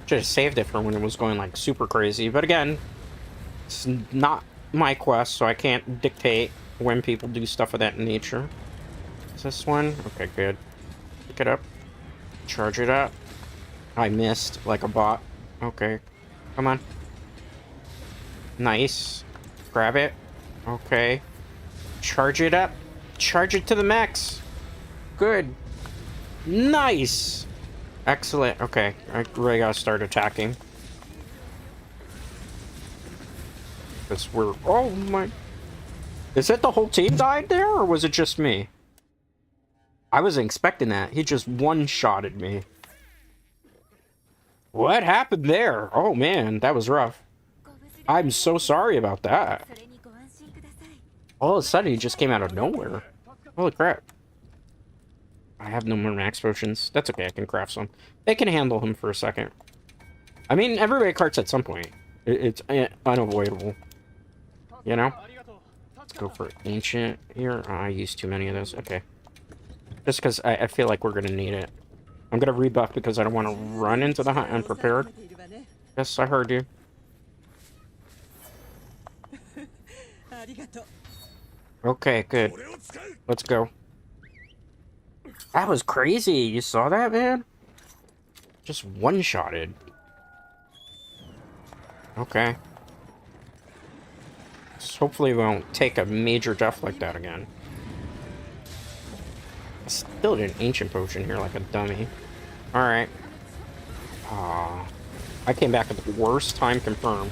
Should have saved it for when it was going, like, super crazy. But again, it's not my quest, so I can't dictate when people do stuff of that nature. Is this one? Okay, good. Pick it up. Charge it up. I missed, like a bot. Okay. Come on. Nice. Grab it. Okay. Charge it up. Charge it to the max. Good. Nice. Excellent. Okay. I really gotta start attacking. Because we're... Oh my... Is it the whole team died there, or was it just me? I wasn't expecting that. He just one-shotted me. What happened there? Oh man, that was rough. I'm so sorry about that. All of a sudden, he just came out of nowhere. Holy crap. I have no more max potions. That's okay, I can craft some. They can handle him for a second. I mean, everybody carts at some point. It's unavoidable. You know? Let's go for ancient here. Oh, I used too many of those. Okay. Just because I feel like we're going to need it. I'm going to rebuff because I don't want to run into the hunt unprepared. Yes, I heard you. Okay, good. Let's go. That was crazy. You saw that, man? Just one-shotted. Okay. So hopefully we won't take a major death like that again. I still did an ancient potion here like a dummy. Alright. I came back at the worst time confirmed.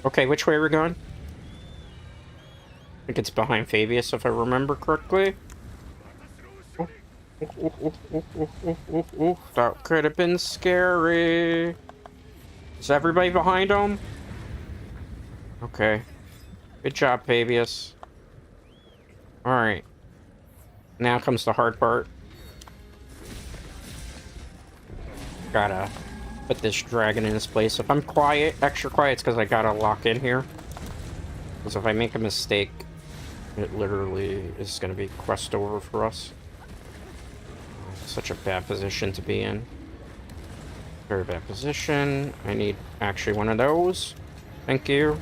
Okay, which way are we going? I think it's behind Fabius, if I remember correctly. That could have been scary. Is everybody behind him? Okay. Good job, Fabius. Alright. Now comes the hard part. Gotta put this dragon in his place. If I'm quiet, extra quiet, it's because I gotta lock in here. Because if I make a mistake, it literally is going to be quest over for us. Such a bad position to be in. Very bad position. I need actually one of those. Thank you.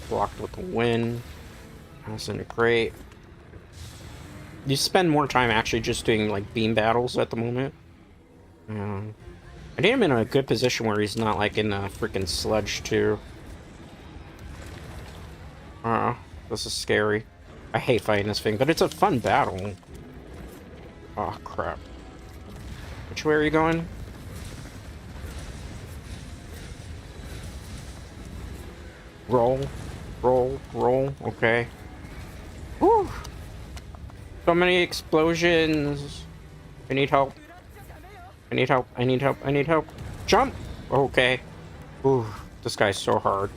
Blocked with the wind. Wasn't great. You spend more time actually just doing like beam battles at the moment. I need him in a good position where he's not like in the freaking sludge too. This is scary. I hate fighting this thing, but it's a fun battle. Oh crap. Which way are you going? Roll. Roll. Roll. Okay. Whew. So many explosions. I need help. I need help. I need help. I need help. Jump! Okay. Ooh, this guy's so hard.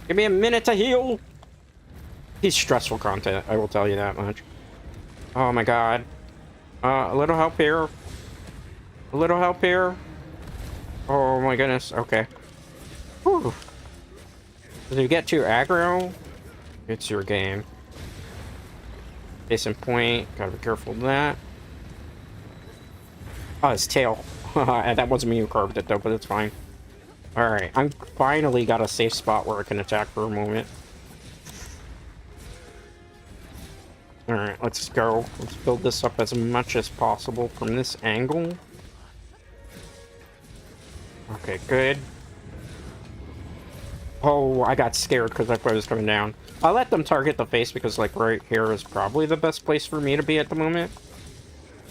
Give me a minute to heal! He's stressful content, I will tell you that much. Oh my god. A little help here. A little help here. Oh my goodness, okay. Whew. If you get too aggro, it's your game. Case in point, gotta be careful of that. Oh, his tail. That wasn't me who carved it though, but it's fine. Alright, I'm finally got a safe spot where I can attack for a moment. Alright, let's go. Let's build this up as much as possible from this angle. Okay, good. Oh, I got scared because I thought it was coming down. I'll let them target the face because, like, right here is probably the best place for me to be at the moment.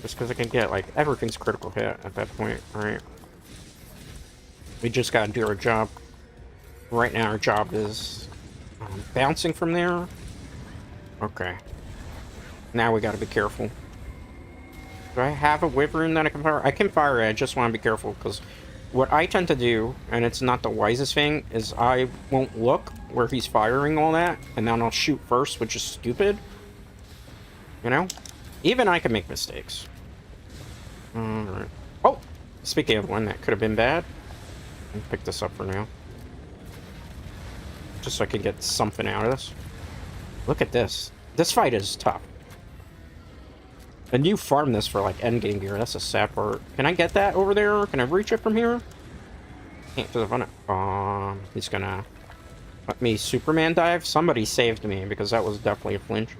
Just because I can get, like, everything's critical hit at that point, right? We just gotta do our job. Right now, our job is bouncing from there. Okay. Now we gotta be careful. Do I have a wyvern that I can fire? I can fire it, I just want to be careful, because what I tend to do, and it's not the wisest thing, is I won't look where he's firing all that, and then I'll shoot first, which is stupid. You know? Even I can make mistakes. Alright. Oh! Speaking of one that could have been bad, I'll pick this up for now. Just so I can get something out of this. Look at this. This fight is tough. And you farm this for, like, endgame gear. That's a sad part. Can I get that over there? Can I reach it from here? Can't do the fun. He's gonna let me Superman dive. Somebody saved me, because that was definitely a flinch.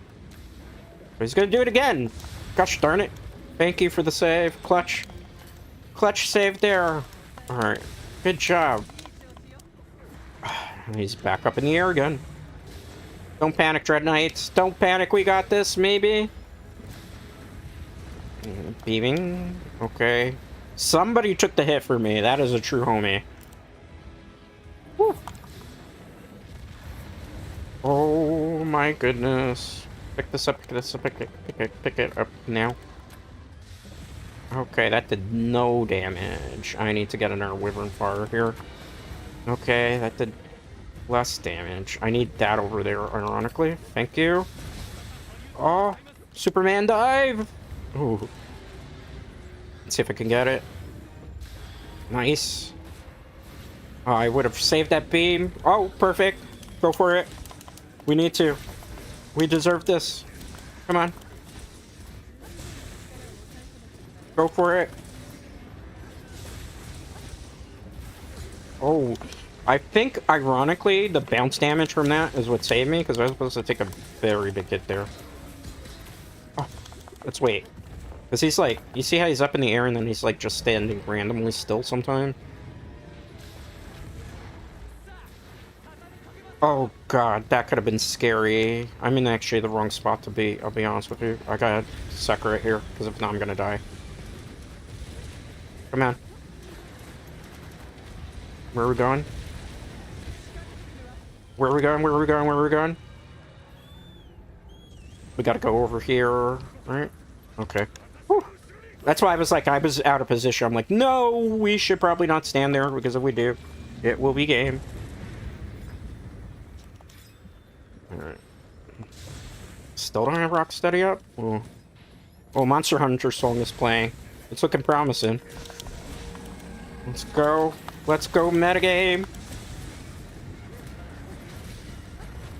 But he's gonna do it again! Gosh darn it. Thank you for the save. Clutch. Clutch save there. Alright. Good job. He's back up in the air again. Don't panic, Dread Knights. Don't panic, we got this, maybe? Beaming. Okay. Somebody took the hit for me. That is a true homie. Woo. Oh my goodness. Pick this up, pick this up, pick it up now. Okay, that did no damage. I need to get another wyvern fire here. Okay, that did less damage. I need that over there, ironically. Thank you. Oh, Superman dive! Ooh. Let's see if I can get it. Nice. Oh, I would have saved that beam. Oh, perfect. Go for it. We need to. We deserve this. Come on. Go for it. Oh, I think, ironically, the bounce damage from that is what saved me, because I was supposed to take a very big hit there. Oh, let's wait. Because he's like, you see how he's up in the air and then he's like just standing randomly still sometimes? Oh god, that could have been scary. I'm in actually the wrong spot to be, I'll be honest with you. I gotta sucker it here, because if not I'm gonna die. Come on. Where are we going? Where are we going? Where are we going? Where are we going? We gotta go over here, right? Okay. Whew. That's why I was like, I was out of position. I'm like, no, we should probably not stand there, because if we do, it will be game. Alright. Still don't have Rocksteady up? Oh. Oh, Monster Hunter song is playing. It's looking promising. Let's go. Let's go, metagame.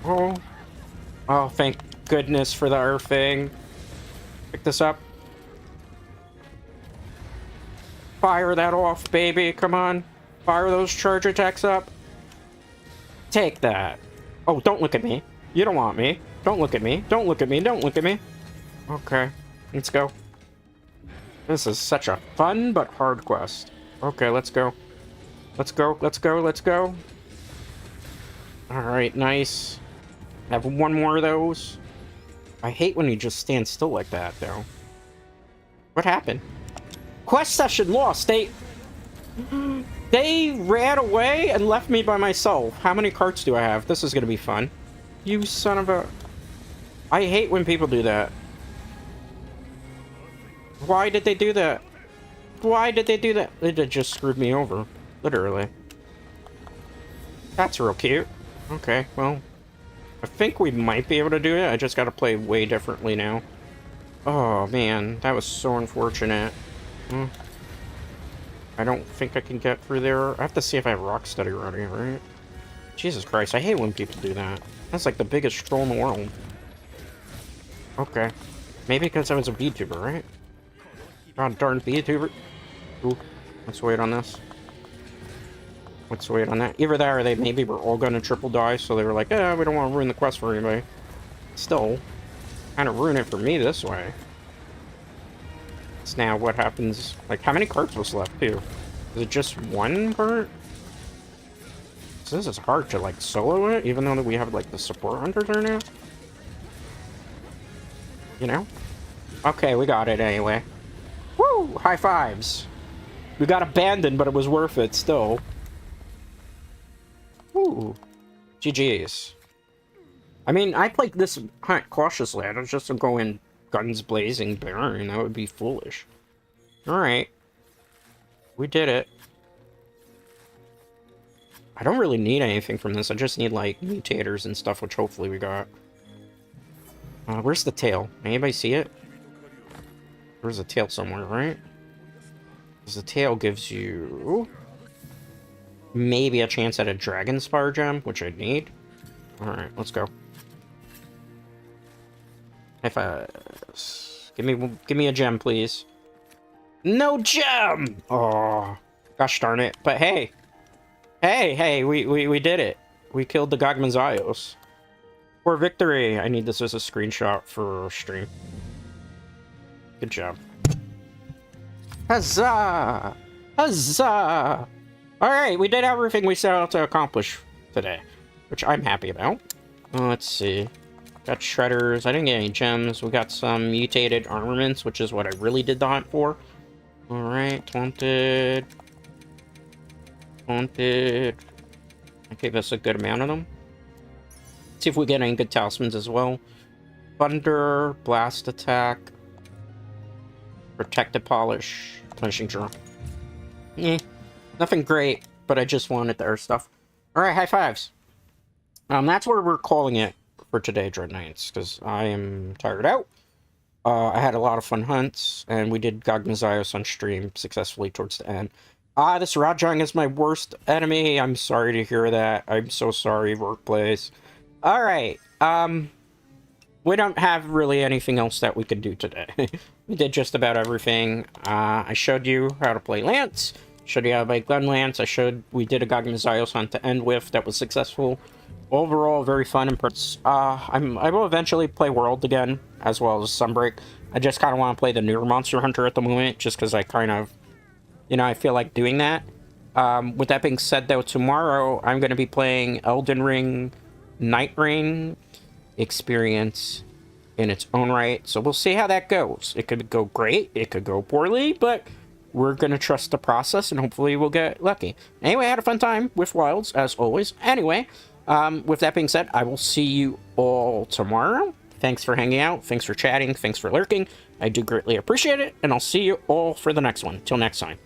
Oh. Oh, thank goodness for the earthing. Pick this up. Fire that off, baby. Come on. Fire those charge attacks up. Take that. Oh, don't look at me. You don't want me. Don't look at me. Don't look at me. Don't look at me. Okay. Let's go. This is such a fun but hard quest. Okay, let's go. Let's go. Let's go. Let's go. Alright, nice. Have one more of those. I hate when you just stand still like that, though. What happened? Quest session lost. They ran away and left me by myself. How many carts do I have? This is gonna be fun. You son of a... I hate when people do that. Why did they do that? Why did they do that? They just screwed me over. Literally. That's real cute. Okay, well... I think we might be able to do it. I just gotta play way differently now. Oh, man. That was so unfortunate. I don't think I can get through there. I have to see if I have rock steady ready, right? Jesus Christ, I hate when people do that. That's like the biggest troll in the world. Okay. Maybe because I was a VTuber, right? God darn VTuber. Ooh, let's wait on this. Let's wait on that. Either that or they maybe were all gonna triple die, so they were like, we don't want to ruin the quest for anybody. Still, kind of ruin it for me this way. It's now what happens. Like, how many cards was left, too? Is it just one part? So this is hard to, like, solo it, even though we have, like, the support hunter there now. You know? Okay, we got it anyway. Woo! High fives! We got abandoned, but it was worth it still. Ooh. GG's. I mean, I played this hunt cautiously. I don't just go in guns blazing burn. That would be foolish. Alright. We did it. I don't really need anything from this. I just need, like, mutators and stuff, which hopefully we got. Where's the tail? Anybody see it? There's a tail somewhere, right? Because the tail gives you maybe a chance at a dragon spire gem, which I need. Alright, let's go. If give me a gem, please. No gem! Oh, gosh darn it. But hey. Hey, we did it. We killed the Gogmazaios. For victory! I need this as a screenshot for stream. Good job. Huzzah! Huzzah! Alright, we did everything we set out to accomplish today, which I'm happy about. Let's see. Got shredders. I didn't get any gems. We got some mutated armaments, which is what I really did the hunt for. Alright, taunted. Taunted. I gave us a good amount of them. See if we get any good talismans as well. Thunder, blast attack, protective polish, punishing draw. Nothing great, but I just wanted their stuff. Alright, high fives. That's where we're calling it for today, Dread Knights, because I am tired out. I had a lot of fun hunts, and we did Gogmazaios on stream successfully towards the end. This Rajang is my worst enemy. I'm sorry to hear that. I'm so sorry, workplace. Alright, we don't have really anything else that we could do today. We did just about everything. I showed you how to play Lance, showed you how to play Gun Lance, we did a Gogmazaios hunt to end with that was successful. Overall, very fun and I will eventually play World again, as well as Sunbreak. I just kind of want to play the newer Monster Hunter at the moment, just because I kind of, I feel like doing that. With that being said, though, tomorrow I'm going to be playing Elden Ring Night Ring experience in its own right, so we'll see how that goes. It could go great, it could go poorly, but we're going to trust the process, and hopefully we'll get lucky. Anyway, I had a fun time with Wilds, as always. Anyway, with that being said, I will see you all tomorrow. Thanks for hanging out, thanks for chatting, thanks for lurking. I do greatly appreciate it, and I'll see you all for the next one. Till next time.